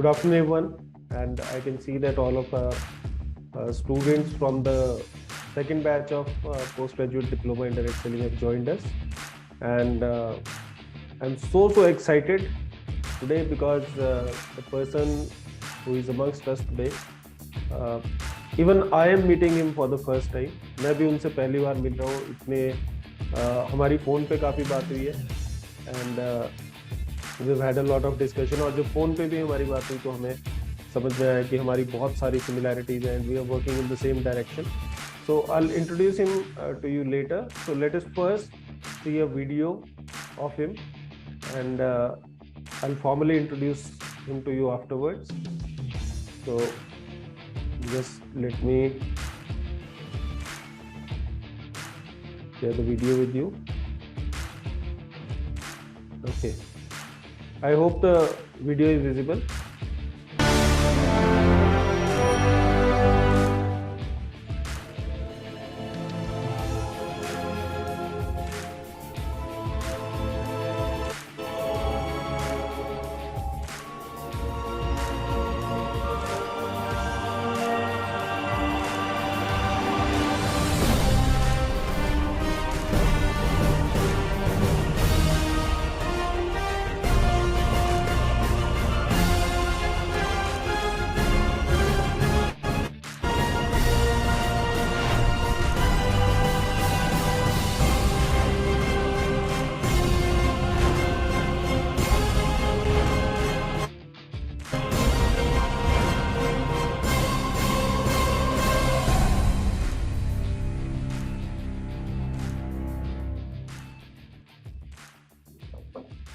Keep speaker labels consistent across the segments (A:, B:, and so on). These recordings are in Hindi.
A: Good afternoon, everyone. And I can see that all of our students from the second batch of postgraduate diploma in direct selling have joined us. And I'm so excited today because the person who is amongst us today, even I am meeting him for the first time. मैं भी उनसे पहली बार मिल रहा हूँ. इतने हमारी फोन पे काफी बात हुई है and we've had a lot of discussion. और जब फोन पे भी हमारी बात हुई तो हमें समझ में आया कि हमारी बहुत सारी similarities हैं and we are working in the same direction. So I'll introduce him to you later. So let us first see a video of him and I'll formally introduce him to you afterwards. So just let me share the video with you. Okay. I hope the video is visible.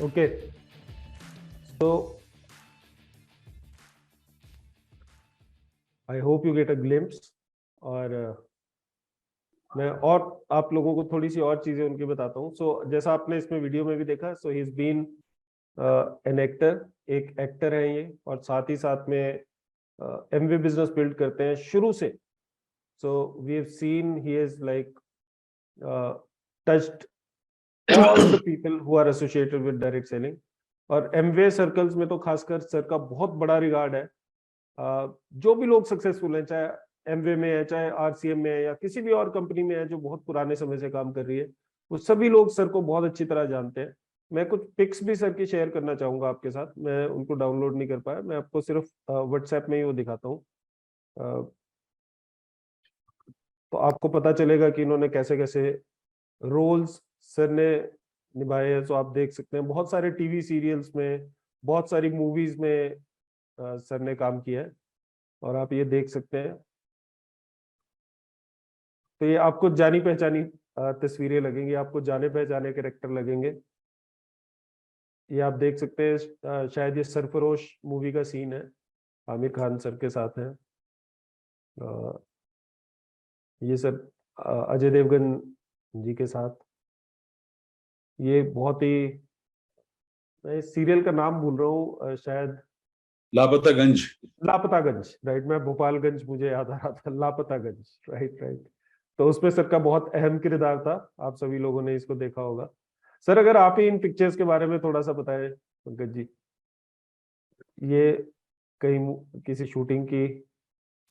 A: Okay, so I hope you get a glimpse. और मैं और आप लोगों को थोड़ी सी और चीजें उनकी बताता हूँ. सो जैसा आपने इसमें वीडियो में भी देखा, so he is been an actor, एक एक्टर है ये, और साथ ही साथ में एमवे बिजनेस बिल्ड करते हैं शुरू से. So we have seen he is like touched all the people who are associated with direct selling. और एमवे सर्कल्स में तो खासकर सर का बहुत बड़ा रिगार्ड है. जो भी लोग सक्सेसफुल हैं, चाहे एमवे में है, चाहे आरसीएम में है, या किसी भी और कंपनी में है जो बहुत पुराने समय से काम कर रही है, वो सभी लोग सर को बहुत अच्छी तरह जानते हैं. मैं कुछ पिक्स भी सर की शेयर करना चाहूंगा आपके साथ. मैं उनको डाउनलोड नहीं कर पाया, मैं आपको सिर्फ व्हाट्सएप में ही वो दिखाता हूँ. तो आपको पता चलेगा कि इन्होंने कैसे कैसे रोल्स सर ने निभाए हैं. तो आप देख सकते हैं बहुत सारे टीवी सीरियल्स में, बहुत सारी मूवीज में सर ने काम किया है, और आप ये देख सकते हैं. तो ये आपको जानी पहचानी तस्वीरें लगेंगी, आपको जाने पहचाने कैरेक्टर लगेंगे. ये आप देख सकते हैं, शायद ये सरफरोश मूवी का सीन है, आमिर खान सर के साथ है. ये सर अजय देवगन जी के साथ. ये बहुत ही, मैं सीरियल का नाम भूल रहा हूँ, शायद
B: लापतागंज.
A: लापतागंज, राइट. मैं भोपालगंज मुझे याद आ रहा था, लापतागंज, राइट राइट. तो उसमें सर का बहुत अहम किरदार था. आप सभी लोगों ने इसको देखा होगा. सर अगर आप ही इन पिक्चर्स के बारे में थोड़ा सा बताएं पंकज जी. ये कहीं किसी शूटिंग की.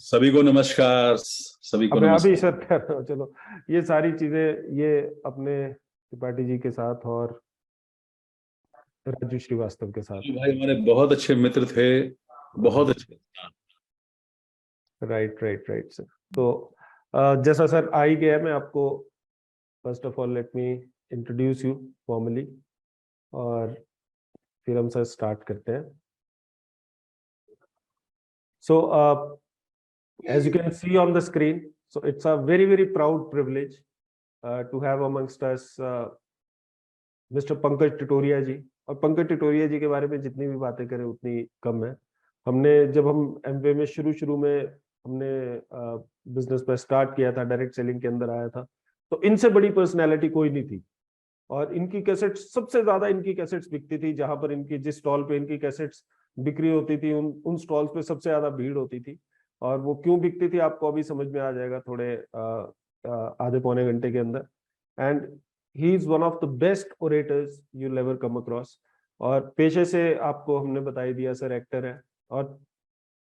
B: सभी को नमस्कार. सभी को
A: मैं अभी
B: नमस्कार.
A: सर कर रहा हूँ. चलो, ये सारी चीजें ये अपने त्रिपाठी जी के साथ और राजू श्रीवास्तव के साथ.
B: भाई हमारे बहुत अच्छे मित्र थे, बहुत अच्छे.
A: Right right right sir. तो जैसा सर आ ही गया, मैं आपको first of all let me introduce you formally, और फिर हम सर स्टार्ट करते हैं. सो as you can see on the screen, so it's a very proud privilege to have amongst us Mr. Pankaj टिटोरिया जी. और पंकज टिटोरिया जी के बारे में जितनी भी बातें करें उतनी कम है. जब हम एमवे में शुरू में हमने बिजनेस पर स्टार्ट किया था, डायरेक्ट सेलिंग के अंदर आया था, तो इनसे बड़ी पर्सनैलिटी कोई नहीं थी. और इनकी कैसेट्स, सबसे ज्यादा इनकी कैसेट्स बिकती थी. जहां पर इनकी जिस स्टॉल पे इनकी कैसेट्स बिक्री होती थी, उन स्टॉल्स पे सबसे ज्यादा भीड़ होती थी. और वो क्यों बिकती थी आपको अभी समझ में आ जाएगा थोड़े आधे पौने घंटे के अंदर. And he is one of the best orators you will ever come across. और पेशे से आपको हमने बता ही दिया, सर एक्टर है, और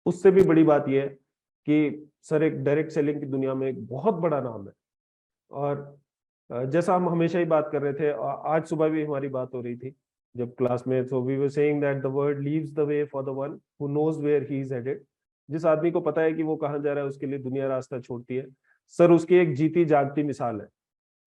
A: उससे भी बड़ी बात यह है कि सर एक डायरेक्ट सेलिंग की दुनिया में एक बहुत बड़ा नाम है। और जैसा हम हमेशा ही बात कर रहे थे, आज सुबह भी हमारी बात हो रही थी जब क्लास में, so we were saying that the world leaves the way for the one who knows where he is headed. जिस आदमी को पता है कि वो कहाँ जा रहा है, उसके लिए दुनिया रास्ता छोड़ती है। सर उसकी एक जीती जागती मिसाल है।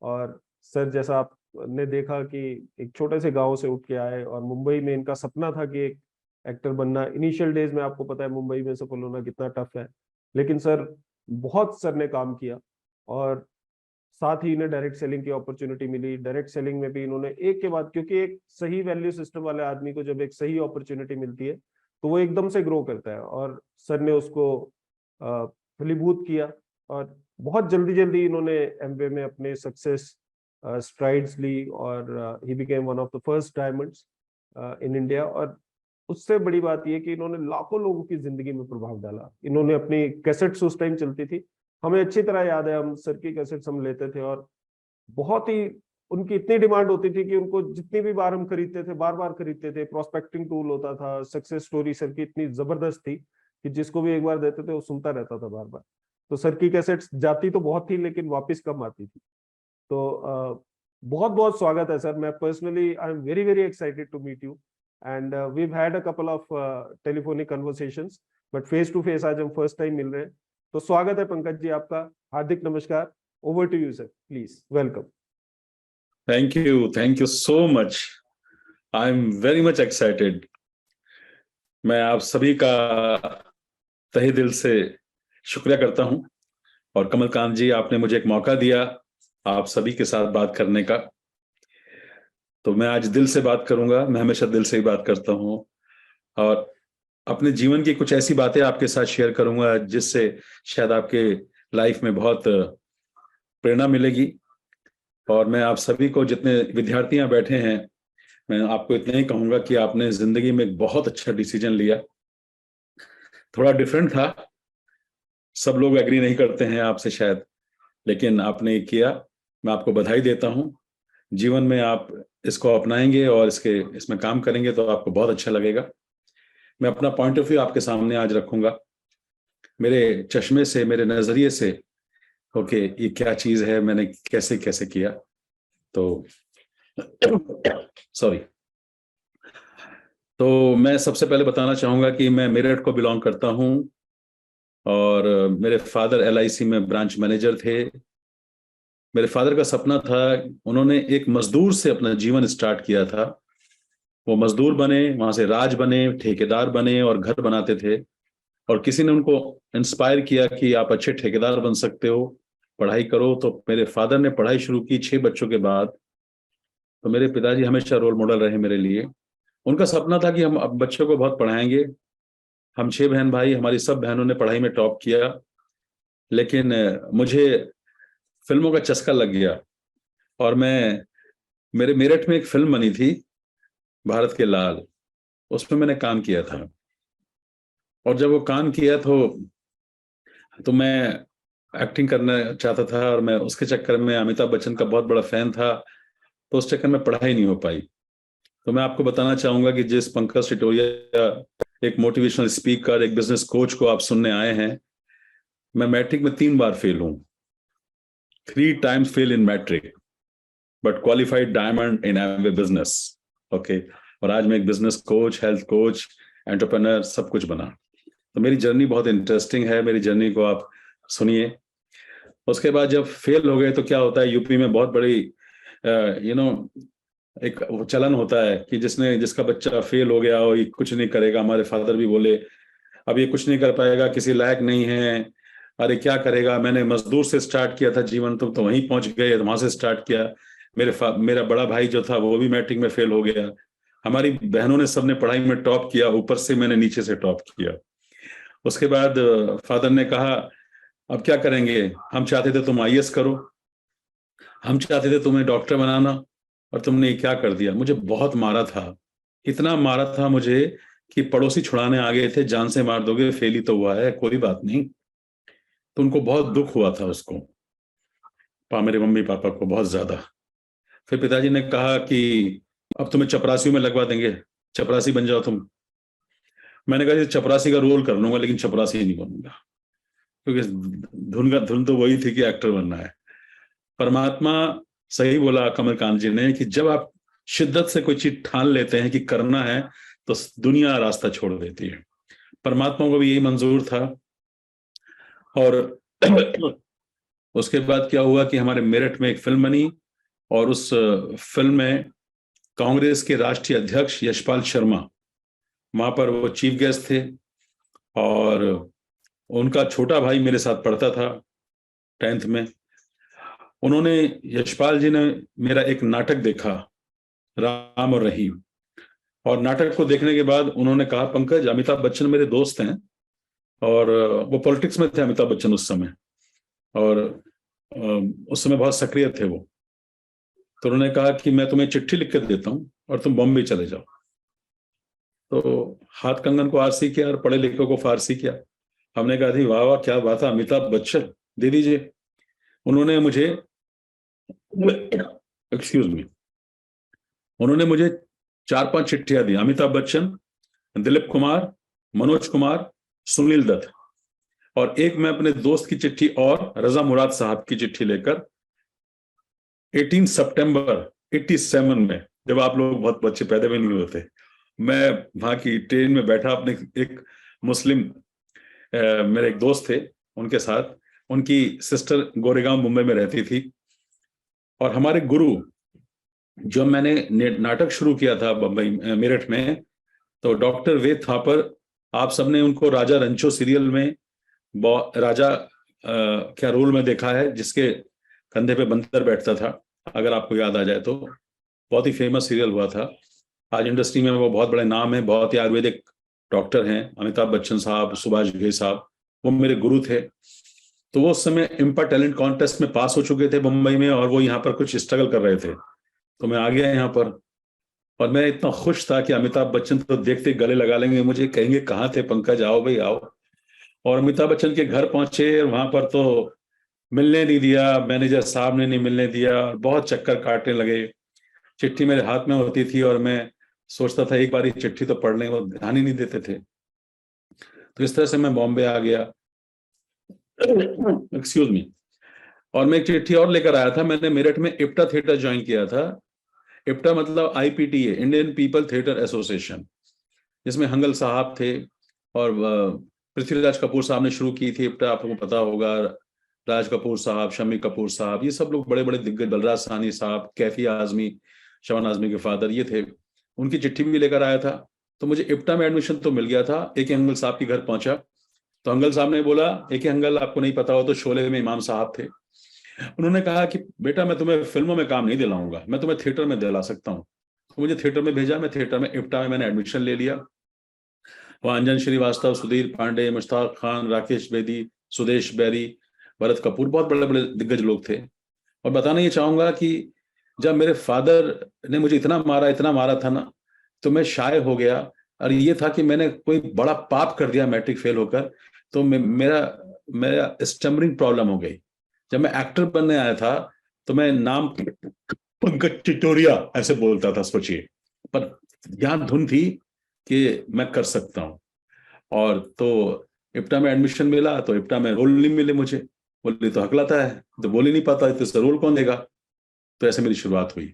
A: और सर जैसा आपने देखा कि एक छोटे से गांव से उठ के आए और मुंबई में इनका सपना था कि एक एक्टर बनना। इनिशियल डेज में आपको पता है मुंबई में सफल होना कितना टफ है, लेकिन सर बहुत सर ने काम किया। और साथ ही इन्हें डायरेक्ट सेलिंग की अपॉर्चुनिटी मिली। डायरेक्ट सेलिंग में भी इन्होंने एक के बाद, क्योंकि एक सही वैल्यू सिस्टम वाले आदमी को जब एक सही अपॉर्चुनिटी मिलती है तो वो एकदम से ग्रो करता है, और सर ने उसको फलीभूत किया। और बहुत जल्दी जल्दी इन्होंने एमवे में अपने सक्सेस स्ट्राइड्स ली, और he became one of the first diamonds in India. और उससे बड़ी बात यह कि इन्होंने लाखों लोगों की जिंदगी में प्रभाव डाला। इन्होंने अपनी कैसेट्स उस टाइम चलती थी, हमें अच्छी तरह याद है, हम सर की कैसेट्स हम लेते थे, और बहुत ही उनकी इतनी डिमांड होती थी कि उनको जितनी भी बार हम खरीदते थे, बार बार खरीदते थे। प्रोस्पेक्टिंग टूल होता था, सक्सेस स्टोरी सर की इतनी जबरदस्त थी कि जिसको भी एक बार देते थे वो सुनता रहता था बार बार। तो सर की कैसेट्स जाती तो बहुत थी, लेकिन वापस कम आती थी। तो बहुत बहुत स्वागत है सर। मैं personally I am very very excited to meet you, and we've had a couple of telephonic conversations, but face to face आज हम फर्स्ट टाइम मिल रहे हैं। तो स्वागत है पंकज जी आपका, हार्दिक नमस्कार। Over to you sir, please welcome.
B: Thank you so much. I am very much excited. मैं आप सभी का तहे दिल से शुक्रिया करता हूं। और कमलकांत जी, आपने मुझे एक मौका दिया आप सभी के साथ बात करने का, तो मैं आज दिल से बात करूंगा। मैं हमेशा दिल से ही बात करता हूं, और अपने जीवन की कुछ ऐसी बातें आपके साथ शेयर करूंगा जिससे शायद आपके लाइफ में बहुत प्रेरणा मिलेगी। और मैं आप सभी को, जितने विद्यार्थियां बैठे हैं, मैं आपको इतना ही कहूंगा कि आपने जिंदगी में एक बहुत अच्छा डिसीजन लिया। थोड़ा डिफरेंट था, सब लोग एग्री नहीं करते हैं आपसे शायद, लेकिन आपने किया। मैं आपको बधाई देता हूं। जीवन में आप इसको अपनाएंगे और इसमें काम करेंगे तो आपको बहुत अच्छा लगेगा। मैं अपना पॉइंट ऑफ व्यू आपके सामने आज रखूंगा, मेरे चश्मे से, मेरे नजरिए से। ओके, ये क्या चीज है, मैंने कैसे कैसे किया। तो सॉरी। तो मैं सबसे पहले बताना चाहूंगा कि मैं मेरठ को बिलोंग करता हूं, और मेरे फादर LIC में ब्रांच मैनेजर थे। मेरे फादर का सपना था, उन्होंने एक मजदूर से अपना जीवन स्टार्ट किया था। वो मजदूर बने, वहां से राज बने, ठेकेदार बने और घर बनाते थे। और किसी ने उनको इंस्पायर किया कि आप अच्छे ठेकेदार बन सकते हो, पढ़ाई करो। तो मेरे फादर ने पढ़ाई शुरू की 6 बच्चों के बाद। तो मेरे पिताजी हमेशा रोल मॉडल रहे मेरे लिए। उनका सपना था कि हम अब बच्चों को बहुत पढ़ाएंगे। हम 6 बहन भाई, हमारी सब बहनों ने पढ़ाई में टॉप किया, लेकिन मुझे फिल्मों का चस्का लग गया। और मेरे मेरठ में एक फिल्म बनी थी, भारत के लाल, उसमें मैंने काम किया था। और जब वो काम किया तो मैं एक्टिंग करना चाहता था, और मैं उसके चक्कर में अमिताभ बच्चन का बहुत बड़ा फैन था, तो उस चक्कर में पढ़ाई नहीं हो पाई। तो मैं आपको बताना चाहूंगा कि जिस पंकज टिटोरिया, एक मोटिवेशनल स्पीकर, एक बिजनेस कोच को आप सुनने आए हैं, मैं मैट्रिक में 3 बार फेल हूं। 3 times fail in matric, but qualified diamond in Amway business. Okay, और आज मैं एक business coach, health coach, entrepreneur, सब कुछ बना। तो मेरी जर्नी बहुत इंटरेस्टिंग है, मेरी जर्नी को आप सुनिए। उसके बाद जब फेल हो गए तो क्या होता है, यूपी में बहुत बड़ी एक वो चलन होता है कि जिसका बच्चा फेल हो गया हो, ये कुछ नहीं करेगा। हमारे फादर भी बोले, अब ये कुछ नहीं कर पाएगा, किसी लायक नहीं है, अरे क्या करेगा। मैंने मजदूर से स्टार्ट किया था जीवन, तो वहीं पहुंच गए, वहां से स्टार्ट किया। मेरा बड़ा भाई जो था वो भी मैट्रिक में फेल हो गया। हमारी बहनों ने सबने पढ़ाई में टॉप किया, ऊपर से मैंने नीचे से टॉप किया। उसके बाद फादर ने कहा, अब क्या करेंगे, हम चाहते थे तुम IAS करो, हम चाहते थे तुम्हें डॉक्टर बनाना, और तुमने ये क्या कर दिया। मुझे बहुत मारा था, इतना मारा था मुझे कि पड़ोसी छुड़ाने आ गए थे, जान से मार दोगे, फेल ही तो हुआ है, कोई बात नहीं। तो उनको बहुत दुख हुआ था उसको, मेरे मम्मी पापा को बहुत ज्यादा। फिर पिताजी ने कहा कि अब तुम्हें चपरासियों में लगवा देंगे, चपरासी बन जाओ तुम। मैंने कहा चपरासी का रोल कर लूंगा लेकिन चपरासी नहीं बनूंगा, क्योंकि धुन तो वही थी कि एक्टर बनना है। परमात्मा सही बोला कमलकांत जी ने कि जब आप शिद्दत से कोई चीज ठान लेते हैं कि करना है तो दुनिया रास्ता छोड़ देती है। परमात्मा को भी यही मंजूर था। और उसके बाद क्या हुआ कि हमारे मेरठ में एक फिल्म बनी, और उस फिल्म में कांग्रेस के राष्ट्रीय अध्यक्ष यशपाल शर्मा वहां पर वो चीफ गेस्ट थे, और उनका छोटा भाई मेरे साथ पढ़ता था 10th में। उन्होंने, यशपाल जी ने मेरा एक नाटक देखा, राम और रहीम, और नाटक को देखने के बाद उन्होंने कहा, पंकज अमिताभ बच्चन मेरे दोस्त हैं, और वो पॉलिटिक्स में थे अमिताभ बच्चन उस समय, और उस समय बहुत सक्रिय थे वो। तो उन्होंने कहा कि मैं तुम्हें चिट्ठी लिख कर देता हूँ और तुम बॉम्बे चले जाओ। तो हाथ कंगन को आरसी किया और पढ़े लिखे को फारसी किया। हमने कहा थी वाह वाह क्या बात है, अमिताभ बच्चन दे दीजिए। उन्होंने मुझे, एक्सक्यूज मी, उन्होंने मुझे 4-5 चिट्ठियां दी, अमिताभ बच्चन, दिलीप कुमार, मनोज कुमार, सुनील दत्त, और एक मैं अपने दोस्त की चिट्ठी और रजा मुराद साहब की चिट्ठी लेकर 18 सितंबर 87 में, जब आप लोग बहुत बच्चे पैदा भी नहीं होते, मैं वहां की ट्रेन में बैठा अपने एक मुस्लिम मेरे एक दोस्त थे उनके साथ, उनकी सिस्टर गोरेगांव मुंबई में रहती थी, और हमारे गुरु, जब मैंने नाटक शुरू किया था बम्बई मेरठ में, तो डॉक्टर वेद थापर, आप सबने उनको राजा रंचो सीरियल में राजा क्या रोल में देखा है, जिसके कंधे पे बंदर बैठता था, अगर आपको याद आ जाए तो। बहुत ही फेमस सीरियल हुआ था। आज इंडस्ट्री में वो बहुत बड़े नाम है, बहुत ही आयुर्वेदिक डॉक्टर हैं अमिताभ बच्चन साहब, सुभाष घई साहब, वो मेरे गुरु थे। तो वो उस समय इम्पा टैलेंट कॉन्टेस्ट में पास हो चुके थे मुंबई में, और वो यहाँ पर कुछ स्ट्रगल कर रहे थे, तो मैं आ गया यहाँ पर। और मैं इतना खुश था कि अमिताभ बच्चन तो देखते गले लगा लेंगे मुझे, कहेंगे कहाँ थे पंकज, आओ भाई आओ। और अमिताभ बच्चन के घर पहुंचे, वहां पर तो मिलने नहीं दिया, मैनेजर साहब ने नहीं मिलने दिया, बहुत चक्कर काटने लगे। चिट्ठी मेरे हाथ में होती थी और मैं सोचता था एक बार ये चिट्ठी तो पढ़ लें, वो ध्यान ही नहीं देते थे। तो इस तरह से मैं बॉम्बे आ गया, एक्सक्यूज मी। और मैं एक चिट्ठी और लेकर आया था, मैंने मेरठ में इप्टा थिएटर ज्वाइन किया था। इप्टा मतलब IPTA, Indian people theatre association, जिसमें हंगल साहब थे, और पृथ्वीराज कपूर साहब ने शुरू की थी इप्टा, आपको पता होगा, राज कपूर साहब, शम्मी कपूर साहब, ये सब लोग बड़े बड़े दिग्गज, बलराज साहनी साहब, कैफी आजमी, शबान आजमी के फादर, ये थे। उनकी चिट्ठी भी लेकर आया था। तो मुझे इप्टा में एडमिशन तो मिल गया था। एक हंगल साहब के घर पहुंचा, तो हंगल साहब ने बोला, एक हंगल आपको नहीं पता हो तो शोले में इमाम साहब थे, उन्होंने कहा कि बेटा मैं तुम्हें फिल्मों में काम नहीं दिलाऊंगा, मैं तुम्हें थिएटर में दिला सकता हूँ। तो मुझे थिएटर में भेजा, मैं थिएटर में इप्टा में मैंने एडमिशन ले लिया। वहाँ अंजन श्रीवास्तव, सुधीर पांडे, मुश्ताक खान, राकेश बेदी, सुदेश बैरी, भरत कपूर, बहुत बड़े बड़े दिग्गज लोग थे। और बताना ये चाहूंगा कि जब मेरे फादर ने मुझे इतना मारा था ना, तो मैं शाय हो गया, और ये था कि मैंने कोई बड़ा पाप कर दिया मैट्रिक फेल होकर। तो मेरा मेरा स्टमरिंग प्रॉब्लम हो गई। जब मैं एक्टर बनने आया था तो मैं नाम पंकज टिटोरिया ऐसे बोलता था, सोचिए, पर यहाँ धुन थी कि मैं कर सकता हूँ। और तो इप्टा में एडमिशन मिला, तो इप्टा में रोल नहीं मिले मुझे, बोली तो हकलाता है, तो बोल ही नहीं पाता, तो रोल कौन देगा। तो ऐसे मेरी शुरुआत हुई।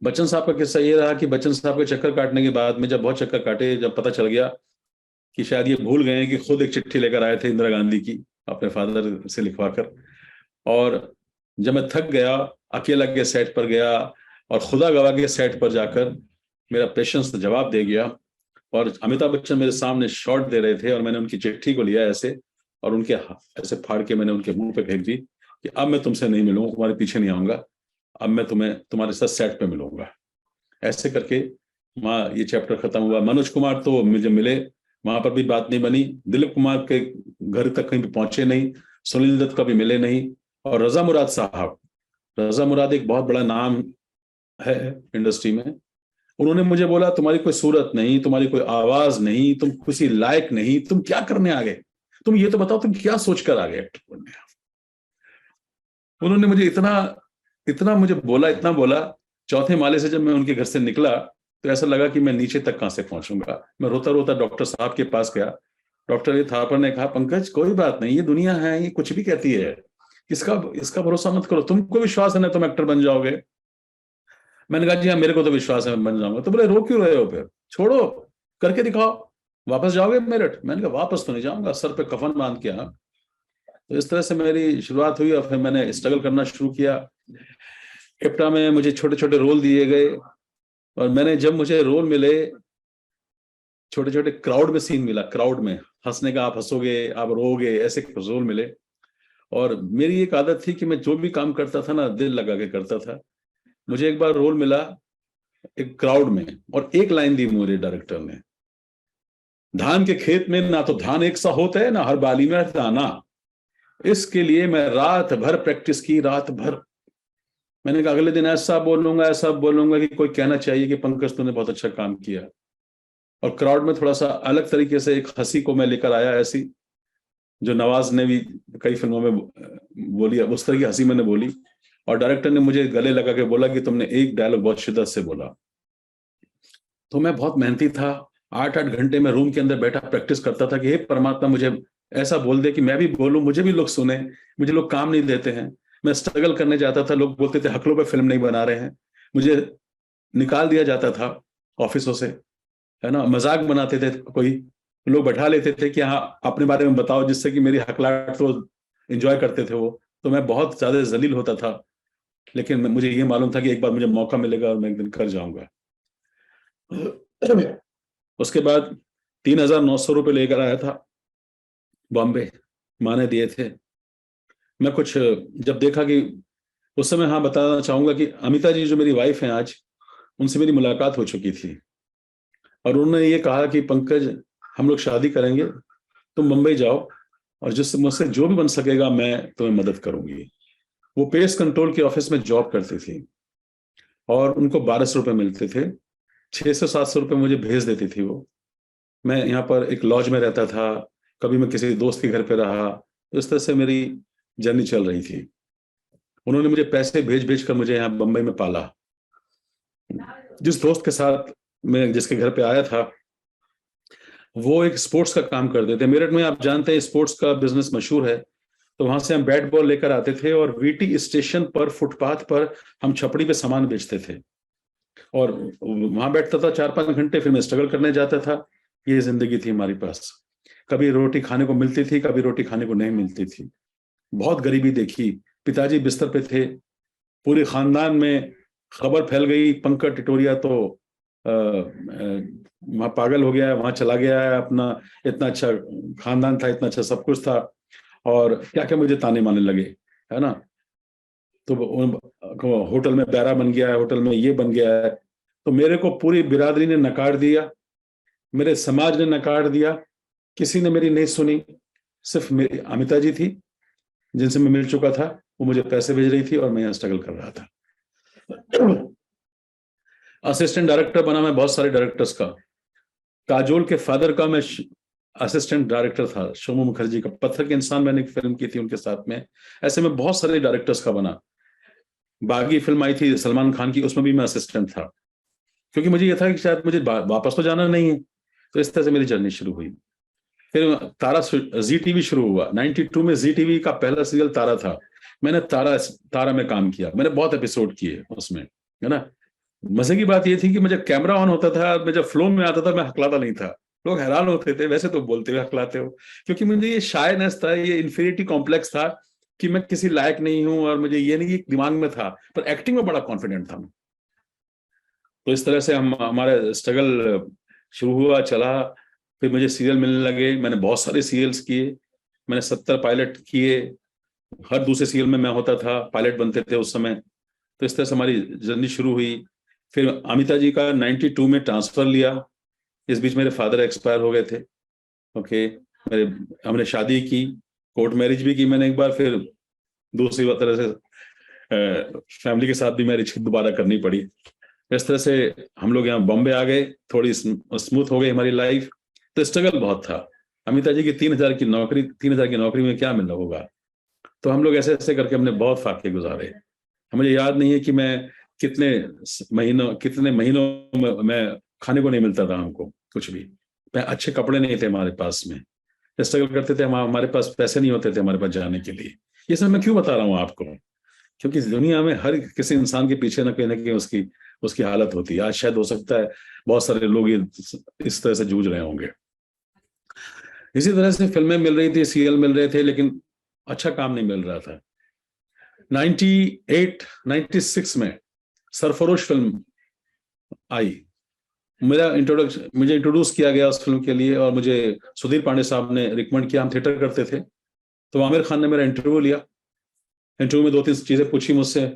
B: बच्चन साहब का किस्सा ये रहा कि बच्चन साहब के चक्कर काटने के बाद में, जब बहुत चक्कर काटे, जब पता चल गया कि शायद ये भूल गए कि खुद एक चिट्ठी लेकर आए थे इंदिरा गांधी की, अपने फादर से लिखवा कर, और जब मैं थक गया, अकेला के सेट पर गया, और खुदा गवाह के सेट पर जाकर मेरा पेशेंस जवाब दे गया, और अमिताभ बच्चन मेरे सामने शॉट दे रहे थे, और मैंने उनकी चिट्ठी को लिया ऐसे, और उनके ऐसे फाड़ के मैंने उनके मुंह पे फेंक दी कि अब मैं तुमसे नहीं मिलूंगा, तुम्हारे पीछे नहीं आऊंगा, अब मैं तुम्हें तुम्हारे साथ सेट पे मिलूंगा। ऐसे करके वहाँ ये चैप्टर खत्म हुआ। मनोज कुमार तो मुझे मिले, वहां पर भी बात नहीं बनी। दिलीप कुमार के घर तक कहीं भी पहुंचे नहीं, सुनील दत्त का भी मिले नहीं। और रजा मुराद साहब, रजा मुराद एक बहुत बड़ा नाम है इंडस्ट्री में, उन्होंने मुझे बोला तुम्हारी कोई सूरत नहीं, तुम्हारी कोई आवाज नहीं, तुम किसी लायक नहीं, तुम क्या करने आ गए, तुम ये तो बताओ तुम क्या सोचकर आ गए एक्टर बनने। उन्होंने मुझे इतना इतना मुझे बोला, इतना बोला। चौथे माले से जब मैं उनके घर से निकला तो ऐसा लगा कि मैं नीचे तक कहां से पहुंचूंगा। मैं रोता रोता डॉक्टर साहब के पास गया। डॉक्टर थापर ने कहा, पंकज कोई बात नहीं, ये दुनिया है, ये कुछ भी कहती है, इसका इसका भरोसा मत करो, तुमको विश्वास है ना तुम एक्टर बन जाओगे। मैंने कहा जी हाँ, मेरे को तो विश्वास है मैं बन जाऊंगा। तो बोले रो क्यों रहे हो, फिर छोड़ो, करके दिखाओ, वापस जाओगे मेरठ? मैंने कहा वापस तो नहीं जाऊंगा, सर पे कफन बांध के। हाँ, तो इस तरह से मेरी शुरुआत हुई और फिर मैंने स्ट्रगल करना शुरू किया। इप्टा में मुझे छोटे छोटे रोल दिए गए और मैंने जब मुझे रोल मिले, छोटे छोटे क्राउड में सीन मिला, क्राउड में हंसने का, आप हंसोगे आप रोगे, ऐसे रोल मिले। और मेरी एक आदत थी कि मैं जो भी काम करता था ना दिल लगा के करता था। मुझे एक बार रोल मिला एक क्राउड में और एक लाइन दी मुझे डायरेक्टर ने, धान के खेत में ना तो धान एक सा होता है ना हर बाली में दाना। इसके लिए मैं रात भर प्रैक्टिस की, रात भर। मैंने कहा अगले दिन ऐसा बोलूंगा कि कोई कहना चाहिए कि पंकज तूने बहुत अच्छा काम किया। और क्राउड में थोड़ा सा अलग तरीके से एक हंसी को मैं लेकर आया, ऐसी जो नवाज ने भी कई फिल्मों में बोली, उस तरह की हंसी मैंने बोली। और डायरेक्टर ने मुझे गले लगा के बोला कि तुमने एक डायलॉग बहुत शिद्दत से बोला। तो मैं बहुत मेहनती था, 8-8 घंटे में रूम के अंदर बैठा प्रैक्टिस करता था कि हे परमात्मा मुझे ऐसा बोल दे कि मैं भी बोलूं, मुझे भी लोग सुने। मुझे लोग काम नहीं देते हैं, मैं स्ट्रगल करने जाता था, लोग बोलते थे हकलों पे फिल्म नहीं बना रहे हैं, मुझे निकाल दिया जाता था ऑफिसों से, है ना, मजाक बनाते थे, कोई लोग बैठा लेते थे कि हाँ अपने बारे में बताओ, जिससे कि मेरी हकलाहट तो एंजॉय करते थे वो। तो मैं बहुत ज्यादा जलील होता था, लेकिन मुझे ये मालूम था कि एक बार मुझे मौका मिलेगा और मैं एक दिन कर जाऊंगा। उसके बाद 3,900 रुपये लेकर आया था बॉम्बे, माँ ने दिए थे। मैं कुछ जब देखा कि उस समय, हाँ बताना चाहूंगा कि अमिता जी जो मेरी वाइफ हैं आज, उनसे मेरी मुलाकात हो चुकी थी और उन्होंने ये कहा कि पंकज हम लोग शादी करेंगे, तुम मुंबई जाओ और जिससे मुझसे जो भी बन सकेगा मैं तुम्हें मदद करूंगी। वो पेस्ट कंट्रोल के ऑफिस में जॉब करती थी और उनको 1,200 रुपये मिलते थे, 600-700 रुपये मुझे भेज देती थी वो। मैं यहाँ पर एक लॉज में रहता था, कभी मैं किसी दोस्त के घर पे रहा, तो इस तरह से मेरी जर्नी चल रही थी। उन्होंने मुझे पैसे भेज भेज कर मुझे यहाँ बम्बई में पाला। जिस दोस्त के साथ मैं जिसके घर पे आया था, वो एक स्पोर्ट्स का काम करते थे मेरठ में। आप जानते हैं स्पोर्ट्स का बिजनेस मशहूर है। तो वहां से हम बैट बॉल लेकर आते थे और वीटी स्टेशन पर फुटपाथ पर हम छपड़ी पे सामान बेचते थे और वहां बैठता था 4-5 घंटे, फिर मैं स्ट्रगल करने जाता था। ये जिंदगी थी हमारे पास। कभी रोटी खाने को मिलती थी, कभी रोटी खाने को नहीं मिलती थी। बहुत गरीबी देखी। पिताजी बिस्तर पे थे, पूरे खानदान में खबर फैल गई पंकज टिटोरिया तो वहां पागल हो गया है, वहां चला गया है, अपना इतना अच्छा खानदान था, इतना अच्छा सब कुछ था, और क्या क्या मुझे ताने मारने लगे, है ना। तो होटल में बैरा बन गया है, होटल में ये बन गया है। तो मेरे को पूरी बिरादरी ने नकार दिया, मेरे समाज ने नकार दिया, किसी ने मेरी नहीं सुनी। सिर्फ मेरी अमिता जी थी जिनसे मैं मिल चुका था, वो मुझे पैसे भेज रही थी और मैं यहाँ स्ट्रगल कर रहा था। असिस्टेंट डायरेक्टर बना मैं बहुत सारे डायरेक्टर्स का। काजोल के फादर का मैं असिस्टेंट डायरेक्टर था, शोमू मुखर्जी का पत्थर के इंसान मैंने एक फिल्म की थी उनके साथ में। ऐसे में बहुत सारे डायरेक्टर्स का बना। बागी फिल्म आई थी सलमान खान की, उसमें भी मैं असिस्टेंट था, क्योंकि मुझे ये था कि शायद मुझे वापस तो जाना नहीं है। तो इस तरह से मेरी जर्नी शुरू हुई। फिर तारा जी टीवी शुरू हुआ 92 में। जी टीवी का पहला सीरियल तारा था। मैंने तारा में काम किया, मैंने बहुत एपिसोड किए उसमें, है ना। मजे की बात ये थी कि मुझे कैमरा ऑन होता था, मैं जब फ्लो में आता था मैं हकलाता नहीं था। लोग हैरान होते थे, वैसे तो बोलते हुए हकलाते हो, क्योंकि मुझे ये शायनेस था, ये इन्फीरियरिटी कॉम्प्लेक्स था कि मैं किसी लायक नहीं हूं। और मुझे ये नहीं दिमाग में था, पर एक्टिंग में बड़ा कॉन्फिडेंट था मैं। तो इस तरह से हम हमारा स्ट्रगल शुरू हुआ, चला। फिर मुझे सीरियल मिलने लगे, मैंने बहुत सारे सीरियल्स किए, मैंने 70 पायलट किए। हर दूसरे सीरियल में मैं होता था, पायलट बनते थे उस समय। तो इस तरह से हमारी जर्नी शुरू हुई। फिर अमिता जी का 92 में ट्रांसफर लिया। इस बीच मेरे फादर एक्सपायर हो गए थे। ओके, मेरे हमने शादी की, कोर्ट मैरिज भी की मैंने एक बार, फिर दूसरी तरह से फैमिली के साथ भी मैरिज दोबारा करनी पड़ी। इस तरह से हम लोग यहाँ बॉम्बे आ गए, थोड़ी स्मूथ हो गई हमारी लाइफ। तो स्ट्रगल बहुत था। अमिता जी की 3,000 की नौकरी में क्या मिलना होगा। तो हम लोग ऐसे ऐसे करके हमने बहुत फाके गुजारे। मुझे याद नहीं है कि मैं कितने महीनों में मैं खाने को नहीं मिलता था हमको कुछ भी, अच्छे कपड़े नहीं थे हमारे पास में, स्ट्रगल करते थे, हमारे पास पैसे नहीं होते थे हमारे पास जाने के लिए। ये सब मैं क्यों बता रहा हूँ आपको? क्योंकि दुनिया में हर किसी इंसान के पीछे ना कहीं उसकी उसकी हालत होती है। आज शायद हो सकता है बहुत सारे लोग इस तरह से जूझ रहे होंगे। इसी तरह से फिल्में मिल रही थी, सीरियल मिल रहे थे, लेकिन अच्छा काम नहीं मिल रहा था। 96 में सरफरोश फिल्म आई, मुझे इंट्रोड्यूस किया गया उस फिल्म के लिए, और मुझे सुधीर पांडे साहब ने रिकमेंड किया। हम थिएटर करते थे, तो आमिर खान ने मेरा इंटरव्यू लिया। इंटरव्यू में 2-3 चीजें पूछी मुझसे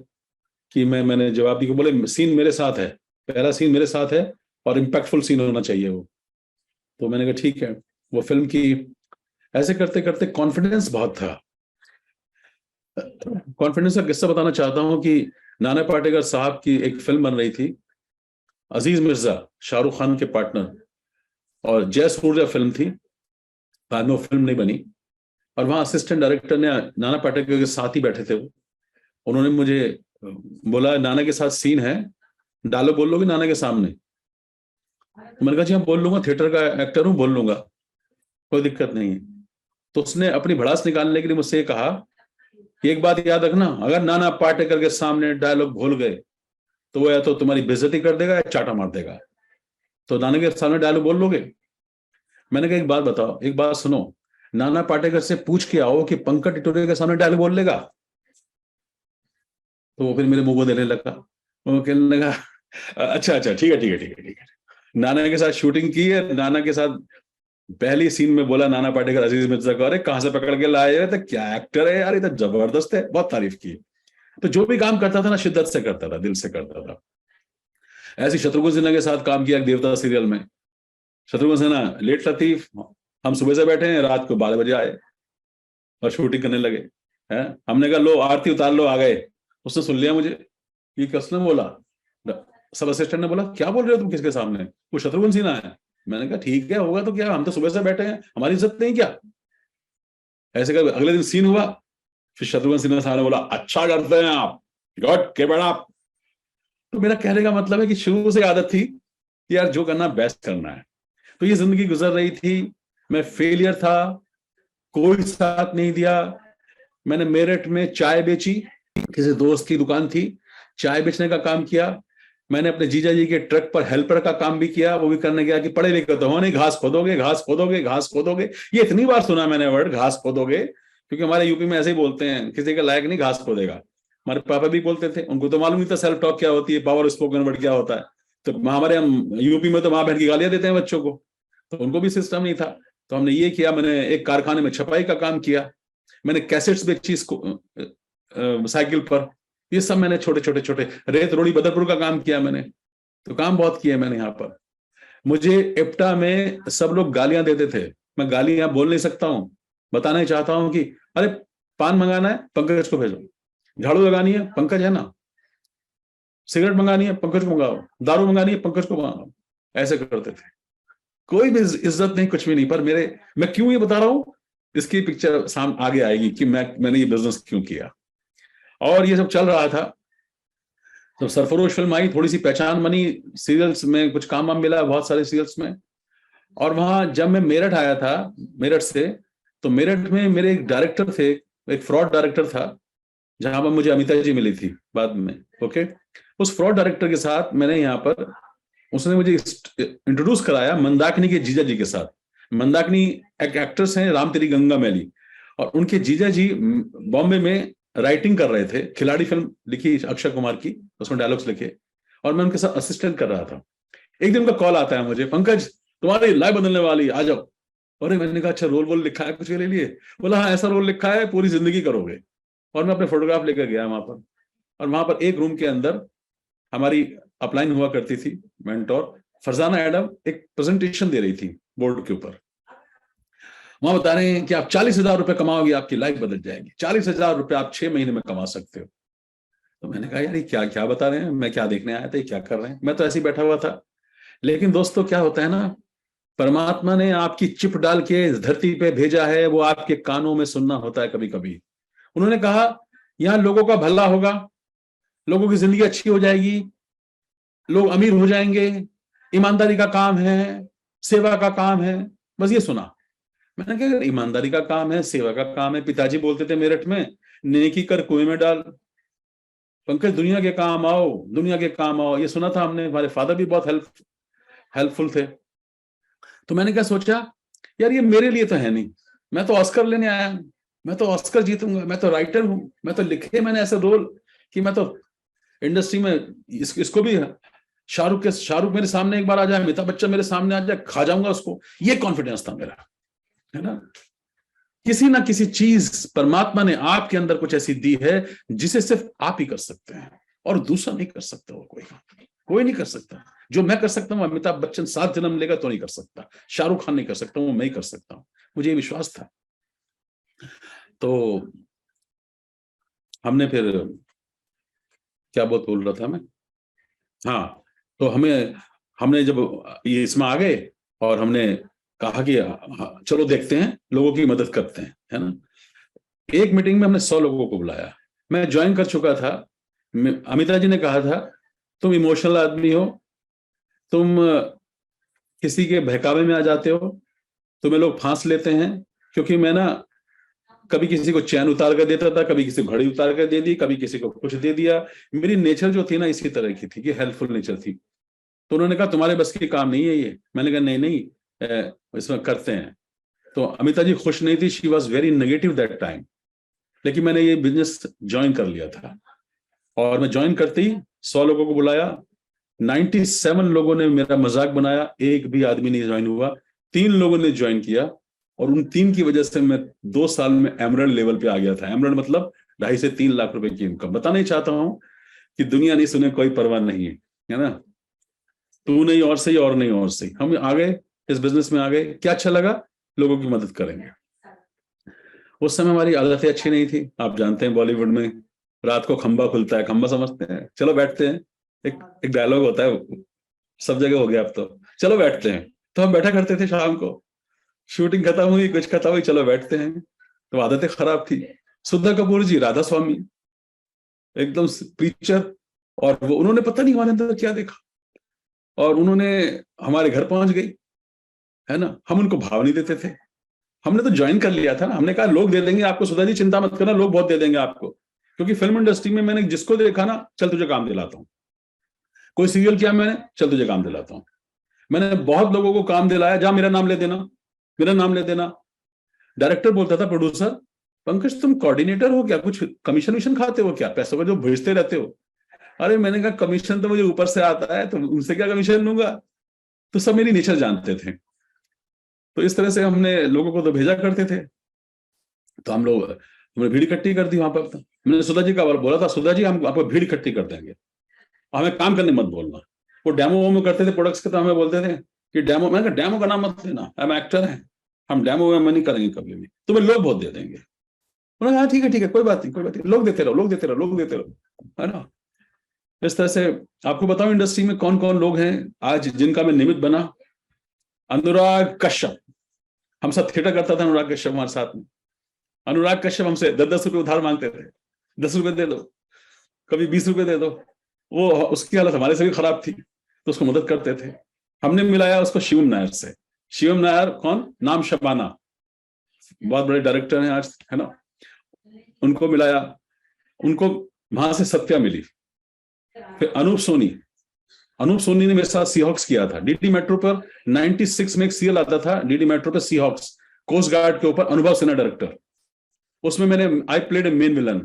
B: कि मैंने जवाब दी कि बोले सीन मेरे साथ है, पहला सीन मेरे साथ है और इम्पैक्टफुल सीन होना चाहिए वो। तो मैंने कहा ठीक है, वो फिल्म की। ऐसे करते करते कॉन्फिडेंस बहुत था। कॉन्फिडेंस का किस्सा बताना चाहता हूं कि नाना पाटेकर साहब की एक फिल्म बन रही थी, अजीज मिर्जा, शाहरुख खान के पार्टनर, और जय सूर्या फिल्म थी, बाद में वो फिल्म नहीं बनी। और वहां असिस्टेंट डायरेक्टर ने नाना पाटेकर के साथ ही बैठे थे वो, उन्होंने मुझे बोला नाना के साथ सीन है, डायलॉग बोल लोगे नाना के सामने? मैंने कहा जी हाँ बोल लूंगा, थिएटर का एक्टर हूं, बोल लूंगा, कोई दिक्कत नहीं है। तो उसने अपनी भड़ास निकालने के लिए मुझसे कहा कि एक बात याद रखना, अगर नाना पाटेकर के सामने डायलॉग भूल गए तो वो या तो तुम्हारी बेइज्जती कर देगा या चाटा मार देगा, तो नाना के सामने डायलॉग बोल लोगे? मैंने कहा एक बात बताओ, एक बात सुनो, नाना पाटेकर से पूछ के आओ कि पंकज टिटोरे के सामने डायलॉग बोल लेगा? तो वो फिर मेरे मुंह को देने लगा, वो कहने लगा अच्छा अच्छा ठीक है ठीक है ठीक है ठीक है। नाना के साथ शूटिंग की है, नाना के साथ पहली सीन में बोला नाना पाटेकर अजीज मिर्जा को, अरे कहां से पकड़ के लाए हो, तो क्या एक्टर है यार, ये तो जबरदस्त है, बहुत तारीफ की। तो जो भी काम करता था ना शिद्दत से करता था, दिल से करता था। ऐसे शत्रुघ्न सिन्हा के साथ काम किया देवता सीरियल में। शत्रुघ्न सिन्हा लेट लतीफ, हम सुबह से बैठे हैं, रात को 12 बजे आए और शूटिंग करने लगे हैं। हमने कहा लो आरती उतार लो, आ गए। उसने सुन लिया मुझे, ये किसने बोला? सब असिस्टेंट ने बोला क्या बोल रहे हो तुम किसके सामने, वो शत्रुघ्न सिन्हा है। मैंने कहा ठीक है होगा तो क्या, हम तो सुबह से बैठे हैं, हमारी इज्जत नहीं क्या? ऐसे कर अगले दिन सीन हुआ, फिर शत्रुघ्न सिन्हा साहब ने बोला अच्छा करते हैं आप, गॉड के बड़ा। तो मेरा कहने का मतलब है कि शुरू से आदत थी कि यार जो करना बेस्ट करना है। तो ये जिंदगी गुजर रही थी, मैं फेलियर था, कोई साथ नहीं दिया। मैंने मेरठ में चाय बेची, किसी दोस्त की दुकान थी, चाय बेचने का काम किया। मैंने अपने जीजा जी के ट्रक पर हेल्पर का काम भी किया, वो भी करने गया कि पढ़े लिखे तो हो नहीं, घास खोदोगे घास खोदोगे घास खोदोगे। ये इतनी बार सुना मैंने वर्ड घास खोदोगे, क्योंकि हमारे यूपी में ऐसे ही बोलते हैं, किसी के लायक नहीं घास खोदेगा। हमारे पापा भी बोलते थे, उनको तो मालूम नहीं था सेल्फ टॉक क्या होती है, पावर स्पोकन वर्ड क्या होता है। तो हमारे हम यूपी में तो माँ बहन की गालियां देते हैं बच्चों को, तो उनको भी सिस्टम नहीं था। तो हमने ये किया, मैंने एक कारखाने में छपाई का काम किया, मैंने कैसेट्स बेची साइकिल पर, ये सब मैंने छोटे छोटे छोटे, रेत रोड़ी बदरपुर का काम किया मैंने। तो काम बहुत किए मैंने यहाँ पर। मुझे इप्टा में सब लोग गालियां देते थे, मैं गालियां बोल नहीं सकता हूं, बताना ही चाहता हूं कि अरे पान मंगाना है पंकज को भेजो, झाड़ू लगानी है पंकज है ना, सिगरेट मंगानी है पंकज को मंगाओ, दारू मंगानी है पंकज को मंगाओ। ऐसे करते थे, कोई भी इज्जत नहीं, कुछ भी नहीं। पर मैं क्यों ये बता रहा हूं, इसकी पिक्चर सामने आगे आएगी कि मैंने ये बिजनेस क्यों किया। और ये सब चल रहा था, तो सरफरोश फिल्म आई, थोड़ी सी पहचान बनी, सीरियल्स में कुछ काम वाम मिला बहुत सारे सीरियल्स में। और वहां जब मैं मेरठ आया था, मेरठ से, तो मेरठ में मेरे एक डायरेक्टर थे, एक फ्रॉड डायरेक्टर था, जहां पर मुझे अमिता जी मिली थी बाद में। ओके, उस फ्रॉड डायरेक्टर के साथ मैंने यहाँ पर, उसने मुझे इंट्रोड्यूस कराया मंदाकिनी के जीजा जी के साथ। मंदाकिनी एक एक्ट्रेस हैं, राम तेरी गंगा मैली, और उनके जीजा जी बॉम्बे में राइटिंग कर रहे थे, खिलाड़ी फिल्म लिखी अक्षय कुमार की, उसमें डायलॉग्स लिखे, और मैं उनके साथ असिस्टेंट कर रहा था। एक दिन उनका कॉल आता है मुझे, पंकज तुम्हारी लाइफ बदलने वाली, आ जाओ। अरे मैंने कहा अच्छा रोल वोल लिखा है कुछ के लिए? बोला हाँ ऐसा रोल लिखा है पूरी जिंदगी करोगे। और मैं अपने फोटोग्राफ लेकर गया वहां पर, और वहां पर एक रूम के अंदर हमारी अपलाइन हुआ करती थी मेंटोर फरजाना एडम, एक प्रेजेंटेशन दे रही थी बोर्ड के ऊपर। वहां बता रहे हैं कि आप 40,000 रुपए कमाओगे, आपकी लाइफ बदल जाएगी, 40,000 रुपए आप 6 महीने में कमा सकते हो। तो मैंने कहा यार ये क्या क्या बता रहे हैं, मैं क्या देखने आया था, ये क्या कर रहे हैं, मैं तो ऐसे ही बैठा हुआ था। लेकिन दोस्तों क्या होता है ना, परमात्मा ने आपकी चिप डाल के इस धरती पे भेजा है, वो आपके कानों में सुनना होता है कभी कभी। उन्होंने कहा यहाँ लोगों का भला होगा, लोगों की जिंदगी अच्छी हो जाएगी, लोग अमीर हो जाएंगे, ईमानदारी का काम है, सेवा का काम है, बस ये सुना। मैंने कहा अगर ईमानदारी का काम है, सेवा का काम है, पिताजी बोलते थे मेरठ में, नेकी कर कुएं में डाल, पंकज दुनिया के काम आओ, दुनिया के काम आओ, ये सुना था हमने। हमारे फादर भी बहुत हेल्पफुल थे। तो मैंने क्या सोचा, यार ये मेरे लिए तो है नहीं, मैं तो ऑस्कर लेने आया हूं, मैं तो ऑस्कर जीतूंगा, मैं तो राइटर हूं, मैं तो लिखे मैंने ऐसे रोल कि मैं तो इंडस्ट्री में इसको भी, शाहरुख मेरे सामने एक बार आ जाए, अमिताभ बच्चन मेरे सामने आ जाए, खा जाऊंगा उसको। ये कॉन्फिडेंस था मेरा, है ना। किसी ना किसी चीज परमात्मा ने आपके अंदर कुछ ऐसी दी है जिसे सिर्फ आप ही कर सकते हैं, और दूसरा नहीं कर सकता, और कोई नहीं कर सकता। जो मैं कर सकता हूं, अमिताभ बच्चन 7 जन्म लेगा तो नहीं कर सकता, शाहरुख खान नहीं कर सकता, वो मैं ही कर सकता हूं। मुझे ये विश्वास था। तो हमने फिर, क्या बोल रहा था मैं, हाँ, तो हमने जब ये इसमें आ गए और हमने कहा कि चलो देखते हैं, लोगों की मदद करते हैं, है ना। एक मीटिंग में हमने 100 लोगों को बुलाया। मैं ज्वाइन कर चुका था। अमिता जी ने कहा था तुम इमोशनल आदमी हो, तुम किसी के बहकावे में आ जाते हो, तुम्हें लोग फांस लेते हैं। क्योंकि मैं ना कभी किसी को चैन उतार कर देता था, कभी किसी को घड़ी उतार कर दे दी, कभी किसी को कुछ दे दिया। मेरी नेचर जो थी ना इसी तरह की थी कि हेल्पफुल नेचर थी। तो उन्होंने कहा तुम्हारे बस की काम नहीं है ये। मैंने कहा नहीं नहीं, इसमें करते हैं। तो अमिता जी खुश नहीं थी, she was very negative that time. लेकिन मैंने ये बिजनेस ज्वाइन कर लिया था, और मैं ज्वाइन करते ही 100 लोगों को बुलाया। 97 लोगों ने मेरा मजाक बनाया, एक भी आदमी नहीं ज्वाइन हुआ। 3 लोगों ने ज्वाइन किया, और उन 3 की वजह से मैं 2 साल में एमरल्ड लेवल पे आ गया था। एमरल्ड मतलब 2.5 से 3 लाख रुपए की इनकम। बताना ही चाहता हूं कि दुनिया नहीं सुने, कोई परवाह नहीं है ना। तू नहीं और सही, और नहीं और सही, हम आ गए इस बिजनेस में, आ गए। क्या अच्छा लगा, लोगों की मदद करेंगे। उस समय हमारी आदतें अच्छी नहीं थी। आप जानते हैं बॉलीवुड में रात को खंबा खुलता है, खंबा समझते हैं, चलो बैठते हैं। एक डायलॉग होता है, सब जगह हो गया अब तो, चलो बैठते हैं। तो हम बैठा करते थे शाम को, शूटिंग खत्म हुई, कुछ खत्म हुई, चलो बैठते हैं। तो आदतें खराब थी। सुधा कपूर जी, राधा स्वामी, एकदम प्रीचर, और वो उन्होंने पता नहीं हमारे अंदर क्या देखा, और उन्होंने हमारे घर पहुंच गई, है ना। हम उनको भाव नहीं देते थे। हमने तो ज्वाइन कर लिया था ना, हमने कहा लोग दे देंगे आपको, सुधा जी चिंता मत करना, लोग बहुत दे देंगे आपको। क्योंकि फिल्म इंडस्ट्री में मैंने जिसको देखा ना, चल तुझे काम दिलाता हूं। कोई सीरियल किया मैंने, चल तुझे काम दिलाता हूं। मैंने बहुत लोगों को काम दिलाया, जा मेरा नाम ले देना, मेरा नाम ले देना। डायरेक्टर बोलता था, प्रोड्यूसर, पंकज तुम कोऑर्डिनेटर हो क्या, कुछ कमीशन विशन खाते हो क्या, पैसों का जो भेजते रहते हो। अरे मैंने कहा कमीशन तो मुझे ऊपर से आता है, तो उनसे क्या कमीशन लूंगा। तो सब मेरी नेचर जानते थे। तो इस तरह से हमने लोगों को तो भेजा करते थे। तो हमने भीड़ इकट्ठी कर दी वहां पर। मैंने सुधा जी का बोला था, सुधा जी हम आपको भीड़ इकट्ठी कर देंगे, हमें काम करने मत बोलना। वो डेमो वोमो करते थे प्रोडक्ट्स के, तो हमें बोलते थे कि डेमो, मैंने कहा डेमो का नाम मत लेना, हम एक्टर हैं, हम डेमो वेमो नहीं करेंगे कभी भी, तुम्हें लोग बहुत दे देंगे। उन्होंने कहा ठीक है कोई बात नहीं, कोई बात नहीं, लोग देते रहो, लोग देते रहो, लोग देते रहो, है ना। इस तरह से आपको बताऊं इंडस्ट्री में कौन कौन लोग हैं आज जिनका मैं निमित्त बना। अनुराग कश्यप, हम सब थिएटर करता था, अनुराग कश्यप हमारे साथ में। अनुराग कश्यप हमसे 10-10 रुपए उधार मांगते थे, 10 रुपए दे दो, कभी 20 रुपए दे दो। वो उसकी हालत हमारे से भी खराब थी, तो उसको मदद करते थे। हमने मिलाया उसको शिवम नायर से। शिवम नायर कौन, नाम शबाना, बहुत बड़े डायरेक्टर हैं आज, है ना। उनको मिलाया, उनको वहां से सत्या मिली। फिर अनूप सोनी ने मेरे साथ सीहॉक्स किया था डीडी मेट्रो पर। 96 में एक सीरियल आता था डीडी मेट्रो पर, सीहॉक्स, कोस्ट गार्ड के ऊपर, अनुभव सिन्हा डायरेक्टर। उसमें मैंने I played a main villain.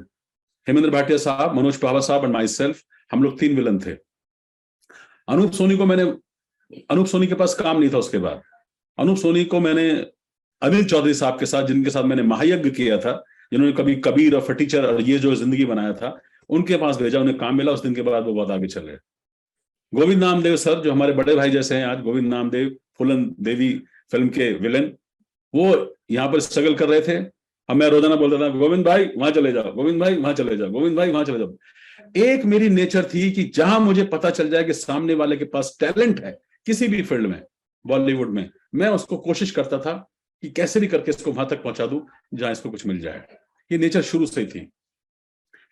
B: Hemendra Bhatia साहब, मनोज पावा साहब एंड माई सेल्फ, हम लोग 3 विलन थे। अनूप सोनी के पास काम नहीं था। उसके बाद अनूप सोनी को मैंने अनिल चौधरी साहब के साथ, जिनके साथ मैंने महायज्ञ किया था, जिन्होंने कभी कबीर और फटीचर और ये जो जिंदगी बनाया था, उनके पास भेजा, उन्हें काम मिला। उस दिन के बाद वो बहुत आगे चल गए। गोविंद नामदेव सर, जो हमारे बड़े भाई जैसे हैं आज, गोविंद नामदेव, फूलन देवी फिल्म के विलेन, वो यहाँ पर स्ट्रगल कर रहे थे। अब मैं रोजाना बोलता था, गोविंद भाई वहां चले जाओ, गोविंद भाई वहां चले जाओ, गोविंद भाई वहां चले जाओ। एक मेरी नेचर थी कि जहां मुझे पता चल जाए कि सामने वाले के पास टैलेंट है किसी भी फील्ड में, बॉलीवुड में, मैं उसको कोशिश करता था कि कैसे भी करके इसको वहां तक पहुंचा दूं जहां इसको कुछ मिल जाए। ये नेचर शुरू से ही थी।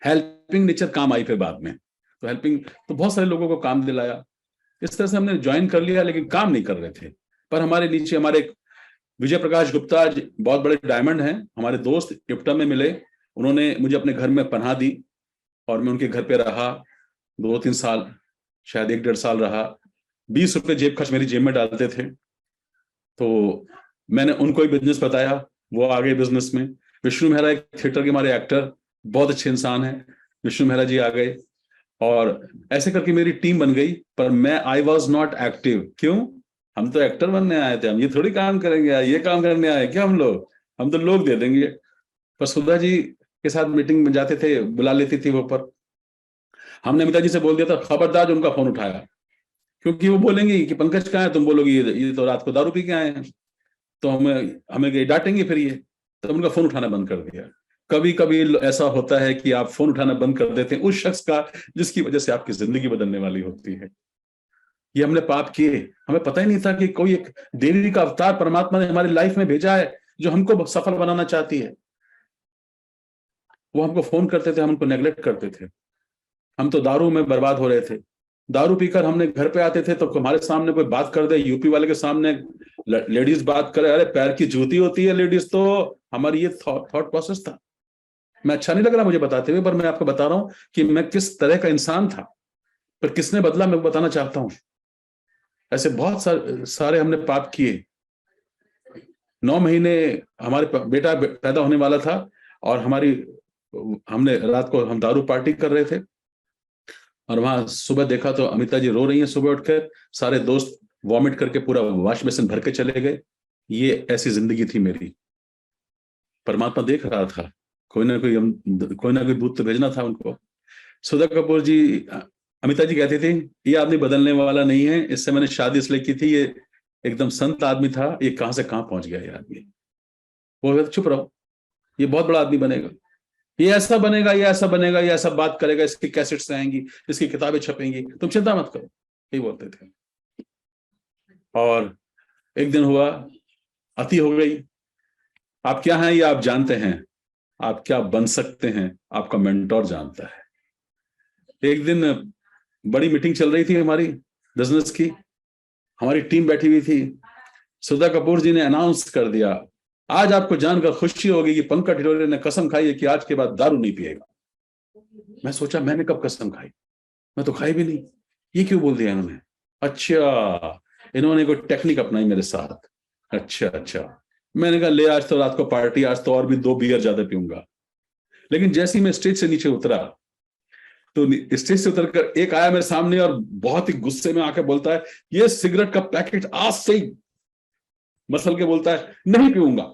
B: हेल्पिंग नेचर काम आई फिर बाद में। तो हेल्पिंग, तो बहुत सारे लोगों को काम दिलाया। इस तरह से हमने ज्वाइन कर लिया, लेकिन काम नहीं कर रहे थे। पर हमारे नीचे हमारे एक विजय प्रकाश गुप्ता बहुत बड़े डायमंड हैं, हमारे दोस्त इप्टा में मिले, उन्होंने मुझे अपने घर में पनाह दी और मैं उनके घर पे रहा 2-3 साल, शायद 1-1.5 साल रहा। 20 रुपए जेब खर्च मेरी जेब में डालते थे। तो मैंने उनको ही बिजनेस बताया, वो आ गए बिजनेस में। विष्णु मेहरा एक थिएटर के हमारे एक्टर, बहुत अच्छे इंसान हैं, विष्णु मेहरा जी आ गए और ऐसे करके मेरी टीम बन गई। पर मैं आई वॉज नॉट एक्टिव। क्यों? हम तो एक्टर बनने आए थे, हम ये थोड़ी काम करेंगे, ये काम करने आए क्या हम तो लोग दे देंगे। पर सुधा जी के साथ मीटिंग में जाते थे, बुला लेती थी वो। पर हमने अमिता जी से बोल दिया था खबरदार जो उनका फोन उठाया, क्योंकि वो बोलेंगी कि पंकज कहाँ है, तुम बोलोगी ये तो रात को दारू पी के आए हैं, तो हमें हमें डांटेंगे फिर ये। तो उनका फोन उठाना बंद कर दिया। कभी कभी ऐसा होता है कि आप फोन उठाना बंद कर देते हैं उस शख्स का जिसकी वजह से आपकी जिंदगी बदलने वाली होती है। ये हमने पाप किए, हमें पता ही नहीं था कि कोई एक देवी का अवतार परमात्मा ने हमारी लाइफ में भेजा है जो हमको सफल बनाना चाहती है। वो हमको फोन करते थे, हम उनको नेग्लेक्ट करते थे। हम तो दारू में बर्बाद हो रहे थे। दारू पीकर हमने घर पे आते थे तो हमारे सामने कोई बात कर दे, यूपी वाले के सामने लेडीज बात करे, अरे पैर की जूती होती है लेडीज। तो हमारी ये थॉट प्रोसेस था। मैं अच्छा नहीं लग रहा मुझे बताते हुए, पर मैं आपको बता रहा हूं कि मैं किस तरह का इंसान था, पर किसने बदला मैं बताना चाहता हूं। ऐसे बहुत सारे हमने पाप किए। 9 महीने हमारे बेटा पैदा होने वाला था और हमने रात को हम दारू पार्टी कर रहे थे और वहां सुबह देखा तो अमिता जी रो रही हैं सुबह उठकर, सारे दोस्त वॉमिट करके पूरा वॉश बेसिन भर के चले गए। ये ऐसी जिंदगी थी मेरी। परमात्मा देख रहा था, कोई ना कोई दूत तो भेजना था उनको। सुधा कपूर जी, अमिता जी कहती थी ये आदमी बदलने वाला नहीं है, इससे मैंने शादी इसलिए की थी, ये एकदम संत आदमी था, ये कहां से कहां पहुंच गया ये आदमी। वो चुप रहो, ये बहुत बड़ा आदमी बनेगा, ये ऐसा बनेगा, ये ऐसा बनेगा, ये ऐसा बात करेगा, इसकी कैसेट्स आएंगी, इसकी किताबें छपेंगी, तुम चिंता मत करो, यही बोलते थे। और एक दिन हुआ, अति हो गई। आप क्या हैं ये आप जानते हैं, आप क्या बन सकते हैं आपका मेंटोर जानता है। एक दिन बड़ी मीटिंग चल रही थी हमारी बिजनेस की, हमारी टीम बैठी हुई थी। सुधा कपूर जी ने अनाउंस कर दिया, आज आपको जानकर खुशी होगी कि पंकज हिरोरे ने कसम खाई है कि आज के बाद दारू नहीं पिएगा। मैं सोचा मैंने कब कसम खाई, मैं तो खाई भी नहीं, ये क्यों बोल दिया इन्होंने। अच्छा, इन्होंने कोई टेक्निक अपनाई मेरे साथ। अच्छा, मैंने कहा ले आज तो रात को पार्टी, आज तो और भी 2 बियर ज्यादा पीऊंगा। लेकिन जैसे ही मैं स्टेज से नीचे उतरा तो स्टेज से उतरकर एक आया मेरे सामने और बहुत ही गुस्से में आके बोलता है, ये सिगरेट का पैकेट आज से ही मसल के बोलता है नहीं पीऊंगा।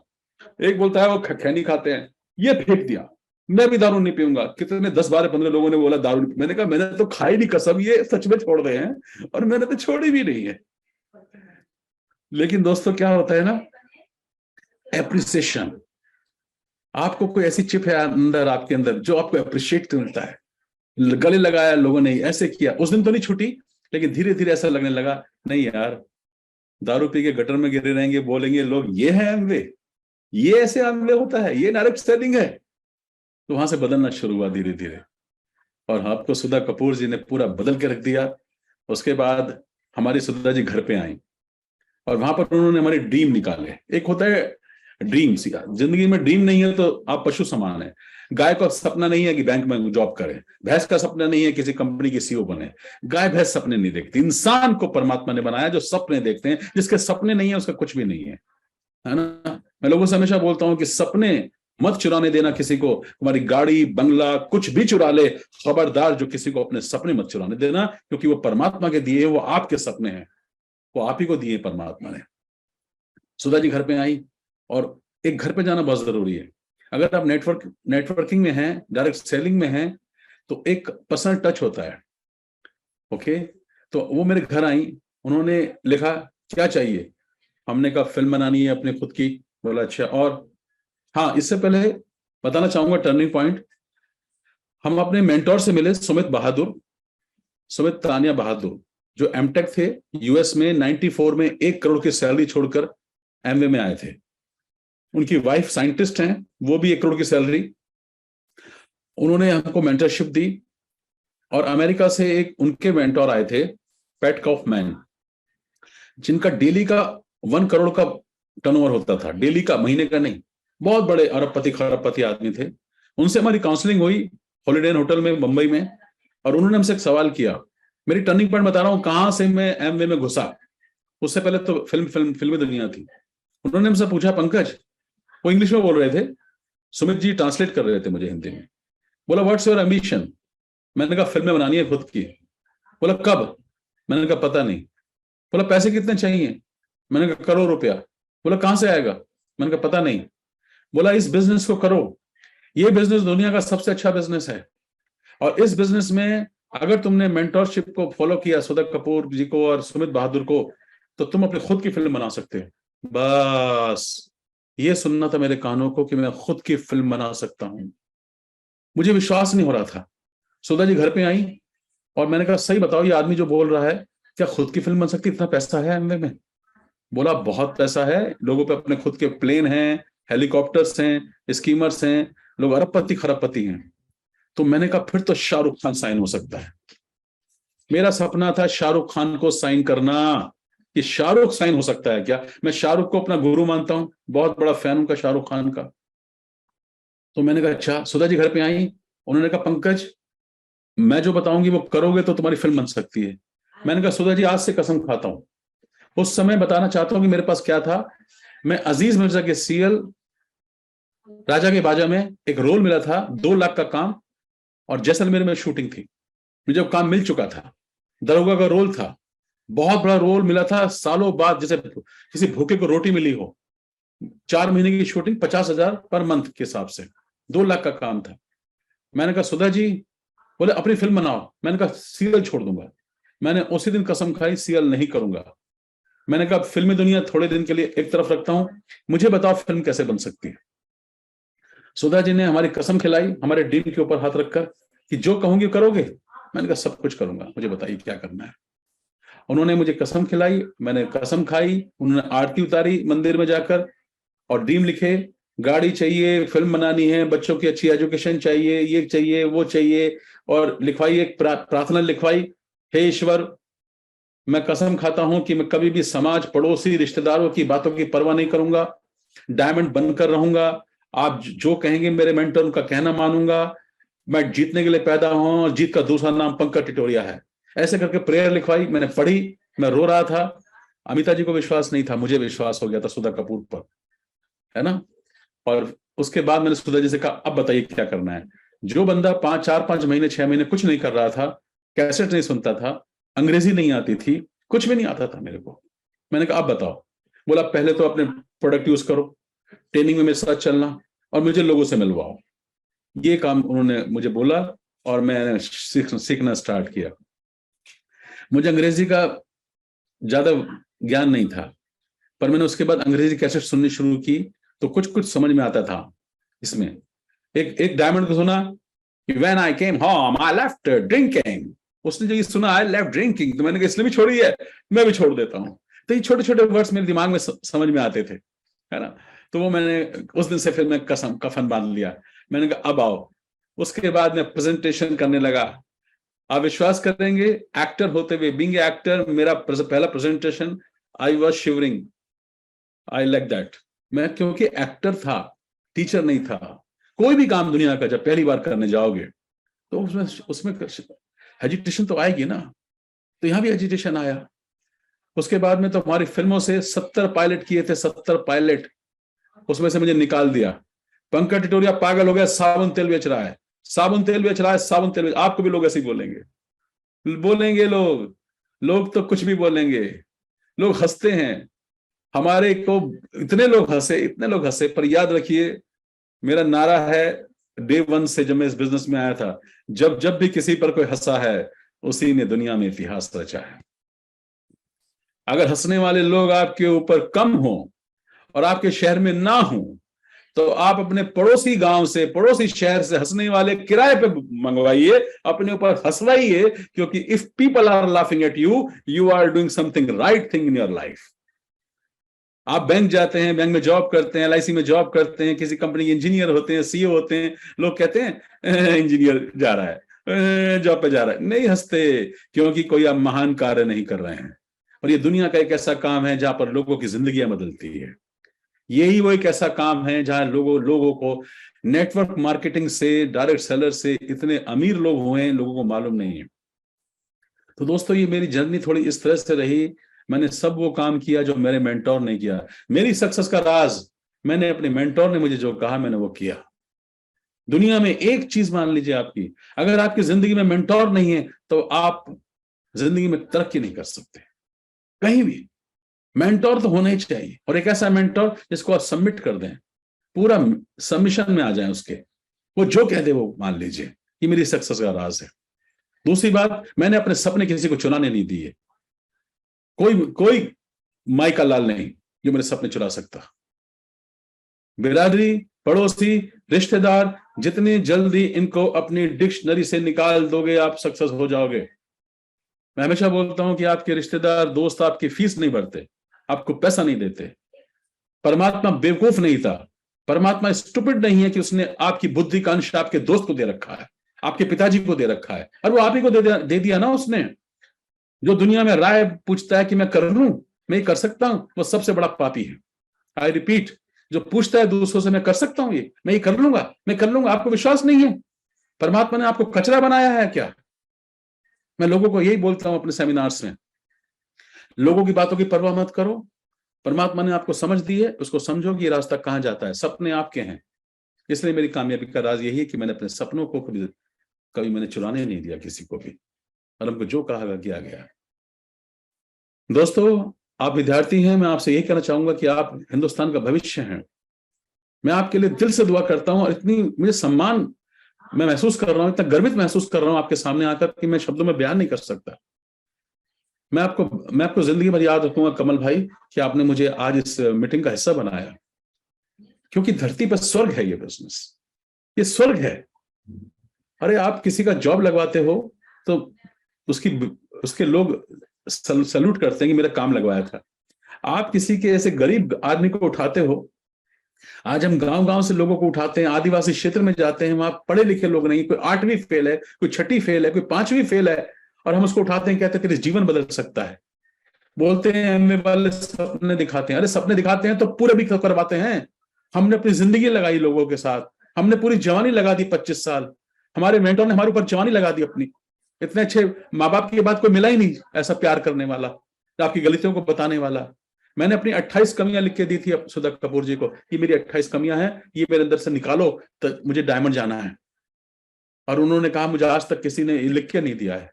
B: एक बोलता है वो खैनी खाते हैं, ये फेंक दिया, मैं भी दारू नहीं पीऊंगा। कितने 10-12-15 लोगों ने बोला दारू नहीं। मैंने कहा मैंने तो खाई नहीं कसम, ये सच में छोड़ रहे हैं और मैंने तो छोड़ी भी नहीं है। लेकिन दोस्तों क्या होता है ना, एप्रिसिएशन। आपको कोई ऐसी चिप है अंदर, आपके अंदर, जो आपको अप्रिशिएट मिलता है। गले लगाया लोगों ने, ऐसे किया, उस दिन तो नहीं छूटी, लेकिन धीरे धीरे ऐसा लगने लगा नहीं यार, दारू पी के गटर में गिरे रहेंगे, बोलेंगे लोग ये है एमवे, ये ऐसे एमवे होता है, ये डायरेक्ट सेलिंग है। तो वहां से बदलना शुरू हुआ धीरे धीरे, और आपको सुधा कपूर जी ने पूरा बदल के रख दिया। उसके बाद हमारी सुधा जी घर पे आई और वहां पर उन्होंने हमारे ड्रीम निकाले। एक होता है ड्रीम, जिंदगी में ड्रीम नहीं है तो आप पशु समान है। गाय का सपना नहीं है कि बैंक में जॉब करे, भैंस का सपना नहीं है किसी कंपनी की सीईओ बने। गाय भैंस सपने नहीं देखती, इंसान को परमात्मा ने बनाया जो सपने देखते हैं। जिसके सपने नहीं है उसका कुछ भी नहीं है ना। मैं लोगों से हमेशा बोलता हूं कि सपने मत चुराने देना किसी को। तुम्हारी गाड़ी बंगला कुछ भी चुरा ले, खबरदार जो किसी को अपने सपने मत चुराने देना, क्योंकि वो परमात्मा के दिए, वो आपके सपने हैं, वो आप ही को दिए परमात्मा ने। सुधा जी घर पे आई, और एक घर पे जाना बहुत जरूरी है। अगर आप नेटवर्किंग में हैं, डायरेक्ट सेलिंग में हैं, तो एक पर्सनल टच होता है। ओके, तो वो मेरे घर आई, उन्होंने लिखा क्या चाहिए, हमने कहा फिल्म बनानी है अपने खुद की। बोला अच्छा, और हाँ इससे पहले बताना चाहूंगा टर्निंग पॉइंट, हम अपने मेंटोर से मिले, सुमित तानिया बहादुर, जो एमटेक थे यूएस में। 94 में 1 करोड़ की सैलरी छोड़कर एमवे में आए थे। उनकी वाइफ साइंटिस्ट हैं, वो भी 1 करोड़ की सैलरी। उन्होंने हमको मेंटरशिप दी और अमेरिका से एक उनके मेंटोर आए थे, पैट कॉफमैन, जिनका डेली का 1 करोड़ का टर्नओवर होता था, डेली का, महीने का नहीं। बहुत बड़े अरबपति खरबपति आदमी थे। उनसे हमारी काउंसलिंग हुई हॉलिडे इन होटल में मुंबई में, और उन्होंने हमसे एक सवाल किया। मेरी टर्निंग पॉइंट बता रहा हूँ, कहां से मैं एमवे में घुसा। उससे पहले तो फिल्मी दुनिया थी। उन्होंने हमसे पूछा, पंकज, वो इंग्लिश में बोल रहे थे, सुमित जी ट्रांसलेट कर रहे थे मुझे हिंदी में। बोला, व्हाट्स योर एम्बिशन? मैंने कहा, फिल्में बनानी है खुद की। बोला, कब? मैंने कहा, पता नहीं। बोला, पैसे कितने चाहिए? मैंने कहा, ₹1 करोड़। बोला, कहां से आएगा? मैंने कहा, पता नहीं। बोला, इस बिजनेस को करो, ये बिजनेस दुनिया का सबसे अच्छा बिजनेस है, और इस बिजनेस में अगर तुमने मेंटोरशिप को फॉलो किया, सुधा कपूर जी को और सुमित बहादुर को, तो तुम अपनी खुद की फिल्म बना सकते हो। बस ये सुनना था मेरे कानों को कि मैं खुद की फिल्म बना सकता हूं। मुझे विश्वास नहीं हो रहा था। सुधा जी घर पे आई और मैंने कहा, सही बताओ, ये आदमी जो बोल रहा है, क्या खुद की फिल्म बन सकती है? इतना पैसा है एमवे में? बोला, बहुत पैसा है, लोगों पे अपने खुद के प्लेन हैं, हेलीकॉप्टर्स हैं, स्कीमर्स हैं, लोग अरबपति खरबपति हैं। तो मैंने कहा, फिर तो शाहरुख खान साइन हो सकता है। मेरा सपना था शाहरुख खान को साइन करना, कि शाहरुख साइन हो सकता है क्या। मैं शाहरुख को अपना गुरु मानता हूं, बहुत बड़ा फैन हूं का शाहरुख खान का। तो मैंने कहा, अच्छा। सुधा जी घर पे आई, उन्होंने कहा, पंकज, मैं जो बताऊंगी वो करोगे तो तुम्हारी फिल्म बन सकती है। मैंने कहा, सुधा जी आज से कसम खाता हूं। उस समय बताना चाहता हूं कि मेरे पास क्या था। मैं अजीज मिर्जा के सीरियल राजा के बाजा में एक रोल मिला था, 2 लाख का काम, और जैसलमेर में शूटिंग थी। मुझे काम मिल चुका था, दरोगा का रोल था, बहुत बड़ा रोल मिला था, सालों बाद, जैसे किसी भूखे को रोटी मिली हो। 4 महीने की शूटिंग, 50,000 पर मंथ के हिसाब से, 2 लाख का काम था। मैंने कहा, सुधा जी, बोले अपनी फिल्म बनाओ। मैंने कहा, सीरियल छोड़ दूंगा। मैंने उसी दिन कसम खाई, सीरियल नहीं करूंगा। मैंने कहा, फिल्मी दुनिया थोड़े दिन के लिए एक तरफ रखता हूं, मुझे बताओ फिल्म कैसे बन सकती है। सुधा जी ने हमारी कसम खिलाई, हमारे दिल के ऊपर हाथ रखकर, कि जो कहूंगी करोगे। मैंने कहा, सब कुछ करूंगा, मुझे बताइए क्या करना है। उन्होंने मुझे कसम खिलाई, मैंने कसम खाई। उन्होंने आरती उतारी मंदिर में जाकर, और ड्रीम लिखे, गाड़ी चाहिए, फिल्म बनानी है, बच्चों की अच्छी एजुकेशन चाहिए, ये चाहिए, वो चाहिए, और लिखवाई, एक प्रार्थना लिखवाई, हे ईश्वर, मैं कसम खाता हूं कि मैं कभी भी समाज, पड़ोसी, रिश्तेदारों की बातों की परवाह नहीं करूंगा, डायमंड बनकर रहूंगा। आप जो कहेंगे मेरे मेंटर, उनका कहना मानूंगा। मैं जीतने के लिए पैदा हूं, और जीत का दूसरा नाम पंकज टिटोरिया है। ऐसे करके प्रेयर लिखवाई, मैंने पढ़ी। मैं रो रहा था। अमिता जी को विश्वास नहीं था, मुझे विश्वास हो गया था सुधा कपूर पर, है ना। और उसके बाद मैंने सुधा जी से कहा, अब बताइए क्या करना है। जो बंदा 4-5 महीने 6 महीने कुछ नहीं कर रहा था, कैसेट नहीं सुनता था, अंग्रेजी नहीं आती थी, कुछ भी नहीं आता था मेरे को, मैंने कहा, अब बताओ। बोला, पहले तो अपने प्रोडक्ट यूज करो, ट्रेनिंग में मेरे साथ चलना, और मुझे लोगों से मिलवाओ। ये काम उन्होंने मुझे बोला, और मैंने सीखना स्टार्ट किया। मुझे अंग्रेजी का ज्यादा ज्ञान नहीं था, पर मैंने उसके बाद अंग्रेजी कैसेट सुननी शुरू की, तो कुछ कुछ समझ में आता था इसमें। एक डायमंड को सुना कि when I came home I left drinking. उसने जो ये सुना, आई लेफ्ट ड्रिंकिंग, तो मैंने कहा, इसने भी छोड़ी है, मैं भी छोड़ देता हूँ। तो ये छोटे छोटे वर्ड्स मेरे दिमाग में समझ में आते थे, है ना। तो वो मैंने उस दिन से फिर मैं कफन बांध लिया। मैंने कहा, अब आओ। उसके बाद मैं प्रेजेंटेशन करने लगा। आप विश्वास करेंगे, एक्टर होते हुए, बीइंग एक्टर, मेरा पहला presentation, I was shivering, I like that. मैं क्योंकि एक्टर था, टीचर नहीं था। कोई भी काम दुनिया का जब पहली बार करने जाओगे, तो उसमें उसमें हेजिटेशन तो आएगी ना। तो यहां भी हेजिटेशन आया। उसके बाद में तो हमारी फिल्मों से 70 पायलट किए थे, 70 पायलट। उसमें से मुझे निकाल दिया। पंकज टिटोरिया पागल हो गया, साबुन तेल बेच रहा है, साबुन तेल बेच रहा है, साबुन तेल बेच। आपको भी लोग ऐसे ही बोलेंगे, बोलेंगे लोग। लोग तो कुछ भी बोलेंगे, लोग हंसते हैं। हमारे को इतने लोग हंसे, इतने लोग हंसे, पर याद रखिए, मेरा नारा है डे 1 से, जब मैं इस बिजनेस में आया था, जब जब भी किसी पर कोई हंसा है, उसी ने दुनिया में इतिहास रचा है। अगर हंसने वाले लोग आपके ऊपर कम हो और आपके शहर में ना हो, तो आप अपने पड़ोसी गांव से, पड़ोसी शहर से हंसने वाले किराए पे मंगवाइए, अपने ऊपर हंसवाइए, क्योंकि if people are laughing at you, you are doing something right thing in your life. आप बैंक जाते हैं, बैंक में जॉब करते हैं, एलआईसी में जॉब करते हैं, किसी कंपनी के इंजीनियर होते हैं, सीईओ होते हैं, लोग कहते हैं इंजीनियर जा रहा है, जॉब पे जा रहा है, नहीं हंसते, क्योंकि कोई आप महान कार्य नहीं कर रहे हैं। और ये दुनिया का एक ऐसा काम है जहां पर लोगों की जिंदगियां बदलती है। यही वो एक ऐसा काम है जहां लोगों लोगों को नेटवर्क मार्केटिंग से, डायरेक्ट सेलर से इतने अमीर लोग हुए हैं, लोगों को मालूम नहीं है। तो दोस्तों, ये मेरी जर्नी थोड़ी इस तरह से रही। मैंने सब वो काम किया जो मेरे मेंटोर ने किया। मेरी सक्सेस का राज, मैंने अपने मेंटोर ने मुझे जो कहा मैंने वो किया। दुनिया में एक चीज मान लीजिए, आपकी अगर आपकी जिंदगी में मेंटोर नहीं है तो आप जिंदगी में तरक्की नहीं कर सकते कहीं भी। मेंटोर तो होना ही चाहिए, और एक ऐसा मेंटोर जिसको आप सबमिट कर दें, पूरा सबमिशन में आ जाए उसके, वो जो कह दे वो मान लीजिए। ये मेरी सक्सेस का राज है। दूसरी बात, मैंने अपने सपने किसी को चुराने नहीं दिए। कोई कोई माई का लाल नहीं जो मेरे सपने चुरा सकता। बिरादरी, पड़ोसी, रिश्तेदार, जितनी जल्दी इनको अपनी डिक्शनरी से निकाल दोगे आप सक्सेस हो जाओगे। मैं हमेशा बोलता हूं कि आपके रिश्तेदार, दोस्त आपकी फीस नहीं भरते, आपको पैसा नहीं देते। परमात्मा बेवकूफ नहीं था, परमात्मा स्टूपिड नहीं है कि उसने आपकी बुद्धि का अंश आपके दोस्त को दे रखा है, आपके पिताजी को दे रखा है, और वो आप ही को दे दिया ना उसने। जो दुनिया में राय पूछता है कि मैं कर लूं, मैं कर सकता हूं, वो सबसे बड़ा पापी है। आई रिपीट, जो पूछता है दूसरों से मैं कर सकता हूं, ये मैं ये कर लूंगा, मैं कर लूंगा, आपको विश्वास नहीं है। परमात्मा ने आपको कचरा बनाया है क्या? मैं लोगों को यही बोलता हूं अपने सेमिनार्स में, लोगों की बातों की परवाह मत करो। परमात्मा ने आपको समझ दी है, उसको समझो कि ये रास्ता कहां जाता है। सपने आपके हैं। इसलिए मेरी कामयाबी का राज यही है कि मैंने अपने सपनों को कभी कभी मैंने चुराने नहीं दिया किसी को भी, और हमको जो कहा किया गया। दोस्तों, आप विद्यार्थी हैं, मैं आपसे यही कहना चाहूंगा कि आप हिंदुस्तान का भविष्य हैं। मैं आपके लिए दिल से दुआ करता हूं, और इतनी मुझे सम्मान मैं महसूस कर रहा हूं, इतना गर्वित महसूस कर रहा हूं आपके सामने आकर कि मैं शब्दों में बयान नहीं कर सकता। मैं आपको जिंदगी भर याद रखूंगा कमल भाई, कि आपने मुझे आज इस मीटिंग का हिस्सा बनाया, क्योंकि धरती पर स्वर्ग है ये बिजनेस, ये स्वर्ग है। अरे आप किसी का जॉब लगवाते हो तो उसके लोग सल्यूट करते हैं कि मेरा काम लगवाया था। आप किसी के ऐसे गरीब आदमी को उठाते हो, आज हम गांव गांव से लोगों को उठाते हैं, आदिवासी क्षेत्र में जाते हैं, वहां पढ़े लिखे लोग नहीं, कोई 8वीं फेल है, कोई 6ठी फेल है, कोई 5वीं फेल है, और हम उसको उठाते हैं, कहते हैं तेरे जीवन बदल सकता है। बोलते हैं एमए वाले सपने दिखाते हैं। अरे सपने दिखाते हैं तो पूरे भी करवाते हैं। हमने अपनी जिंदगी लगाई लोगों के साथ, हमने पूरी जवानी लगा दी, 25 साल हमारे मेंटोर ने हमारे ऊपर जवानी लगा दी अपनी। इतने अच्छे माँ बाप के बाद कोई मिला ही नहीं ऐसा प्यार करने वाला, आपकी गलतियों को बताने वाला। मैंने अपनी 28 कमियां लिख के दी थी सुधा कपूर जी को, ये मेरी 28 कमियां हैं, ये मेरे अंदर से निकालो तो मुझे डायमंड जाना है। और उन्होंने कहा मुझे आज तक किसी ने लिख के नहीं दिया है।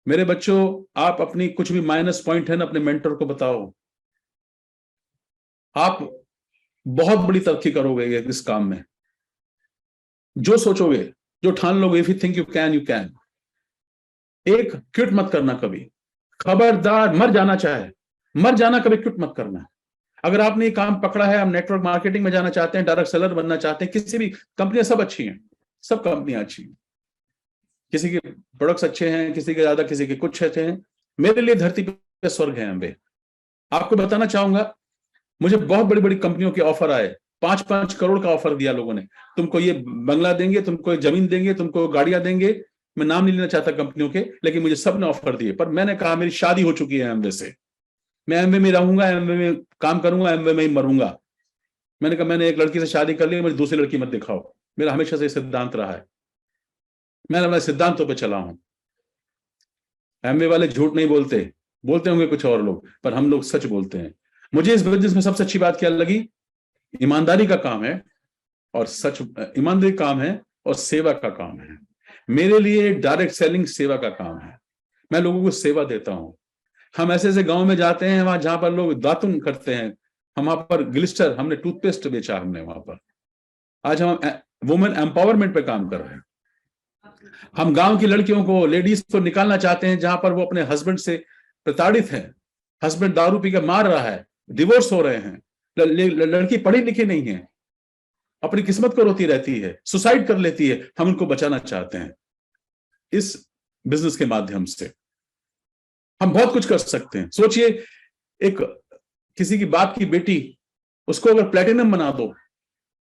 B: मेरे बच्चों, आप अपनी कुछ भी माइनस पॉइंट है ना, अपने मेंटर को बताओ। आप बहुत बड़ी तरक्की करोगे इस काम में। जो सोचोगे, जो ठान लोगे, if you think you can, you can. एक क्विट मत करना कभी, खबरदार। मर जाना चाहे मर जाना, कभी क्विट मत करना। अगर आपने ये काम पकड़ा है, आप नेटवर्क मार्केटिंग में जाना चाहते हैं, डायरेक्ट सेलर बनना चाहते हैं, किसी भी कंपनियां सब अच्छी हैं, सब कंपनियां अच्छी हैं, किसी के प्रोडक्ट्स अच्छे हैं, किसी के ज्यादा, किसी के कुछ अच्छे हैं। मेरे लिए धरती पे स्वर्ग है अम्बे। आपको बताना चाहूंगा, मुझे बहुत बड़ी बड़ी कंपनियों के ऑफर आए, 5-5 करोड़ का ऑफर दिया लोगों ने, तुमको ये बंगला देंगे, तुमको जमीन देंगे, तुमको गाड़ियां देंगे। मैं नाम नहीं लेना चाहता कंपनियों के, लेकिन मुझे सबने ऑफर दिए। पर मैंने कहा मेरी शादी हो चुकी है एमवे से, मैं एमवे में रहूंगा, एमवे में काम करूंगा, एमवे में ही मरूंगा। मैंने कहा मैंने एक लड़की से शादी कर ली, मुझे दूसरी लड़की मत दिखाओ। मेरा हमेशा से सिद्धांत रहा है, मैं अपने सिद्धांतों पर चला हूं। एमवे वाले झूठ नहीं बोलते, बोलते होंगे कुछ और लोग, पर हम लोग सच बोलते हैं। मुझे इस बिजनेस में सबसे अच्छी बात क्या लगी, ईमानदारी का काम है, और सच ईमानदारी काम है, और सेवा का काम है। मेरे लिए डायरेक्ट सेलिंग सेवा का काम है। मैं लोगों को सेवा देता हूं। हम ऐसे ऐसे गांव में जाते हैं वहां जहां पर लोग दातुन करते हैं, हम वहां पर ग्लिस्टर, हमने टूथपेस्ट बेचा हमने वहां पर। आज हम वुमेन एम्पावरमेंट पे काम कर रहे हैं। हम गांव की लड़कियों को, लेडीज को निकालना चाहते हैं जहां पर वो अपने हस्बैंड से प्रताड़ित है, हस्बैंड दारू पी के मार रहा है, डिवोर्स हो रहे हैं, लड़की पढ़ी लिखी नहीं है, अपनी किस्मत को रोती रहती है, सुसाइड कर लेती है। हम उनको बचाना चाहते हैं। इस बिजनेस के माध्यम से हम बहुत कुछ कर सकते हैं। सोचिए, एक किसी की बाप की बेटी, उसको अगर प्लेटिनम बना दो,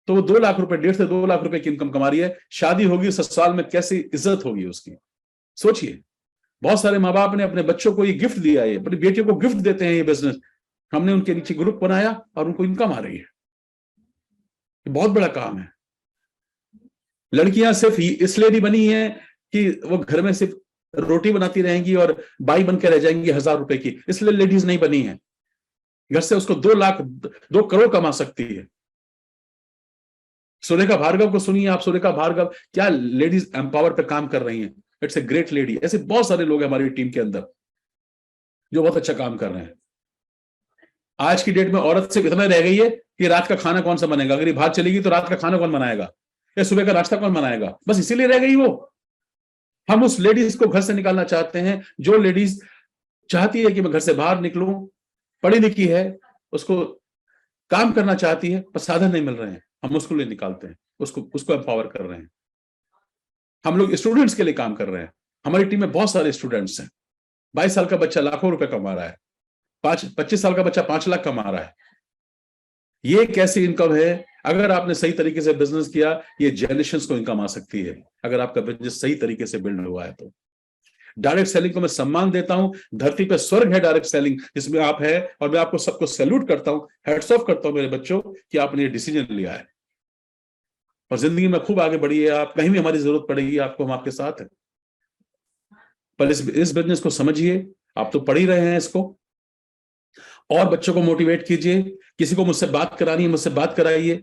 B: तो वो 2 लाख रुपए, 1.5 से 2 लाख रुपए की इनकम कमा रही है। शादी होगी ससुराल में, कैसी इज्जत होगी उसकी, सोचिए। बहुत सारे माँ बाप ने अपने बच्चों को ये गिफ्ट दिया है, अपनी बेटियों को गिफ्ट देते हैं ये बिजनेस। हमने उनके नीचे ग्रुप बनाया और उनको इनकम आ रही है। ये बहुत बड़ा काम है। लड़कियां सिर्फ इसलिए नहीं बनी है कि वो घर में सिर्फ रोटी बनाती रहेंगी और बाई बन के रह जाएंगी 1,000 रुपए की, इसलिए लेडीज नहीं बनी है। घर से उसको 2 लाख, 2 करोड़ कमा सकती है। सुरेखा भार्गव को सुनिए आप, सुरेखा भार्गव क्या लेडीज एम्पावर पे काम कर रही हैं। It's a great lady. ऐसे बहुत सारे लोग हैं हमारी टीम के अंदर जो बहुत अच्छा काम कर रहे हैं। आज की डेट में औरत सिर्फ इतना रह गई है कि रात का खाना कौन सा बनेगा। अगर ये बाहर चलेगी तो रात का खाना कौन बनाएगा, या सुबह का नाश्ता कौन बनाएगा, बस इसीलिए रह गई वो। हम उस लेडीज को घर से निकालना चाहते हैं, जो लेडीज चाहती है कि मैं घर से बाहर निकलूं, पढ़ी लिखी है, उसको काम करना चाहती है, पर साधन नहीं मिल रहे हैं, हम उसको लिए निकालते हैं, उसको एम्पावर कर रहे हैं। हम लोग स्टूडेंट्स के लिए काम कर रहे हैं। हमारी टीम में बहुत सारे स्टूडेंट्स हैं। 22 साल का बच्चा लाखों रुपए कमा रहा है, 25 साल का बच्चा 5 लाख कमा रहा है। ये कैसी इनकम है? अगर आपने सही तरीके से बिजनेस किया, ये जनरेशंस को इनकम आ सकती है, अगर आपका बिजनेस सही तरीके से बिल्ड हुआ है तो। डायरेक्ट सेलिंग को मैं सम्मान देता हूं। धरती पे स्वर्ग है डायरेक्ट सेलिंग, जिसमें आप है, और मैं आपको सबको सैल्यूट करता हूं, हैट्स ऑफ करता हूं मेरे बच्चों कि आपने ये डिसीजन लिया है और जिंदगी में खूब आगे बढ़ी है। आप कहीं भी हमारी जरूरत पड़ेगी आपको, हम आपके साथ हैं। पर इस बिजनेस को समझिए, आप तो पढ़ ही रहे हैं इसको, और बच्चों को मोटिवेट कीजिए। किसी को मुझसे बात करानी है, मुझसे बात कराइए।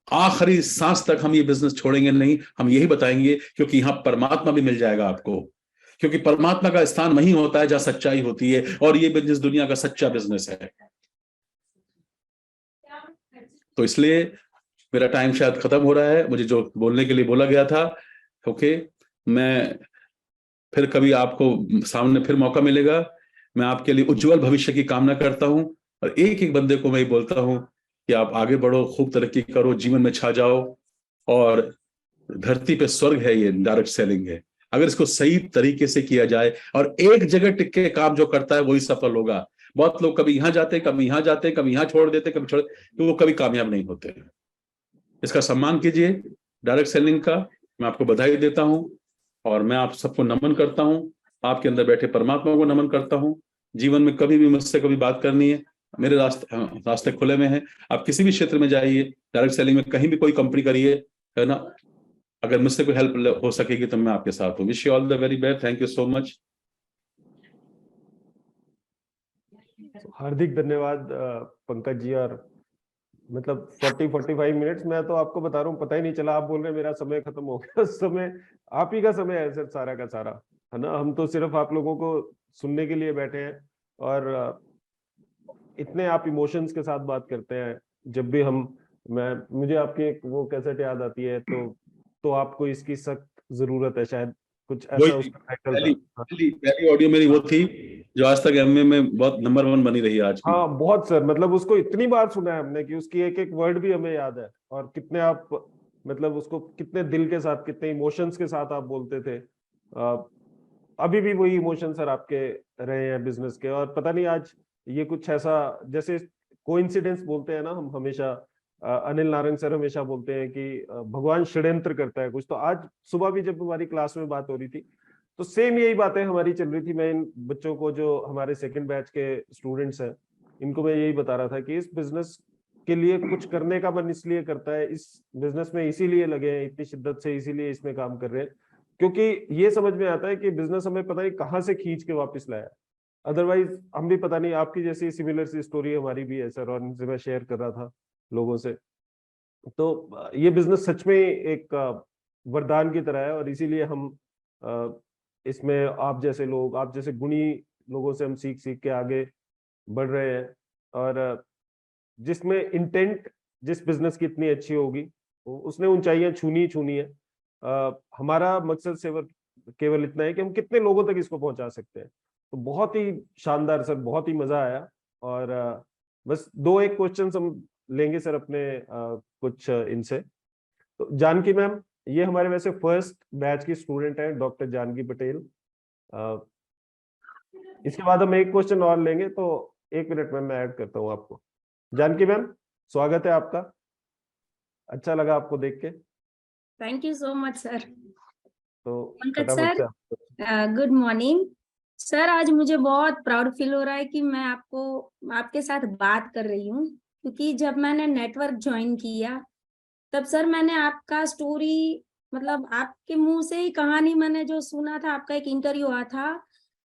B: आखिरी सांस तक हम ये बिजनेस छोड़ेंगे नहीं, हम यही बताएंगे, क्योंकि यहां परमात्मा भी मिल जाएगा आपको। क्योंकि परमात्मा का स्थान वहीं होता है जहां सच्चाई होती है, और ये बिजनेस दुनिया का सच्चा बिजनेस है। तो इसलिए मेरा टाइम शायद खत्म हो रहा है, मुझे जो बोलने के लिए बोला गया था। ओके, मैं फिर कभी आपको सामने फिर मौका मिलेगा। मैं आपके लिए उज्जवल भविष्य की कामना करता हूं, और एक एक बंदे को मैं ही बोलता हूं कि आप आगे बढ़ो, खूब तरक्की करो, जीवन में छा जाओ। और धरती पे स्वर्ग है, ये डायरेक्ट सेलिंग है। अगर इसको सही तरीके से किया जाए, और एक जगह टिक के काम जो करता है वही सफल होगा। बहुत लोग कभी यहां जाते हैं, कभी यहां जाते हैं, कभी यहां छोड़ देते, कभी छोड़, तो वो कभी कामयाब नहीं होते। इसका सम्मान कीजिए डायरेक्ट सेलिंग का। मैं आपको बधाई देता हूं, और मैं आप सबको नमन करता हूं। आपके अंदर बैठे परमात्मा को नमन करता हूं। जीवन में कभी भी मुझसे कभी बात करनी है, मेरे रास्ते खुले में हैं। आप किसी भी क्षेत्र में जाइए, डायरेक्ट सेलिंग में कहीं भी कोई कंपनी करिए, है ना। अगर मुझसे कोई हेल्प हो सकेगी तो मैं आपके साथ हूँ। Wish you all the very best. Thank you so much.
A: हार्दिक धन्यवाद पंकज जी। और मतलब 40-45 मिनट्स में तो आपको बता रहा हूँ, पता ही नहीं चला। आप बोल रहे हैं मेरा समय खत्म हो गया, समय आप ही का समय है सर, सारा का सारा, है ना। हम तो सिर्फ आप लोगों को सुनने के लिए बैठे हैं। और इतने आप इमोशंस के साथ बात करते हैं। जब भी हम मैं मुझे आपकी एक वो कैसेट याद आती है, तो आपको इसकी सख्त जरूरत है, शायद कुछ
B: वही
A: ऐसा
B: थी,
A: उसका टाइटल
B: पहली
A: था। हाँ,
B: पहली पहली ऑडियो मेरी वो थी, जो आज तक एमए में बहुत नंबर 1 बनी रही है आज भी।
A: हाँ बहुत सर, मतलब उसको इतनी बार सुना है हमने कि उसकी एक एक वर्ड भी हमें याद है। और कितने आप मतलब उसको कितने दिल के साथ, कितने इमोशंस के साथ आप बोलते थे। अभी भी वही इमोशन सर आपके रहे हैं बिजनेस के। और पता नहीं आज ये कुछ ऐसा, जैसे कोइंसिडेंस बोलते हैं ना हम हमेशा, अनिल नारंग सर हमेशा बोलते हैं कि भगवान षड्यंत्र करता है कुछ। तो आज सुबह भी जब हमारी क्लास में बात हो रही थी, तो सेम यही बातें हमारी चल रही थी। मैं इन बच्चों को, जो हमारे सेकंड बैच के स्टूडेंट्स हैं, इनको मैं यही बता रहा था कि इस बिजनेस के लिए कुछ करने का मन इसलिए करता है, इस बिजनेस में इसीलिए लगे हैं इतनी शिद्दत से, इसीलिए इसमें काम कर रहे हैं, क्योंकि ये समझ में आता है कि बिजनेस हमें पता नहीं कहाँ से खींच के वापस लाया। अदरवाइज हम भी पता नहीं, आपकी जैसी सिमिलर सी स्टोरी हमारी भी है सर, और इनसे मैं शेयर कर रहा था लोगों से। तो ये बिजनेस सच में एक वरदान की तरह है। और इसीलिए हम इसमें आप जैसे लोग, आप जैसे गुणी लोगों से हम सीख सीख के आगे बढ़ रहे हैं। और जिसमें इंटेंट जिस बिजनेस की इतनी अच्छी होगी, उसने ऊंचाइयां छूनी छूनी है। हमारा मकसद सेवर केवल इतना है कि हम कितने लोगों तक इसको पहुंचा सकते हैं। तो बहुत ही शानदार सर, बहुत ही मजा आया। और बस दो एक क्वेश्चन हम लेंगे सर अपने कुछ इनसे। तो जानकी मैम, ये हमारे वैसे फर्स्ट बैच की स्टूडेंट है, डॉक्टर जानकी पटेल। अ, इसके बाद हम एक क्वेश्चन और लेंगे, तो 1 मिनट में मैं ऐड करता हूँ आपको। जानकी मैम, स्वागत है आपका। अच्छा लगा आपको देख के।
C: Thank you so much sir.
A: तो
C: पंकज
A: फटाफट
C: सर,
A: से
C: गुड मॉर्निंग सर। आज मुझे बहुत प्राउड फील हो रहा है कि मैं आपके साथ बात कर रही हूँ, क्योंकि जब मैंने नेटवर्क ज्वाइन किया तब सर मैंने आपका स्टोरी, मतलब आपके मुंह से ही कहानी मैंने जो सुना था, आपका एक इंटरव्यू हुआ था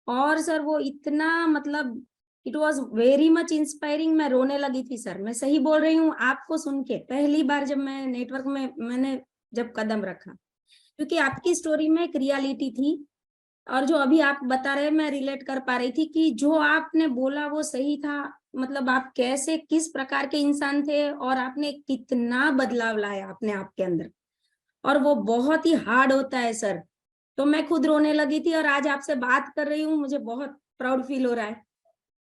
C: और सर वो इतना, मतलब it was very much inspiring. मैं रोने लगी थी सर, मैं सही बोल रही हूँ। आपको सुन के पहली बार जब मैं नेटवर्क में मैंने जब कदम रखा, क्योंकि आपकी स्टोरी में एक रियलिटी थी और जो अभी आप बता रहे, मैं रिलेट कर पा रही थी कि जो आपने बोला वो सही था। मतलब आप कैसे, किस प्रकार के इंसान थे और आपने कितना बदलाव लाया अपने आप के अंदर, और वो बहुत ही हार्ड होता है सर। तो मैं खुद रोने लगी थी और आज आपसे बात कर रही हूँ, मुझे बहुत प्राउड फील हो रहा है।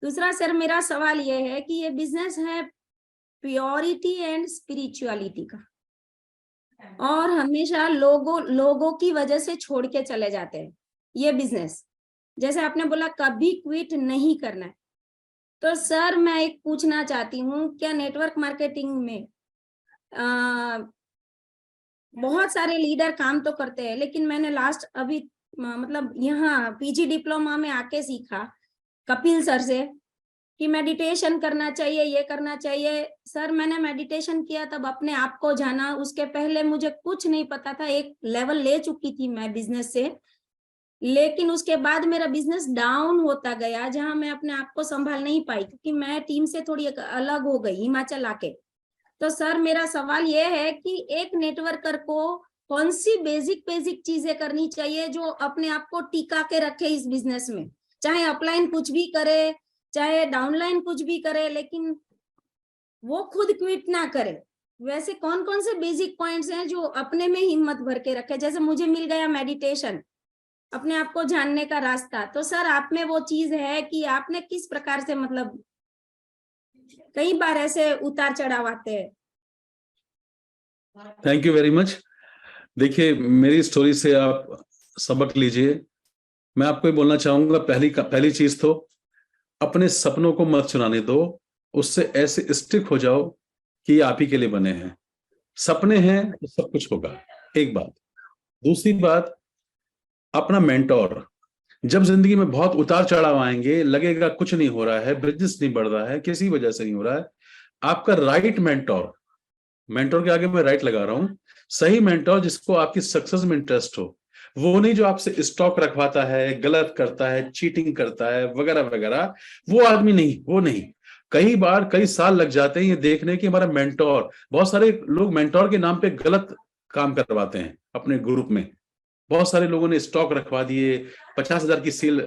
C: दूसरा सर, मेरा सवाल ये है कि ये बिजनेस है प्योरिटी एंड स्पिरिचुअलिटी का, और हमेशा लोगों की वजह से छोड़ के चले जाते हैं ये बिजनेस। जैसे आपने बोला कभी क्विट नहीं करना है, तो सर मैं एक पूछना चाहती हूँ, क्या नेटवर्क मार्केटिंग में बहुत सारे लीडर काम तो करते हैं, लेकिन मैंने लास्ट अभी मतलब यहाँ पीजी डिप्लोमा में आके सीखा कपिल सर से कि मेडिटेशन करना चाहिए, ये करना चाहिए। सर मैंने मेडिटेशन किया, तब अपने आप को जाना। उसके पहले मुझे कुछ नहीं पता था, एक लेवल ले चुकी थी मैं बिजनेस से, लेकिन उसके बाद मेरा बिजनेस डाउन होता गया, जहां मैं अपने आप को संभाल नहीं पाई, क्योंकि मैं टीम से थोड़ी अलग हो गई हिमाचल आके। तो सर मेरा सवाल ये है कि एक नेटवर्कर को कौन सी बेसिक चीजें करनी चाहिए जो अपने आप को टिका के रखे इस बिजनेस में, चाहे अपलाइन कुछ भी करे, चाहे डाउनलाइन कुछ भी करे, लेकिन वो खुद क्विट ना करे। वैसे कौन कौन से बेसिक पॉइंट्स हैं जो अपने में हिम्मत भर के रखे? जैसे मुझे मिल गया मेडिटेशन, अपने आप को जानने का रास्ता, तो सर आप में वो चीज है कि आपने किस प्रकार से, मतलब कई बार ऐसे उतार चढ़ाव आते हैं।
B: Thank you very much. देखिए, मेरी स्टोरी से आप सबक लीजिए। मैं आपको ये बोलना चाहूंगा, पहली चीज तो अपने सपनों को मत चुराने दो, उससे ऐसे स्टिक हो जाओ कि ये आप ही के लिए बने हैं। सपने हैं तो सब कुछ होगा, एक बात। दूसरी बात, अपना मेंटोर, जब जिंदगी में बहुत उतार चढ़ाव आएंगे, लगेगा कुछ नहीं हो रहा है, बिजनेस नहीं बढ़ रहा है, किसी वजह से नहीं हो रहा है, आपका राइट मेंटोर, मेंटोर के आगे मैं राइट लगा रहा हूं, सही मेंटोर जिसको आपकी सक्सेस में इंटरेस्ट हो, वो नहीं जो आपसे स्टॉक रखवाता है, गलत करता है, चीटिंग करता है वगैरह वगैरह, वो आदमी नहीं, वो नहीं। कई बार कई साल लग जाते हैं ये देखने कि हमारा मेंटोर, बहुत सारे लोग मेंटोर के नाम पे गलत काम करवाते हैं अपने ग्रुप में। बहुत सारे लोगों ने स्टॉक रखवा दिए, 50,000 की सेल,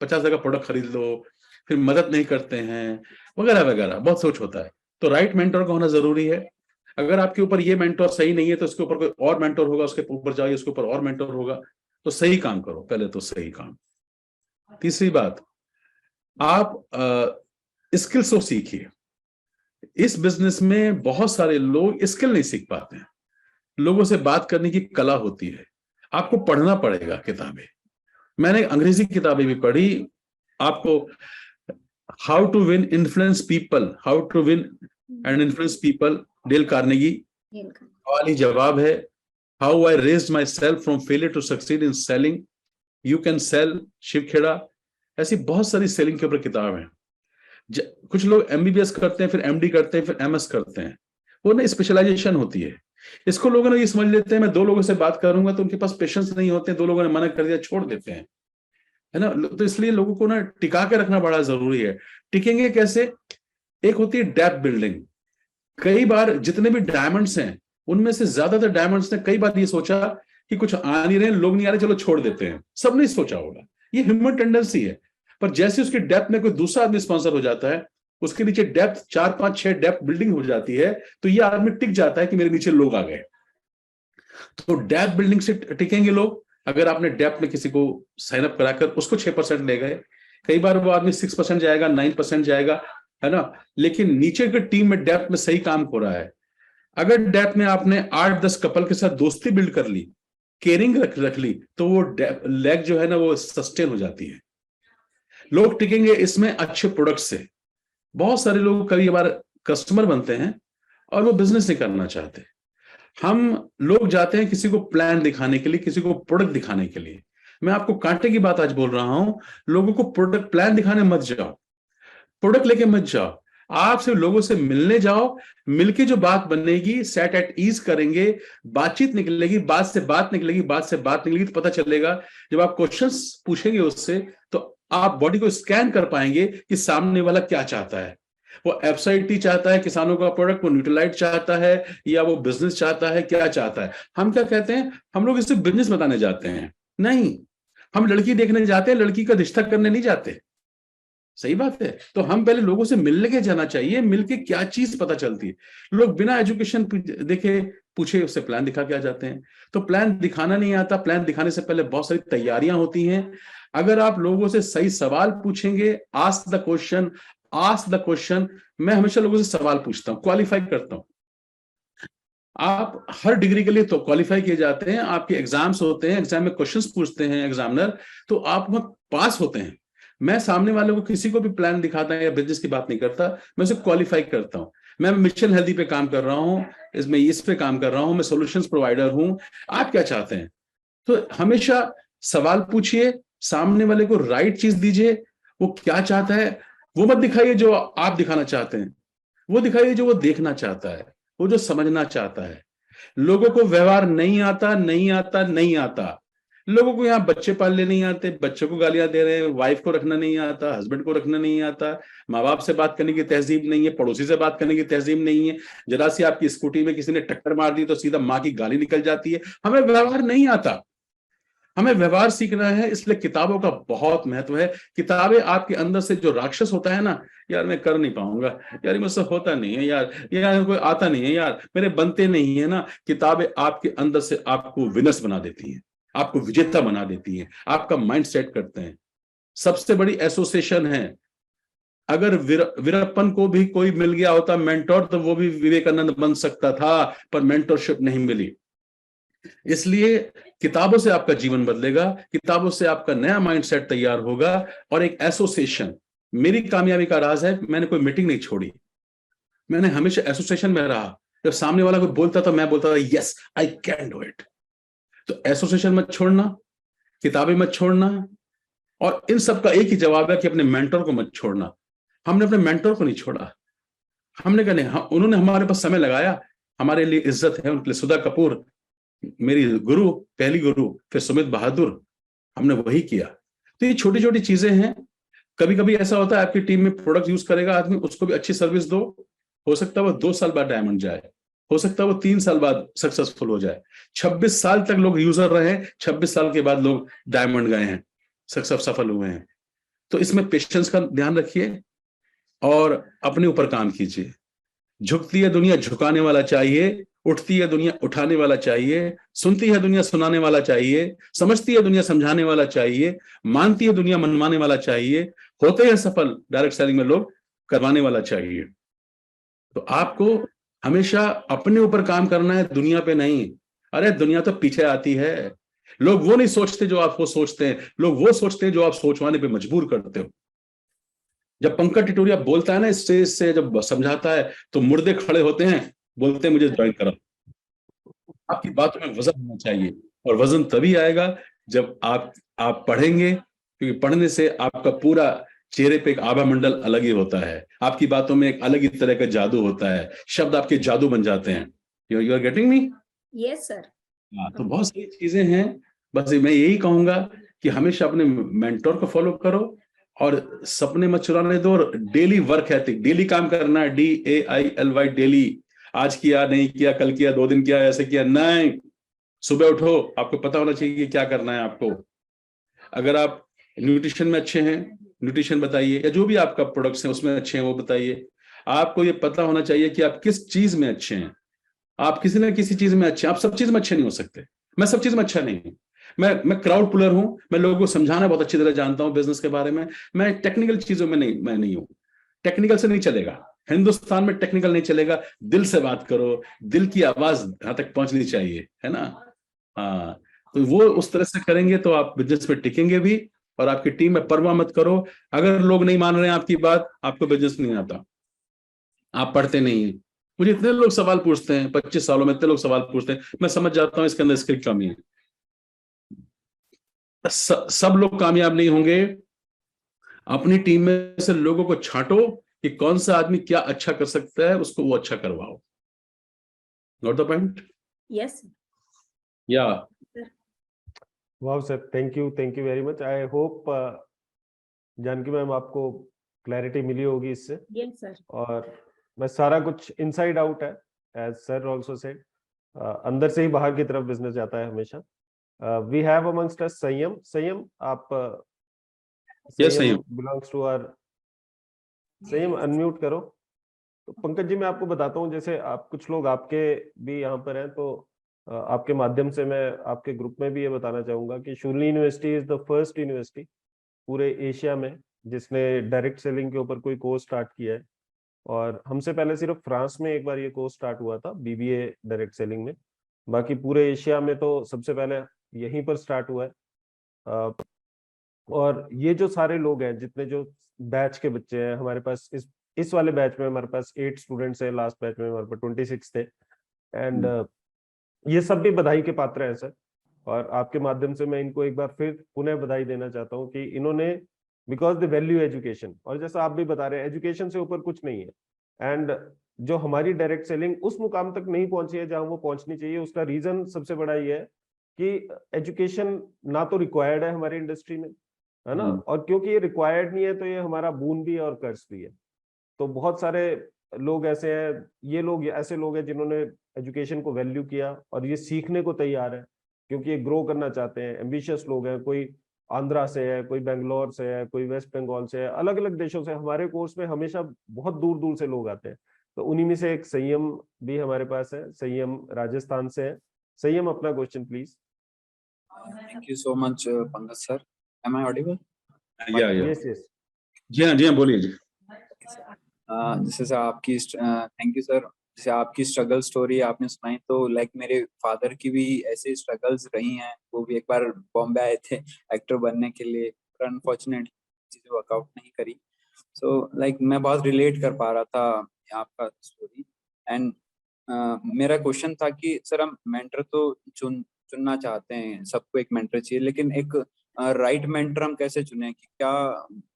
B: 50,000 का प्रोडक्ट खरीद लो, फिर मदद नहीं करते हैं वगैरह वगैरह, बहुत सोच होता है। तो राइट मेंटोर का होना जरूरी है। अगर आपके ऊपर ये मेंटोर सही नहीं है तो उसके ऊपर कोई और मेंटोर होगा, उसके ऊपर जाइए, उसके ऊपर और मेंटोर होगा। तो सही काम करो, पहले तो सही काम। तीसरी बात, आप स्किल्स को सीखिए। इस बिजनेस में बहुत सारे लोग स्किल नहीं सीख पाते हैं। लोगों से बात करने की कला होती है, आपको पढ़ना पड़ेगा किताबें। मैंने अंग्रेजी किताबें भी पढ़ी। आपको how to win influence people, how to win and influence people, Dale Carnegie. सवाल ही जवाब है। How I raised myself from failure to succeed in selling, you can sell, Shiv Khera. ऐसी बहुत सारी सेलिंग के ऊपर किताब है। कुछ लोग एमबीबीएस करते हैं, फिर एमडी करते हैं, फिर एमएस करते हैं, वो ना स्पेशलाइजेशन होती है। इसको लोगों ने ये समझ लेते हैं, मैं 2 लोगों से बात करूंगा तो उनके पास पेशेंस नहीं होते, 2 लोगों ने मना कर दिया, छोड़ देते हैं, है ना। तो इसलिए लोगों को ना टिका के रखना बड़ा जरूरी है। टिकेंगे कैसे? एक होती है डेप्थ बिल्डिंग। कई बार जितने भी डायमंड्स हैं, उनमें से ज्यादातर डायमंड्स ने कई बार ये सोचा कि कुछ आ नहीं रहे, लोग नहीं आ रहे, चलो छोड़ देते हैं। सब नहीं सोचा होगा, ये ह्यूमन टेंडेंसी है। पर जैसे उसकी डेप्थ में कोई दूसरा आदमी स्पॉन्सर हो जाता है, उसके नीचे डेप्थ 4, 5, 6 डेप्थ बिल्डिंग हो जाती है, तो ये आदमी टिक जाता है कि मेरे नीचे लोग आ गए। तो डेप्थ बिल्डिंग से टिकेंगे लोग। अगर आपने डेप्थ में किसी को साइन अप कराकर उसको 6% ले गए, कई बार वो आदमी 6% जाएगा, 9% जाएगा, है ना। लेकिन नीचे की टीम में डेप्थ में सही काम हो रहा है। अगर डेप्थ में आपने 8-10 कपल के साथ दोस्ती बिल्ड कर ली, केयरिंग रख ली, तो वो लेग जो है ना, वो सस्टेन हो जाती है। लोग टिकेंगे इसमें अच्छे प्रोडक्ट से। बहुत सारे लोग कई बार कस्टमर बनते हैं और वो बिजनेस नहीं करना चाहते। हम लोग जाते हैं किसी को प्लान दिखाने के लिए, किसी को प्रोडक्ट दिखाने के लिए। मैं आपको कांटे की बात आज बोल रहा हूं, लोगों को प्रोडक्ट प्लान दिखाने मत जाओ, प्रोडक्ट लेके मत जाओ, आप सिर्फ लोगों से मिलने जाओ। मिलके जो बात बनेगी, सेट एट ईज करेंगे, बातचीत निकलेगी, बात से बात निकलेगी, बात से बात निकलेगी तो पता चलेगा। जब आप क्वेश्चंस पूछेंगे उससे तो आप बॉडी को स्कैन कर पाएंगे कि सामने वाला क्या चाहता है। वो एफसाइटी चाहता है किसानों का प्रोडक्ट, वो न्यूट्रलाइट चाहता है, या वो बिजनेस चाहता है, क्या चाहता है। हम क्या कहते हैं, हम लोग इससे बिजनेस बताने जाते हैं, नहीं, हम लड़की देखने जाते हैं, लड़की का रिश्ता करने नहीं जाते। सही बात है। तो हम पहले लोगों से मिलने के जाना चाहिए, मिलके क्या चीज पता चलती है। लोग बिना एजुकेशन देखे पूछे उससे प्लान दिखा के आ जाते हैं। तो प्लान दिखाना नहीं आता, प्लान दिखाने से पहले बहुत सारी तैयारियां होती हैं। अगर आप लोगों से सही सवाल पूछेंगे, ask the question, ask the question. मैं हमेशा लोगों से सवाल पूछता हूं, क्वालिफाई करता हूं। आप हर डिग्री के लिए तो क्वालिफाई किए जाते हैं, आपके एग्जाम्स होते हैं, एग्जाम में क्वेश्चंस पूछते हैं एग्जामिनर, तो आप वहां पास होते हैं। मैं सामने वाले को किसी को भी प्लान दिखाता है या बिजनेस की बात नहीं करता, मैं उसे क्वालिफाई करता हूं। मैं मिशन हेल्दी पे काम कर रहा हूं, इसमें इस पे काम कर रहा हूं, मैं सॉल्यूशंस प्रोवाइडर हूं, आप क्या चाहते हैं। तो हमेशा सवाल पूछिए, सामने वाले को राइट चीज दीजिए। वो क्या चाहता है वो मत दिखाइए जो आप दिखाना चाहते हैं, वो दिखाइए जो वो देखना चाहता है, वो जो समझना चाहता है। लोगों को व्यवहार नहीं आता, नहीं आता, नहीं आता। लोगों को यहाँ बच्चे पालने नहीं आते, बच्चों को गालियां दे रहे हैं, वाइफ को रखना नहीं आता, हस्बैंड को रखना नहीं आता, माँ बाप से बात करने की तहजीब नहीं है, पड़ोसी से बात करने की तहजीब नहीं है। जरा सी आपकी स्कूटी में किसी ने टक्कर मार दी तो सीधा माँ की गाली निकल जाती है। हमें व्यवहार नहीं आता, हमें व्यवहार सीखना है। इसलिए किताबों का बहुत महत्व है। किताबें आपके अंदर से जो राक्षस होता है ना, यार मैं कर नहीं पाऊंगा, यार ये मुझसे होता नहीं है, यार कोई आता नहीं है, यार मेरे बनते नहीं है ना, किताबें आपके अंदर से आपको विनस बना देती हैं, आपको विजेता बना देती हैं, आपका माइंड सेट करते हैं। सबसे बड़ी एसोसिएशन है। अगर वीरप्पन को भी कोई मिल गया होता मेंटोर तो वो भी विवेकानंद बन सकता था, पर मेंटोरशिप नहीं मिली। इसलिए किताबों से आपका जीवन बदलेगा, किताबों से आपका नया माइंडसेट तैयार होगा। और एक एसोसिएशन, मेरी कामयाबी का राज है, मैंने कोई मीटिंग नहीं छोड़ी, मैंने हमेशा एसोसिएशन में रहा। जब सामने वाला कोई बोलता था मैं बोलता था yes I can do it. तो एसोसिएशन मत छोड़ना, किताबें मत छोड़ना, और इन सब का एक ही जवाब है कि अपने मेंटर को मत छोड़ना। हमने अपने मेंटर को नहीं छोड़ा, हमने कहा नहीं, उन्होंने हमारे पास समय लगाया, हमारे लिए इज्जत है उनके लिए। सुधा कपूर मेरी गुरु, पहली गुरु, फिर सुमित बहादुर, हमने वही किया। तो ये छोटी छोटी चीजें हैं। कभी कभी ऐसा होता है आपकी टीम में प्रोडक्ट यूज करेगा आदमी, उसको भी अच्छी सर्विस दो, हो सकता है वो 2 साल बाद डायमंड जाए, हो सकता है वो 3 साल बाद सक्सेसफुल हो जाए। 26 साल तक लोग यूजर रहे, 26 साल के बाद लोग डायमंड गए हैं, सफल हुए हैं। तो इसमें पेशेंस का ध्यान रखिए और अपने ऊपर काम कीजिए। झुकती है दुनिया झुकाने वाला चाहिए, उठती है दुनिया उठाने वाला चाहिए, सुनती है दुनिया सुनाने वाला चाहिए, समझती है दुनिया समझाने वाला चाहिए, मानती है दुनिया मनवाने वाला चाहिए, होते हैं सफल डायरेक्ट सेलिंग में लोग करवाने वाला चाहिए। तो आपको हमेशा अपने ऊपर काम करना है, दुनिया पे नहीं। अरे दुनिया तो पीछे आती है, लोग वो नहीं सोचते जो आप वो सोचते हैं, लोग वो सोचते हैं जो आप सोचवाने पे मजबूर करते हो। जब पंकज टिटोरिया बोलता है ना स्टेज से, जब समझाता है तो मुर्दे खड़े होते हैं, बोलते हैं मुझे ज्वाइन करो। आपकी बातों में वजन होना चाहिए, और वजन तभी आएगा जब आप पढ़ेंगे, क्योंकि पढ़ने से आपका पूरा चेहरे पे एक आभा मंडल अलग ही होता है, आपकी बातों में एक अलग ही तरह का जादू होता है, शब्द आपके जादू बन जाते हैं। You are getting me?
C: Yes sir.
B: तो बहुत सारी चीजें हैं। बस मैं यही कहूंगा कि हमेशा अपने मेंटोर को फॉलो करो और सपने मत चुराने दो, और डेली वर्क एथिक, डेली काम करना है, DAILY, डेली। आज किया, नहीं किया, कल किया, 2 दिन किया, ऐसे किया नहीं। सुबह उठो, आपको पता होना चाहिए कि क्या करना है आपको। अगर आप न्यूट्रिशन में अच्छे हैं, न्यूट्रिशन बताइए, या जो भी आपका प्रोडक्ट्स हैं उसमें अच्छे हैं वो बताइए। आपको ये पता होना चाहिए कि आप किस चीज में अच्छे हैं। आप किसी न किसी चीज में अच्छे हैं, आप सब चीज में अच्छे नहीं हो सकते। मैं सब चीज में अच्छा नहीं हूं, मैं क्राउड पुलर हूं, मैं लोगों को समझाना बहुत अच्छी तरह जानता हूं बिजनेस के बारे में। मैं टेक्निकल चीजों में नहीं, मैं नहीं हूं। टेक्निकल से नहीं चलेगा, हिंदुस्तान में टेक्निकल नहीं चलेगा। दिल से बात करो, दिल की आवाज यहां तक पहुंचनी चाहिए, है ना। हाँ, तो वो उस तरह से करेंगे तो आप बिजनेस में टिकेंगे भी, और आपकी टीम में परवाह मत करो। अगर लोग नहीं मान रहे हैं आपकी बात, आपको बिजनेस नहीं आता, आप पढ़ते नहीं हैं, मुझे इतने लोग सवाल पूछते हैं, 25 सालों में इतने लोग सवाल पूछते हैं, मैं समझ जाता हूँ इसके अंदर इसकी कमी है। सब लोग कामयाब नहीं होंगे। अपनी टीम में से लोगों को छांटो कि कौन सा आदमी क्या अच्छा कर सकता है, उसको वो अच्छा करवाओ। Note the point.
C: यस
B: या
A: वाह sir, thank you very much. I hope Janaki ma'am आपको क्लैरिटी मिली होगी इससे।
C: Yes sir.
A: और मैं सारा कुछ इनसाइड आउट है, एज सर ऑल्सो सेड, अंदर से ही बाहर की तरफ बिजनेस जाता है हमेशा। वी हैव अमंगस्ट अस संयम, आप
B: यस
A: संयम
B: संयम।
A: बिलोंग्स टू आवर, संयम अनम्यूट करो। तो पंकज जी, मैं आपको बताता हूँ, जैसे आप कुछ लोग आपके भी यहाँ पर हैं, तो आपके माध्यम से मैं आपके ग्रुप में भी ये बताना चाहूंगा कि Shoolini university is the first university पूरे एशिया में जिसने डायरेक्ट सेलिंग के ऊपर कोई कोर्स स्टार्ट किया है। और हमसे पहले सिर्फ फ्रांस में एक बार ये कोर्स स्टार्ट हुआ था, बीबीए डायरेक्ट सेलिंग में। बाकी पूरे एशिया में तो सबसे पहले यहीं पर स्टार्ट हुआ है। और ये जो सारे लोग हैं, जितने जो बैच के बच्चे हैं हमारे पास, इस वाले बैच में हमारे पास 8 स्टूडेंट्स हैं, लास्ट बैच में हमारे पास 26 थे। एंड ये सब भी बधाई के पात्र हैं सर। और आपके माध्यम से मैं इनको एक बार फिर पुनः बधाई देना चाहता हूँ कि इन्होंने, बिकॉज द वैल्यू एजुकेशन, और जैसा आप भी बता रहे हैं, एजुकेशन से ऊपर कुछ नहीं है। एंड जो हमारी डायरेक्ट सेलिंग उस मुकाम तक नहीं पहुंची है जहां वो पहुंचनी चाहिए, उसका रीजन सबसे बड़ा ये है कि एजुकेशन ना तो रिक्वायर्ड है हमारी इंडस्ट्री में, है ना, और क्योंकि ये रिक्वायर्ड नहीं है तो ये हमारा बून भी है और कर्ज भी है। तो बहुत सारे लोग ऐसे हैं, ये लोग ऐसे लोग हैं जिन्होंने एजुकेशन को वैल्यू किया और ये सीखने को तैयार है, क्योंकि ये ग्रो करना चाहते हैं। एम्बिशियस लोग हैं, कोई आंध्रा से है, कोई बेंगलोर से है, कोई वेस्ट बंगाल से है, अलग अलग देशों से। हमारे कोर्स में हमेशा बहुत दूर दूर से लोग आते हैं। तो उन्हीं में से एक संयम भी हमारे पास है, संयम राजस्थान से है। संयम, अपना question please.
D: Thank you so much, Pankaj sir. Am I audible?
B: या
A: यस यस।
B: जी हाँ बोलिए जी।
D: जैसे आपकी थैंक यू सर, जैसे आपकी स्ट्रगल स्टोरी आपने सुनाई, तो लाइक मेरे फादर की भी ऐसे स्ट्रगल्स रही हैं। वो भी एक बार बॉम्बे आए थे एक्टर बनने के लिए, पर अनफॉर्चुनेटली चीजें वर्कआउट नहीं करी। सो लाइक मैं बहुत रिलेट कर पा रहा था आपका स्टोरी। एंड मेरा क्वेश्चन था कि सर हम मेंटर तो चुनना चाहते हैं, सबको एक मेंटर चाहिए, लेकिन एक राइट मेंटर हम कैसे चुने? कि क्या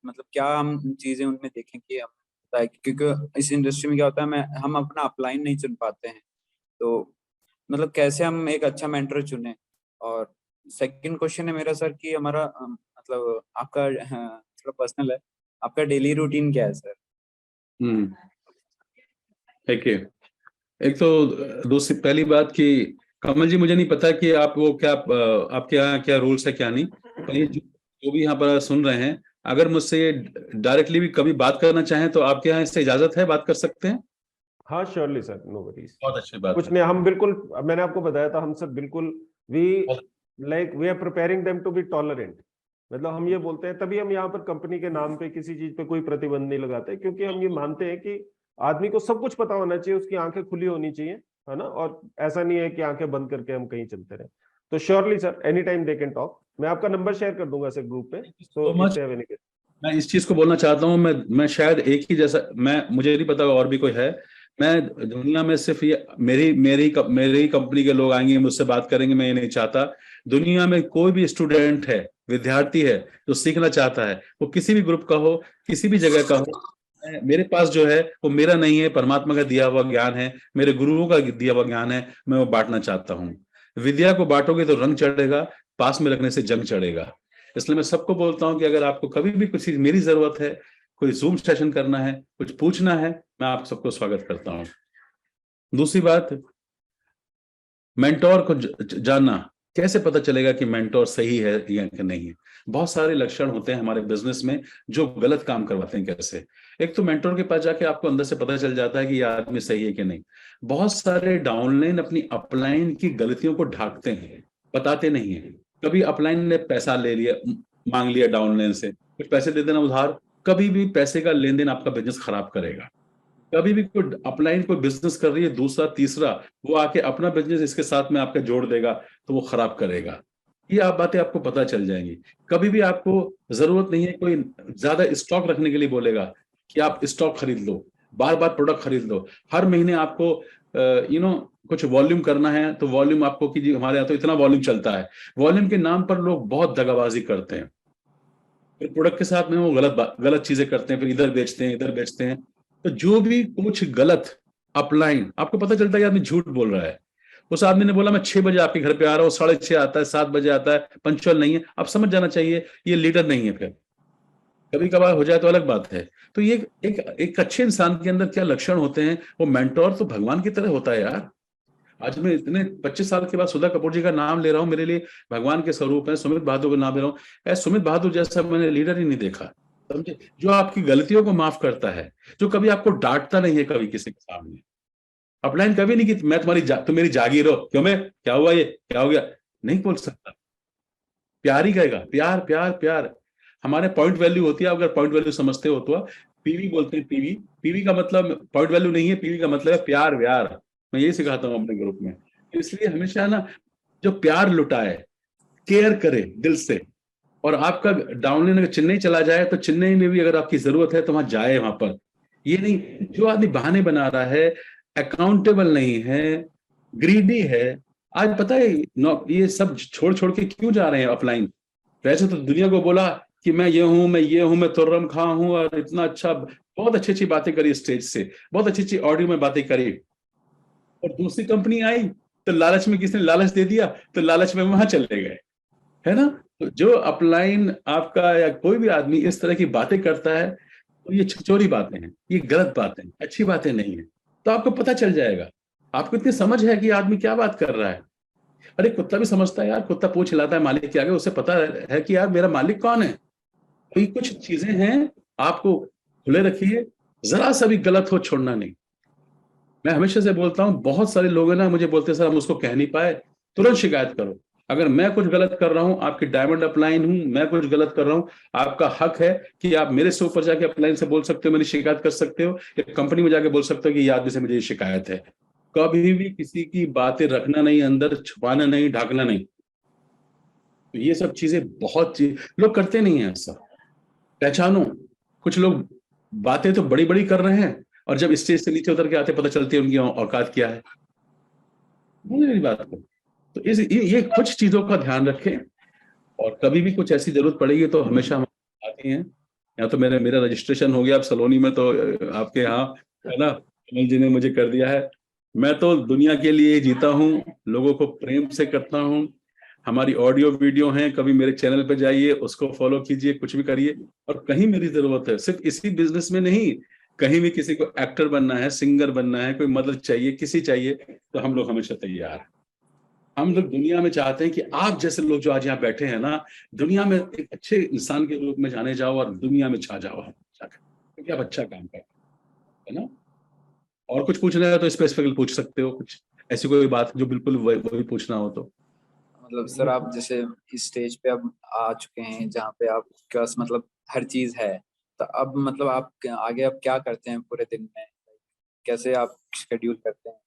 D: मतलब क्या हम चीजें उनमें देखें कि हम, क्योंकि इस इंडस्ट्री में क्या होता है, हम अपना अपलाइन नहीं चुन पाते हैं। तो मतलब कैसे हम एक अच्छा मेंटर चुने? और सेकंड क्वेश्चन है मेरा सर कि हमारा मतलब आपका थोड़ा पर्सनल है, आपका डेली रूटीन क्या है सर?
B: ठीक है। एक तो दूसरी पहली बात कि कमल जी, मुझे नहीं पता कि आप वो क्या आपके यहाँ क्या रूल्स है क्या नहीं, पर ये जो भी यहाँ पर सुन रहे हैं, अगर मुझसे डायरेक्टली भी कभी बात करना चाहें तो आपके यहाँ इससे इजाजत है, बात कर सकते हैं?
A: हाँ श्योरली सर, नो वरीज।
B: बहुत अच्छी बात
A: कुछ
B: है।
A: नहीं, हम बिल्कुल, मैंने आपको बताया था, हम सब बिल्कुल we we are preparing them to be tolerant. मतलब हम ये बोलते हैं, तभी हम यहाँ पर कंपनी के नाम पे किसी चीज पे कोई प्रतिबंध नहीं लगाते, क्योंकि हम ये मानते हैं कि आदमी को सब कुछ पता होना चाहिए, उसकी आंखें खुली होनी चाहिए, है ना। और ऐसा नहीं है कि आंखें बंद करके हम कहीं चलते रहे। तो surely sir, any time they can talk. मैं आपका नंबर शेयर कर दूंगा सर ग्रुप पे, तो इससे
B: मैं इस चीज को बोलना चाहता हूँ, मैं शायद एक ही जैसा, मुझे नहीं पता और भी कोई है। मैं दुनिया में सिर्फ ये मेरी कंपनी के लोग आएंगे, मुझसे बात करेंगे, मैं ये नहीं चाहता। दुनिया में कोई भी स्टूडेंट है, विद्यार्थी है जो सीखना चाहता है, वो किसी भी ग्रुप का हो, किसी भी जगह का हो, मेरे पास जो है वो मेरा नहीं है, परमात्मा का दिया हुआ ज्ञान है, मेरे गुरुओं का दिया हुआ ज्ञान है, मैं वो बांटना चाहता हूँ। विद्या को बांटोगे तो रंग चढ़ेगा, पास में रखने से जंग चढ़ेगा। इसलिए मैं सबको बोलता हूँ कि अगर आपको कभी भी कुछ मेरी जरूरत है, कोई जूम सेशन करना है, कुछ पूछना है, मैं आप सबको स्वागत करता हूँ। दूसरी बात, मेंटोर को जानना, कैसे पता चलेगा कि मेंटोर सही है या कि नहीं है? बहुत सारे लक्षण होते हैं हमारे बिजनेस में जो गलत काम करवाते हैं। कैसे? एक तो मेंटोर के पास जाके आपको अंदर से पता चल जाता है कि ये आदमी सही है कि नहीं। बहुत सारे डाउनलाइन अपनी अपलाइन की गलतियों को ढांकते हैं, बताते नहीं है। कभी अपलाइन ने पैसा ले लिया, मांग लिया डाउनलाइन से, कुछ पैसे दे देना उधार। कभी भी पैसे का लेन देन आपका बिजनेस खराब करेगा। कभी भी कोई अपलाइन कोई बिजनेस कर रही है, दूसरा तीसरा वो आके अपना बिजनेस इसके साथ में आपका जोड़ देगा, तो वो खराब करेगा। ये आप बातें आपको पता चल जाएंगी। कभी भी आपको जरूरत नहीं है कोई ज्यादा स्टॉक रखने के लिए बोलेगा कि आप स्टॉक खरीद लो। बार बार प्रोडक्ट खरीद लो, हर महीने आपको कुछ वॉल्यूम करना है तो वॉल्यूम आपको कीजिए, हमारे यहाँ तो इतना वॉल्यूम चलता है, वॉल्यूम के नाम पर लोग बहुत दगाबाजी करते हैं, फिर प्रोडक्ट के साथ में वो गलत चीजें करते हैं, फिर इधर बेचते हैं इधर बेचते हैं। तो जो भी कुछ गलत अपलाइन, आपको पता चलता है कि आदमी झूठ बोल रहा है। उस आदमी ने बोला मैं 6 बजे आपके घर पे आ रहा हूँ, 6:30 आता है, 7 बजे आता है, पंक्चुअल नहीं है, आप समझ जाना चाहिए ये लीडर नहीं है। फिर कभी कभार हो जाए तो अलग बात है। तो ये एक अच्छे इंसान के अंदर क्या लक्षण होते हैं, वो मेंटोर तो भगवान की तरह होता है यार। आज मैं इतने 25 साल के बाद सुधा कपूर जी का नाम ले रहा हूँ, मेरे लिए भगवान के स्वरूप है, सुमित बहादुर का नाम ले रहा हूँ। सुमित बहादुर जैसा मैंने लीडर ही नहीं देखा, समझे, जो आपकी गलतियों को माफ करता है, जो कभी आपको डांटता नहीं है कभी किसी के सामने। अपलाइन कभी नहीं कि मैं तुम मेरी जागीर हो, क्यों, मैं क्या हुआ, ये क्या हो गया, नहीं बोल सकता। प्यार ही कहेगा, प्यार प्यार प्यार। हमारे पॉइंट वैल्यू होती है, अगर पॉइंट वैल्यू समझते हो तो पीवी बोलते हैं, पीवी, पीवी का मतलब पॉइंट वैल्यू नहीं है, पीवी का मतलब है प्यार व्यार। मैं यही सिखाता हूँ अपने ग्रुप में। इसलिए हमेशा ना जो प्यार लुटाए, केयर करे दिल से, और आपका डाउनलाइन अगर चेन्नई चला जाए तो चेन्नई में भी अगर आपकी जरूरत है तो वहां जाए वहां पर। ये नहीं जो आदमी बहाने बना रहा है, अकाउंटेबल नहीं है, ग्रीडी है। आज पता है ये सब छोड़ छोड़ के क्यों जा रहे हैं ऑफलाइन। वैसे तो दुनिया को बोला कि मैं ये हूं, मैं ये हूं, मैं तुर्रम खां हूं, और इतना अच्छा, बहुत अच्छी अच्छी बातें करी स्टेज से, बहुत अच्छी अच्छी ऑडियो में बातें करी, और दूसरी कंपनी आई तो लालच में, किसी ने लालच दे दिया तो लालच में वहां चले गए, है ना। तो जो अपलाइन आपका या कोई भी आदमी इस तरह की बातें करता है तो ये छिछोरी बातें हैं, ये गलत बातें हैं, अच्छी बातें नहीं है। तो आपको पता चल जाएगा, आपको इतनी समझ है कि आदमी क्या बात कर रहा है। अरे कुत्ता भी समझता है यार, कुत्ता पूछ हिलाता है मालिक के आगे, उसे पता है कि यार मेरा मालिक कौन है। तो ये कुछ चीजें हैं, आपको खुले रखिए, जरा सा भी गलत हो छोड़ना नहीं। मैं हमेशा से बोलता हूं, बहुत सारे लोग हैं ना मुझे बोलते हैं सर हम उसको कह नहीं पाए, तुरंत शिकायत करो। अगर मैं कुछ गलत कर रहा हूं, आपकी डायमंड अपलाइन हूं, मैं कुछ गलत कर रहा हूं, आपका हक है कि आप मेरे से ऊपर जाके अपलाइन से बोल सकते हो, मेरी शिकायत कर सकते हो, या कंपनी में जाके बोल सकते हो कि ये आदमी से मुझे ये शिकायत है। कभी भी किसी की बातें रखना नहीं अंदर, छुपाना नहीं, ढाकना नहीं। तो ये सब चीजें लोग करते नहीं है ऐसा। पहचानो, कुछ लोग बातें तो बड़ी बड़ी कर रहे हैं और जब स्टेज से नीचे उतर के आते पता चलती है उनकी औकात क्या है। मेरी बात को तो ये कुछ चीजों का ध्यान रखें, और कभी भी कुछ ऐसी जरूरत पड़ेगी तो हमेशा हम आते हैं। या तो मेरा रजिस्ट्रेशन हो गया अब सलोनी में, तो आपके यहाँ है ना, कमल जी ने मुझे कर दिया है। मैं तो दुनिया के लिए जीता हूँ, लोगों को प्रेम से करता हूँ। हमारी ऑडियो वीडियो हैं, कभी मेरे चैनल पे जाइए, उसको फॉलो कीजिए, कुछ भी करिए। और कहीं मेरी जरूरत है, सिर्फ इसी बिजनेस में नहीं, कहीं भी किसी को एक्टर बनना है, सिंगर बनना है, कोई मदद चाहिए, किसी चाहिए, तो हम लोग हमेशा तैयार हैं। हम लोग दुनिया में चाहते हैं कि आप जैसे लोग जो आज यहाँ बैठे हैं ना, दुनिया में एक अच्छे इंसान के रूप में जाने जाओ और दुनिया में छा जाओ क्योंकि आप अच्छा काम करते हैं ना। और कुछ पूछना है तो स्पेसिफिकली पूछ सकते हो, कुछ ऐसी कोई बात जो बिल्कुल वही पूछना हो तो।
D: मतलब सर आप जैसे इस स्टेज पे अब आ चुके हैं जहाँ पे आप पास मतलब हर चीज है, तो अब मतलब आप आगे अब क्या करते हैं पूरे दिन में, कैसे आप शेड्यूल करते हैं?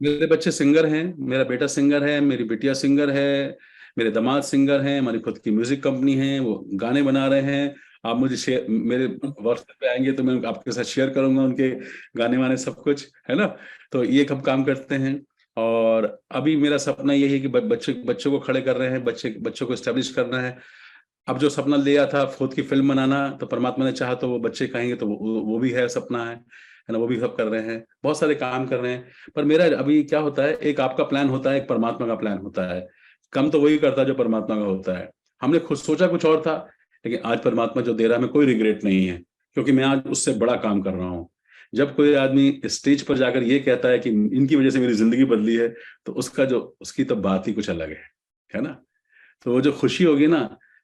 B: मेरे बच्चे सिंगर हैं, मेरा बेटा सिंगर है, मेरी बिटिया सिंगर है, मेरे दामाद सिंगर हैं, हमारी खुद की म्यूजिक कंपनी है, वो गाने बना रहे हैं। आप मुझे मेरे व्हाट्सएप पे आएंगे तो मैं आपके साथ शेयर करूंगा उनके गाने वाने सब कुछ, है ना। तो ये हम काम करते हैं। और अभी मेरा सपना यही है कि बच्चों को खड़े कर रहे हैं, बच्चों को एस्टेब्लिश करना है। अब जो सपना लिया था खुद की फिल्म बनाना, तो परमात्मा ने चाहा तो वो बच्चे कहेंगे तो वो भी है सपना है ना, वो भी सब कर रहे हैं, बहुत सारे काम कर रहे हैं। पर मेरा अभी क्या होता है, एक आपका प्लान होता है, एक परमात्मा का प्लान होता है। कम तो वही करता है जो परमात्मा का होता है। हमने खुद सोचा कुछ और था, लेकिन आज परमात्मा जो दे रहा है हमें कोई रिग्रेट नहीं है, क्योंकि मैं आज उससे बड़ा काम कर रहा हूँ। जब कोई आदमी स्टेज पर जाकर ये कहता है कि इनकी वजह से मेरी जिंदगी बदली है, तो उसकी तो बात ही कुछ अलग है ना। तो वो जो खुशी होगी ना,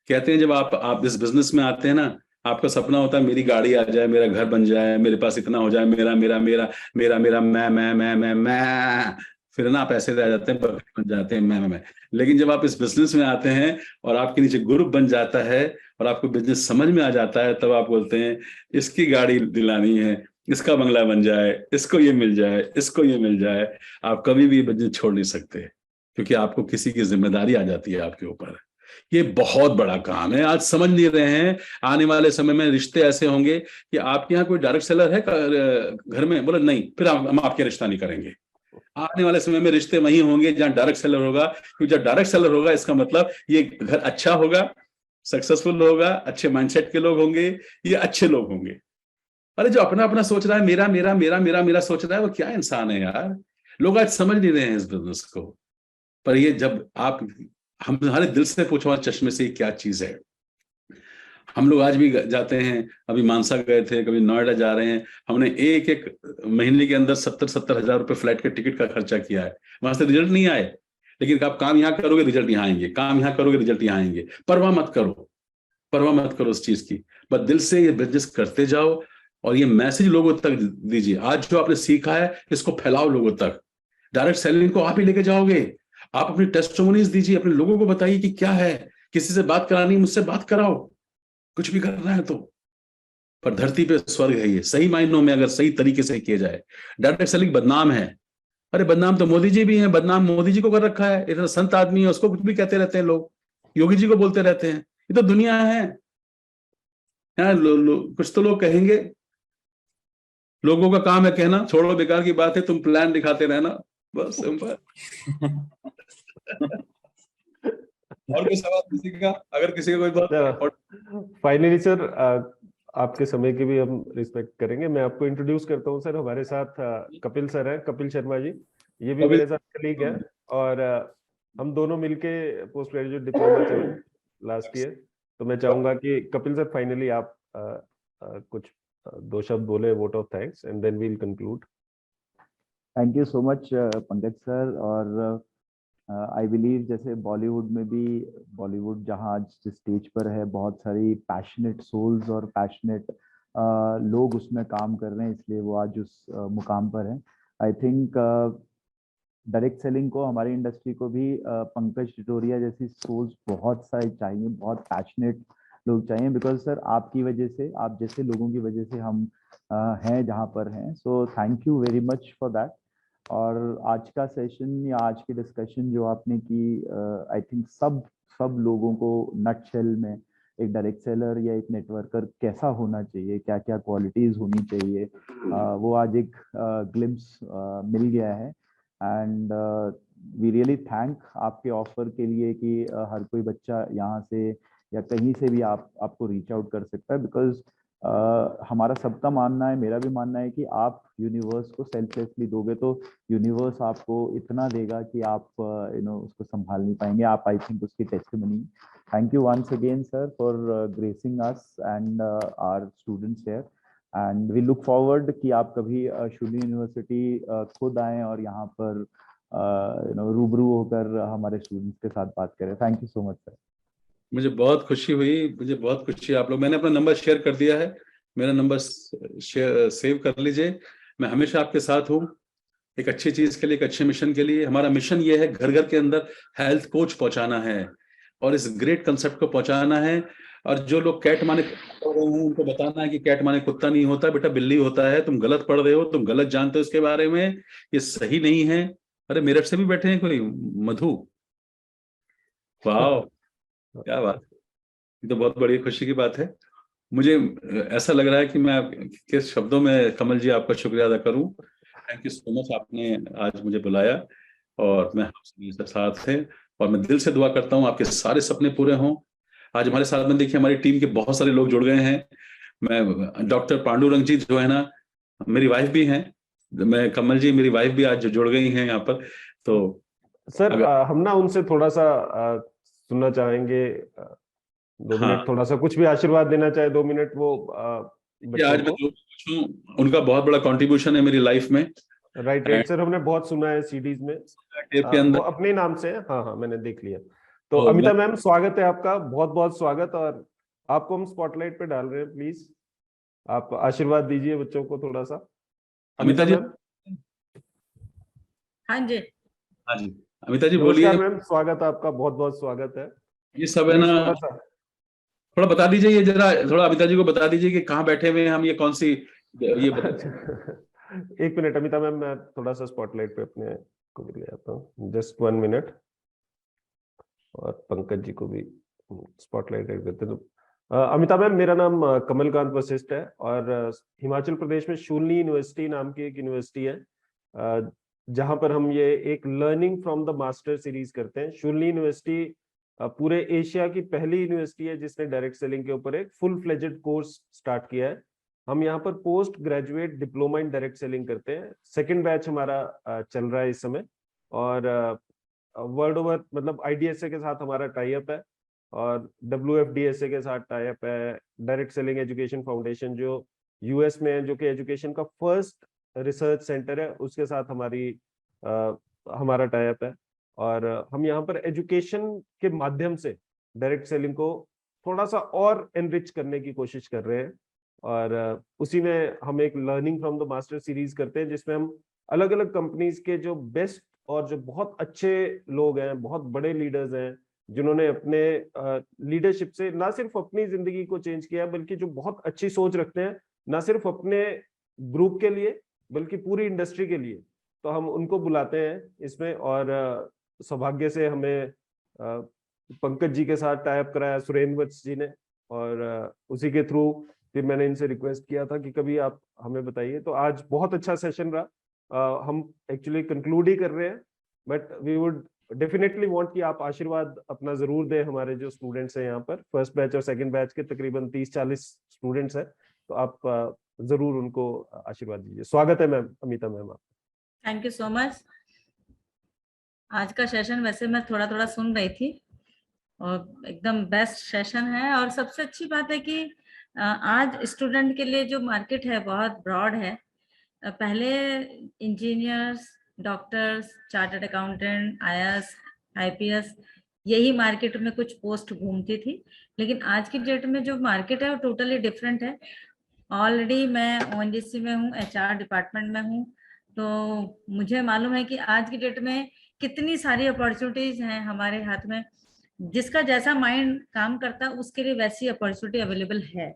B: कहते हैं जब आप इस बिजनेस में आते हैं ना, आपका सपना होता है मेरी गाड़ी आ जाए, मेरा घर बन जाए, मेरे पास इतना हो जाए, मेरा मेरा मेरा मेरा मेरा मैं, फिर ना आप ऐसे रह जाते हैं, बन जाते हैं मैं। लेकिन जब आप इस बिजनेस में आते हैं और आपके नीचे ग्रुप बन जाता है और आपको बिजनेस समझ में आ जाता है, तब आप बोलते हैं इसकी गाड़ी दिलानी है, इसका बंगला बन जाए, इसको ये मिल जाए, इसको ये मिल जाए। आप कभी भी बिजनेस छोड़ नहीं सकते, क्योंकि आपको किसी की जिम्मेदारी आ जाती है आपके ऊपर। ये बहुत बड़ा काम है, आज समझ नहीं रहे हैं। आने वाले समय में रिश्ते ऐसे होंगे कि आपके यहाँ कोई डायरेक्ट सेलर है घर में, बोले नहीं, फिर हम आपके रिश्ता नहीं करेंगे। आने वाले समय में रिश्ते वही होंगे जहां डायरेक्ट सेलर होगा, क्योंकि जब डायरेक्ट सेलर होगा इसका मतलब ये घर अच्छा होगा, सक्सेसफुल होगा, अच्छे माइंडसेट के लोग होंगे, ये अच्छे लोग होंगे। अरे जो अपना अपना सोच रहा है, मेरा मेरा मेरा मेरा मेरा सोच रहा है, वो क्या इंसान है यार। लोग आज समझ नहीं रहे हैं इस बिजनेस को। पर ये जब आप हमारे दिल से पूछो चश्मे से क्या चीज है। हम लोग आज भी जाते हैं, अभी मानसा गए थे, कभी नोएडा जा रहे हैं, हमने एक एक महीने के अंदर 70-70 हजार रुपए फ्लाइट के टिकट का खर्चा किया है, वहां से रिजल्ट नहीं आए। लेकिन आप काम यहाँ करोगे रिजल्ट यहाँ आएंगे, काम यहाँ करोगे रिजल्ट यहाँ आएंगे। परवाह मत करो, परवाह मत करो उस चीज की, बस दिल से ये बिजनेस करते जाओ और ये मैसेज लोगों तक दीजिए। आज जो आपने सीखा है इसको फैलाओ लोगों तक। डायरेक्ट सेलिंग को आप ही लेके जाओगे, आप अपनी टेस्टिमोनीज दीजिए, अपने लोगों को बताइए कि क्या है। किसी से बात करानी, मुझसे बात कराओ, कुछ भी करना है तो। पर धरती पे स्वर्ग है ये, सही मायनों में अगर सही तरीके से किया जाए। डायरेक्ट सेलिंग बदनाम है, अरे बदनाम तो मोदी जी भी हैं, बदनाम मोदी जी को कर रखा है। इतना संत आदमी है, उसको कुछ भी कहते रहते हैं लोग, योगी जी को बोलते रहते हैं। ये तो दुनिया है यार। कुछ तो लोग कहेंगे, लोगों का काम है कहना, छोड़ो बेकार की बात है, तुम प्लान दिखाते रहना, बस सिंपल। और कोई सवाल किसी का, अगर किसी का कोई बात।
A: फाइनली सर, आपके समय की भी हम रिस्पेक्ट करेंगे। मैं आपको इंट्रोड्यूस करता हूँ सर। हमारे साथ कपिल सर हैं, कपिल शर्मा जी। ये भी मेरे साथ कलीग है और हम दोनों मिलके पोस्ट ग्रेजुएट डिप्लोमा चले लास्ट ईयर। तो मैं चाहूंगा कि कपिल सर फाइनली आप कुछ दो शब्द बोले, vote of thanks, and then we will conclude.
E: Thank you so much Pankaj sir. और आई बिलीव जैसे बॉलीवुड में भी, बॉलीवुड जहाँ आज जिस स्टेज पर है, बहुत सारी पैशनेट सोल्स और पैशनेट लोग उसमें काम कर रहे हैं, इसलिए वो आज उस मुकाम पर है। आई थिंक डायरेक्ट सेलिंग को, हमारी इंडस्ट्री को भी पंकज टिटोरिया जैसी सोल्स बहुत सारी चाहिए, बहुत पैशनेट लोग चाहिए। बिकॉज सर आपकी वजह से, आप जैसे लोगों की वजह से हम हैं जहाँ पर हैं। So thank you very much for that. और आज का सेशन या आज की डिस्कशन जो आपने की, आई थिंक सब लोगों को नटशेल में एक डायरेक्ट सेलर या एक नेटवर्कर कैसा होना चाहिए, क्या क्या क्वालिटीज होनी चाहिए, वो आज एक ग्लिम्स मिल गया है। एंड वी रियली थैंक आपके ऑफर के लिए कि हर कोई बच्चा यहाँ से या कहीं से भी आपको रीच आउट कर सकता है। बिकॉज हमारा सबका मानना है, मेरा भी मानना है कि आप यूनिवर्स को सेल्फलेसली दोगे तो यूनिवर्स आपको इतना देगा कि आप उसको संभाल नहीं पाएंगे। आप आई थिंक उसकी testimony. Thank you once again sir for gracing us and our students here. And we look forward कि आप कभी शूलिनी यूनिवर्सिटी खुद आएं और यहाँ पर रूबरू होकर हमारे स्टूडेंट्स के साथ बात करें। Thank you so much sir.
B: मुझे बहुत खुशी हुई, मुझे बहुत खुशी है। आप लोग, मैंने अपना नंबर शेयर कर दिया है, मेरा नंबर सेव कर लीजिए। मैं हमेशा आपके साथ हूँ, एक अच्छी चीज के लिए, एक अच्छे मिशन के लिए। हमारा मिशन ये है, घर घर के अंदर हेल्थ कोच पहुंचाना है और इस ग्रेट कंसेप्ट को पहुंचाना है। और जो लोग कैट माने पढ़ रहे हैं उनको बताना है कि कैट माने कुत्ता नहीं होता बेटा, बिल्ली होता है। तुम गलत पढ़ रहे हो, तुम गलत जानते हो इसके बारे में, ये सही नहीं है। अरे मेरठ से भी बैठे हैं कोई, मधु, वाह क्या बात, ये तो बहुत बड़ी खुशी की बात है। मुझे ऐसा लग रहा है कि मैं किस शब्दों में कमल जी आपका शुक्रिया अदा करूं। थैंक यू सो मच, आपने आज मुझे बुलाया और मैं आपके साथ है। और मैं दिल से दुआ करता हूं आपके सारे सपने पूरे हों। आज हमारे साथ में देखिए, हमारी टीम के बहुत सारे लोग जुड़ गए हैं। मैं डॉक्टर पांडुरंग जी जो है ना, मेरी वाइफ भी हैं, मैं कमल जी मेरी वाइफ भी आज जुड़ गई हैं यहाँ पर। तो
A: सर हम ना उनसे थोड़ा सा सुनना चाहेंगे 2
B: हाँ,
A: मिनट, थोड़ा सा कुछ भी आशीर्वाद देना चाहे 2 मिनट वो
B: आज मैं जो पूछूं, उनका बहुत बड़ा कंट्रीब्यूशन है मेरी लाइफ में।
A: राइट सर, हमने बहुत सुना है सीडीज में
B: के अंदर
A: वो अपने नाम से है। हाँ मैंने देख लिया। तो
B: तो
A: अमिता मैम, स्वागत है आपका, बहुत बहुत स्वागत। और आपको हम स्पॉटलाइट पे डाल रहे हैं, प्लीज आप आशीर्वाद दीजिए बच्चों को थोड़ा सा।
B: अमिता जी,
A: मैम।
C: हाँ जी,
B: हाँ जी, अमिता जी बोलिए।
A: नमस्कार मैम, स्वागत है आपका, बहुत बहुत स्वागत है।
B: ये सब है ना, थोड़ा बता दीजिए, ये जरा थोड़ा अमिता जी को बता दीजिए कि कहाँ बैठे हुए हैं हम, ये कौन सी ये
A: एक मिनट अमिता मैम, मैं थोड़ा सा स्पॉटलाइट पे अपने को भी ले आता हूँ, जस्ट 1 मिनट। और पंकज जी को भी स्पॉटलाइट रख देते हैं। अमिताभ मैम, मेरा नाम कमलकांत वशिष्ठ है और हिमाचल प्रदेश में शूलिनी यूनिवर्सिटी नाम की एक यूनिवर्सिटी है, जहां पर हम ये एक learning from the master series करते हैं। शूलिनी यूनिवर्सिटी पूरे एशिया की पहली यूनिवर्सिटी है जिसने डायरेक्ट सेलिंग के ऊपर एक फुल फ्लेजेड कोर्स स्टार्ट किया है। हम यहाँ पर post graduate diploma in direct selling करते हैं। सेकंड बैच हमारा चल रहा है इस समय, और वर्ल्ड ओवर मतलब IDSA के साथ हमारा टाई अप है और WFDSA के साथ टाई अप है। डायरेक्ट सेलिंग एजुकेशन फाउंडेशन जो US में है, जो कि एजुकेशन का फर्स्ट रिसर्च सेंटर है, उसके साथ हमारा टाई अप है। और हम यहाँ पर एजुकेशन के माध्यम से डायरेक्ट सेलिंग को थोड़ा सा और एनरिच करने की कोशिश कर रहे हैं। और उसी में हम एक learning from the master series करते हैं, जिसमें हम अलग अलग कंपनीज के जो बेस्ट और जो बहुत अच्छे लोग हैं, बहुत बड़े लीडर्स हैं, जिन्होंने अपने लीडरशिप से ना सिर्फ अपनी जिंदगी को चेंज किया है, बल्कि जो बहुत अच्छी सोच रखते हैं ना सिर्फ अपने ग्रुप के लिए बल्कि पूरी इंडस्ट्री के लिए, तो हम उनको बुलाते हैं इसमें। और सौभाग्य से हमें पंकज जी के साथ टाई अप कराया सुरेंद्र वत्स जी ने, और उसी के थ्रू फिर मैंने इनसे रिक्वेस्ट किया था कि कभी आप हमें बताइए। तो आज बहुत अच्छा सेशन रहा। हम एक्चुअली कंक्लूड ही कर रहे हैं, but we would definitely want कि आप आशीर्वाद अपना जरूर दें। हमारे जो स्टूडेंट्स हैं यहाँ पर फर्स्ट बैच और सेकंड बैच के तकरीबन 30-40 स्टूडेंट्स हैं, तो आप जरूर उनको आशीर्वाद दीजिए। स्वागत है मैम, अमिता मैम आप।
F: Thank you so much. आज का सेशन वैसे मैं थोड़ा थोड़ा सुन रही थी और एकदम बेस्ट सेशन है। और सबसे अच्छी बात है कि आज स्टूडेंट के लिए जो मार्केट है बहुत ब्रॉड है। पहले engineers, doctors, chartered accountant, IAS, IPS यही मार्केट में कुछ पोस्ट घूमती थी, लेकिन आज की डेट में जो मार्केट है वो टोटली डिफरेंट है। ऑलरेडी मैं ONGC में हूँ, HR डिपार्टमेंट में हूँ, तो मुझे मालूम है कि आज की डेट में कितनी सारी अपॉर्चुनिटीज हैं हमारे हाथ में। जिसका जैसा माइंड काम करता है उसके लिए वैसी अपॉर्चुनिटी अवेलेबल है।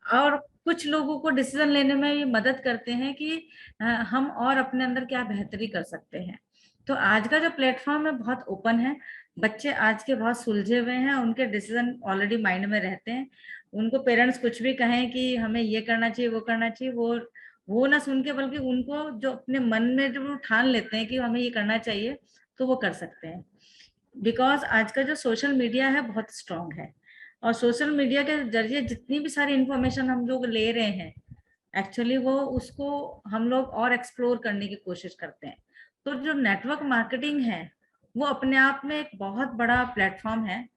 F: और कुछ लोगों को डिसीजन लेने में ये मदद करते हैं कि हम और अपने अंदर क्या बेहतरी कर सकते हैं। तो आज का जो प्लेटफॉर्म है बहुत ओपन है। बच्चे आज के बहुत सुलझे हुए हैं, उनके डिसीजन ऑलरेडी माइंड में रहते हैं। उनको पेरेंट्स कुछ भी कहें कि हमें ये करना चाहिए, वो करना चाहिए, वो ना सुन के, बल्कि उनको जो अपने मन में जब वो ठान लेते हैं कि हमें ये करना चाहिए तो वो कर सकते हैं। बिकॉज आज का जो सोशल मीडिया है बहुत स्ट्रांग है, और सोशल मीडिया के जरिए जितनी भी सारी इंफॉर्मेशन हम लोग ले रहे हैं, एक्चुअली वो उसको हम लोग और एक्सप्लोर करने की कोशिश करते हैं। तो जो नेटवर्क मार्केटिंग है वो अपने आप में एक बहुत बड़ा प्लेटफॉर्म है।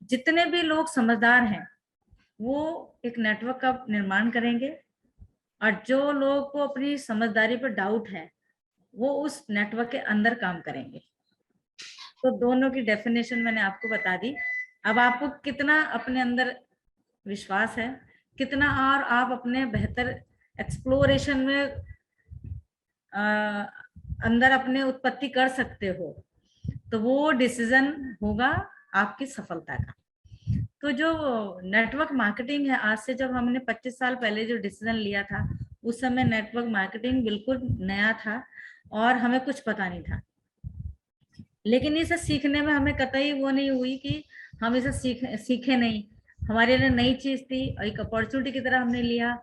F: जितने भी लोग समझदार हैं वो एक नेटवर्क का निर्माण करेंगे, और जो लोग को अपनी समझदारी पर डाउट है वो उस नेटवर्क के अंदर काम करेंगे। तो दोनों की डेफिनेशन मैंने आपको बता दी। अब आपको कितना अपने अंदर विश्वास है, कितना और आप अपने बेहतर एक्सप्लोरेशन में अंदर अपने उत्पत्ति कर सकते हो, तो वो डिसीजन होगा आपकी सफलता का। तो जो नेटवर्क मार्केटिंग है, आज से जब हमने 25 साल पहले जो डिसीजन लिया था, उस समय नेटवर्क मार्केटिंग बिल्कुल नया था और हमें कुछ पता नहीं था। लेकिन इसे सीखने में हमें कतई वो नहीं हुई कि हम इसे सीखे नहीं। हमारे लिए नई चीज थी, एक अपॉर्चुनिटी की तरह हमने लिया।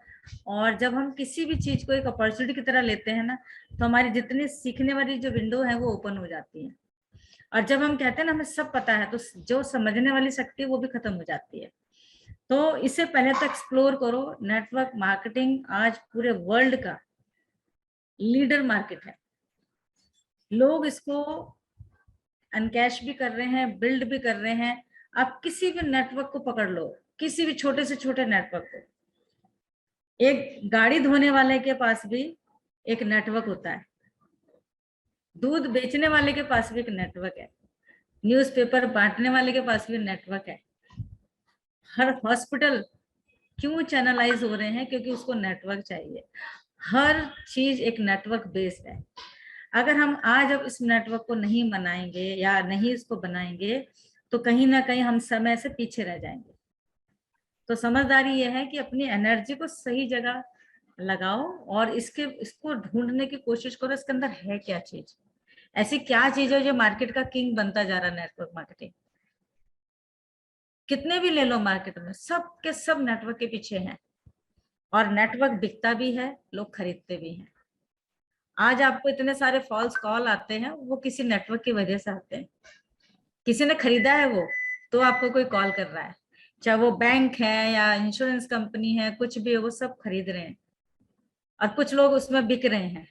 F: और जब हम किसी भी चीज को एक अपॉर्चुनिटी की तरह लेते हैं ना, तो हमारी जितनी सीखने वाली जो विंडो है वो ओपन हो जाती है। और जब हम कहते हैं ना हमें सब पता है, तो जो समझने वाली शक्ति है वो भी खत्म हो जाती है। तो इसे पहले तो एक्सप्लोर करो। नेटवर्क मार्केटिंग आज पूरे वर्ल्ड का लीडर मार्केट है। लोग इसको अनकैश भी कर रहे हैं, बिल्ड भी कर रहे हैं। आप किसी भी नेटवर्क को पकड़ लो, किसी भी छोटे से छोटे नेटवर्क को। एक गाड़ी धोने वाले के पास भी एक नेटवर्क होता है, दूध बेचने वाले के पास भी एक नेटवर्क है, न्यूज़पेपर बांटने वाले के पास भी नेटवर्क है। हर हॉस्पिटल क्यों चैनलाइज हो रहे हैं? क्योंकि उसको नेटवर्क चाहिए। हर चीज एक नेटवर्क बेस्ड है। अगर हम आज अब इस नेटवर्क को नहीं बनाएंगे या नहीं इसको बनाएंगे, तो कहीं ना कहीं हम समय से पीछे रह जाएंगे। तो समझदारी ये है कि अपनी एनर्जी को सही जगह लगाओ और इसको ढूंढने की कोशिश करो, इसके अंदर है क्या चीज, ऐसी क्या चीज है जो मार्केट का किंग बनता जा रहा है नेटवर्क मार्केटिंग। कितने भी ले लो मार्केट में, सब के सब नेटवर्क के पीछे हैं, और नेटवर्क बिकता भी है, लोग खरीदते भी हैं। आज आपको इतने सारे फॉल्स कॉल आते हैं, वो किसी नेटवर्क की वजह से आते हैं। किसी ने खरीदा है वो, तो आपको कोई कॉल कर रहा है, चाहे वो बैंक है या इंश्योरेंस कंपनी है, कुछ भी है, वो सब खरीद रहे हैं और कुछ लोग उसमें बिक रहे हैं।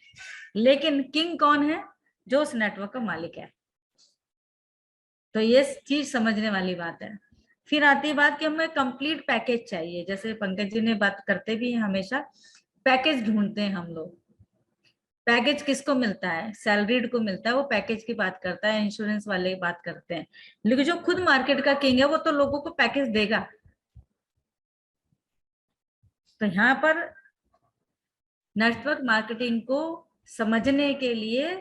F: लेकिन किंग कौन है? जो उस नेटवर्क का मालिक है। तो ये चीज समझने वाली बात है। फिर आती है बात कि हमें कंप्लीट पैकेज चाहिए। जैसे पंकज जी ने बात करते भी हैं, हमेशा पैकेज ढूंढते हैं हम लोग। पैकेज किसको मिलता है? सैलरीड को मिलता है, वो पैकेज की बात करता है, इंश्योरेंस वाले की बात करते हैं। लेकिन जो खुद मार्केट का किंग है, वो तो लोगों को पैकेज देगा। तो यहाँ पर नेटवर्क मार्केटिंग को समझने के लिए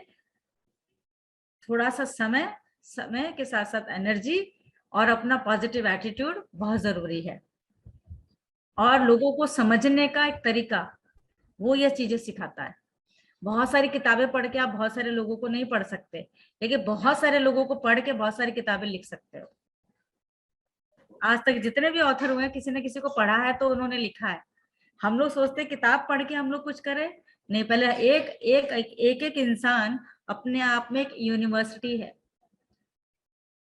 F: थोड़ा सा समय के साथ साथ एनर्जी और अपना पॉजिटिव एटीट्यूड बहुत जरूरी है। और लोगों को समझने का एक तरीका, वो ये चीजें सिखाता है। बहुत सारी किताबें पढ़ के आप बहुत सारे लोगों को नहीं पढ़ सकते, लेकिन बहुत सारे लोगों को पढ़ के बहुत सारी किताबें लिख सकते हो। आज तक जितने भी ऑथर हुए हैं, किसी ने किसी को पढ़ा है तो उन्होंने लिखा है। हम लोग सोचते हैं किताब पढ़ के हम लोग कुछ करें, नहीं, पहले एक इंसान अपने आप में एक यूनिवर्सिटी है,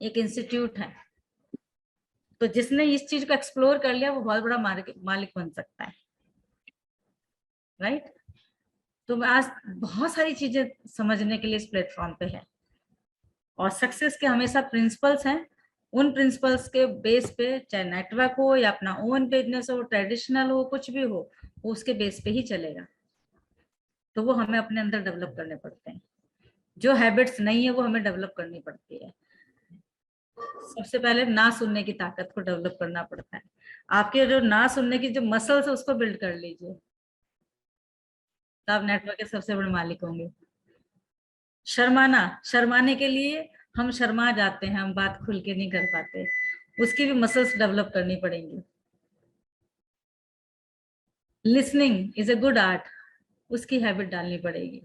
F: एक इंस्टीट्यूट है। तो जिसने इस चीज को एक्सप्लोर कर लिया, वो बहुत बड़ा मालिक बन सकता है, राइट। तो मैं आज बहुत सारी चीजें समझने के लिए इस प्लेटफॉर्म पे है। और सक्सेस के हमेशा प्रिंसिपल्स हैं, उन प्रिंसिपल्स के बेस पे, चाहे नेटवर्क हो या अपना ओन बिजनेस हो, ट्रेडिशनल हो, कुछ भी हो, वो उसके बेस पे ही चलेगा। तो वो हमें अपने अंदर डेवलप करने पड़ते हैं। जो हैबिट्स नहीं है वो हमें डेवलप करनी पड़ती है। सबसे पहले ना सुनने की ताकत को डेवलप करना पड़ता है। आपके जो ना सुनने की जो मसल्स है, उसको बिल्ड कर लीजिए, तो आप नेटवर्क के सबसे बड़े मालिक होंगे। शर्माने के लिए हम शर्मा जाते हैं, हम बात खुल के नहीं कर पाते, उसकी भी मसल्स डेवलप करनी पड़ेंगी। Listening is a good art, उसकी हैबिट डालनी पड़ेगी।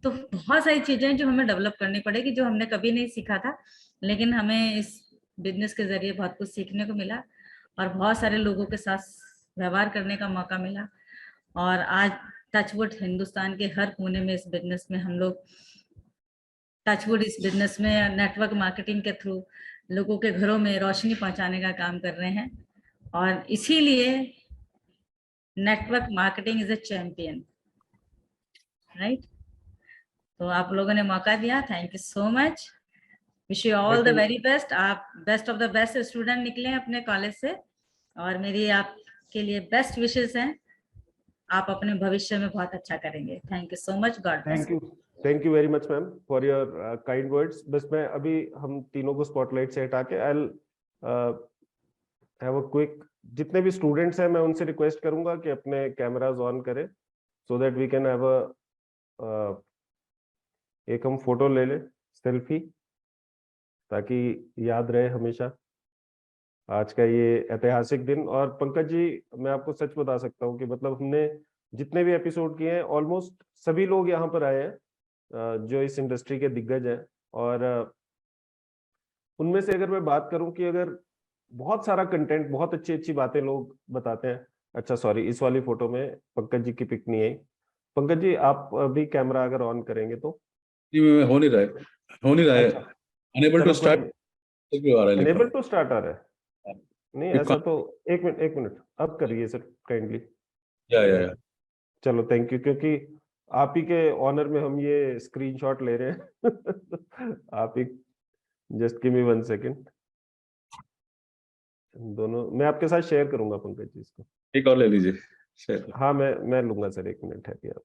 F: तो बहुत सारी चीजें जो हमें डेवलप करनी पड़ेगी, जो हमने कभी नहीं सीखा था, लेकिन हमें इस बिजनेस के जरिए बहुत कुछ सीखने को मिला और बहुत सारे लोगों के साथ व्यवहार करने का मौका मिला। और आज टचवुड हिंदुस्तान के हर कोने में इस बिजनेस में हम लोग टचवुड इस बिजनेस में नेटवर्क मार्केटिंग के थ्रू लोगों के घरों में रोशनी पहुंचाने का काम कर रहे हैं। और इसीलिए network marketing is a champion, right. तो आप लोगों ने मौका दिया, thank you so much. Wish you all the very best. आप best of the best student निकले अपने कॉलेज से, और मेरी आपके लिए बेस्ट विशेस हैं। आप अपने भविष्य में बहुत अच्छा करेंगे। Thank you so much, God bless.
A: Thank you very much ma'am for your kind words. बस मैं अभी हम तीनों को स्पॉटलाइट से हटा के I will have a quick, जितने भी स्टूडेंट्स हैं मैं उनसे रिक्वेस्ट करूंगा कि अपने कैमरास ऑन करें, so that we can have a एक हम फोटो ले लें, सेल्फी, ताकि याद रहे हमेशा आज का ये ऐतिहासिक दिन। और पंकज जी, मैं आपको सच बता सकता हूँ कि मतलब हमने जितने भी एपिसोड किए हैं, ऑलमोस्ट सभी लोग यहाँ पर आए हैं जो इस इंडस्ट्री के दिग्गज हैं। और उनमें से अगर मैं बात करूं कि अगर बहुत सारा कंटेंट, बहुत अच्छी अच्छी बातें लोग बताते हैं। अच्छा सॉरी, इस वाली फोटो में पंकज जी की पिक नहीं है। पंकज जी आप अभी कैमरा अगर ऑन करेंगे तो।
B: हो नहीं रहा है।
A: अच्छा,
B: unable to start
A: unable to start आ रहा है। नहीं
B: You
A: ऐसा तो एक मिनट अब करिए सर काइंडली।
B: या
A: चलो थैंक यू, क्योंकि आप ही के ऑनर में हम ये स्क्रीनशॉट ले रहे हैं। आप ही जस्ट गिव मी 1 सेकंड। दोनों मैं आपके साथ शेयर करूंगा पंकज जी इसको।
B: एक और ले लीजिए शेयर।
A: हाँ मैं लूंगा सर, 1 मिनट है भैया,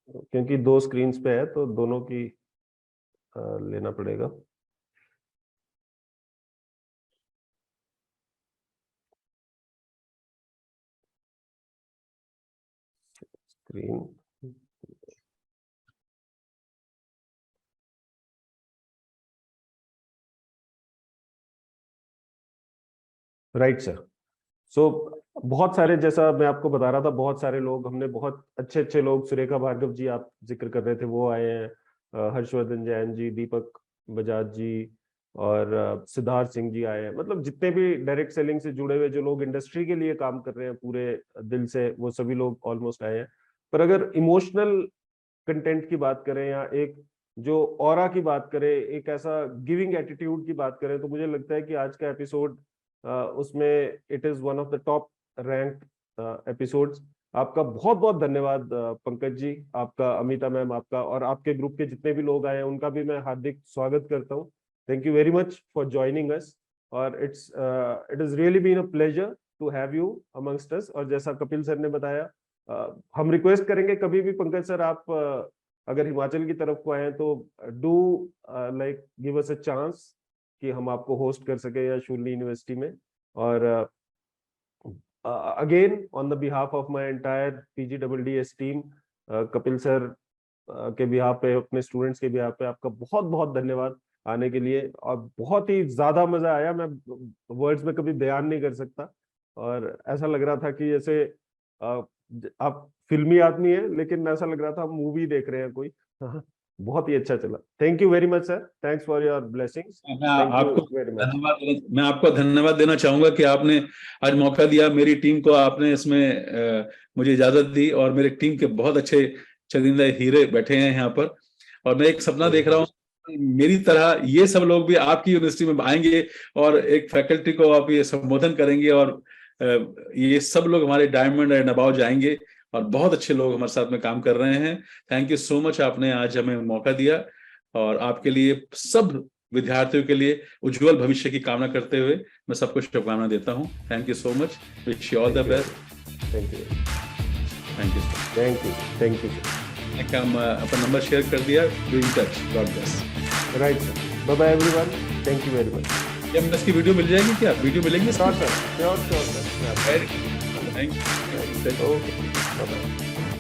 A: क्योंकि 2 स्क्रीन्स पे है तो दोनों की लेना पड़ेगा। Screen right sir. सो बहुत सारे, जैसा मैं आपको बता रहा था, बहुत सारे लोग, हमने बहुत अच्छे अच्छे लोग, सुरेखा भार्गव जी आप जिक्र कर रहे थे, वो आए हैं, हर्षवर्धन जैन जी, दीपक बजाज जी और सिद्धार्थ सिंह जी आए हैं। मतलब जितने भी डायरेक्ट सेलिंग से जुड़े हुए जो लोग इंडस्ट्री के लिए काम कर रहे हैं पूरे दिल से, वो सभी लोग ऑलमोस्ट आए हैं। पर अगर इमोशनल कंटेंट की बात करें या एक जो ऑरा की बात करें, एक ऐसा गिविंग एटीट्यूड की बात करें, तो मुझे लगता है कि आज का एपिसोड उसमें it is one of the top ranked episodes. आपका बहुत बहुत धन्यवाद पंकज जी, आपका, अमिता मैम आपका, और आपके ग्रुप के जितने भी लोग आए हैं उनका भी मैं हार्दिक स्वागत करता हूँ। Thank you very much for joining us, और it has really been a pleasure to have you amongst us। और जैसा कपिल सर ने बताया, हम रिक्वेस्ट करेंगे कभी भी पंकज सर आप अगर हिमाचल की तरफ को आए तो do like give us a chance कि हम आपको होस्ट कर सके या शूलिनी यूनिवर्सिटी में। और again on the behalf of my entire PGDDS team, Kapil sir के बिहाफ पे, अपने स्टूडेंट्स के बिहाफ पे आपका बहुत बहुत धन्यवाद आने के लिए। और बहुत ही ज्यादा मजा आया, मैं वर्ड्स में कभी बयान नहीं कर सकता। और ऐसा लग रहा था कि जैसे आप फिल्मी आदमी है, लेकिन ऐसा लग रहा था हम मूवी देख रहे हैं कोई। बहुत ही अच्छा चला। Thank you very much sir, thanks for your blessings.
B: मैं आपको धन्यवाद देना चाहूंगा कि आपने आज मौका दिया, मेरी टीम को आपने इसमें मुझे इजाजत दी, और मेरे टीम के बहुत अच्छे चंदिंदा हीरे बैठे हैं यहाँ पर। और मैं एक सपना देख रहा हूँ मेरी तरह ये सब लोग भी आपकी यूनिवर्सिटी में आएंगे और एक फैकल्टी को आप ये संबोधन करेंगे, और ये सब लोग हमारे डायमंड एंड अबाव जाएंगे, और बहुत अच्छे लोग हमारे साथ में काम कर रहे हैं। थैंक यू सो मच, आपने आज हमें मौका दिया, और आपके लिए, सब विद्यार्थियों के लिए उज्जवल भविष्य की कामना करते हुए मैं सबको शुभकामना देता हूँ। Thank you so much, wish you all the best.
A: Thank you,
B: thank you,
A: thank you, thank you.
B: हम अपना नंबर शेयर कर दिया, do in touch, God bless.
A: Right sir, bye bye everyone, thank you very much.
B: क्या MS की वीडियो मिल जाएगी, क्या वीडियो मिलेंगे?
A: Sure sir, sure sir.
B: Thank you.
A: Okay, bye bye.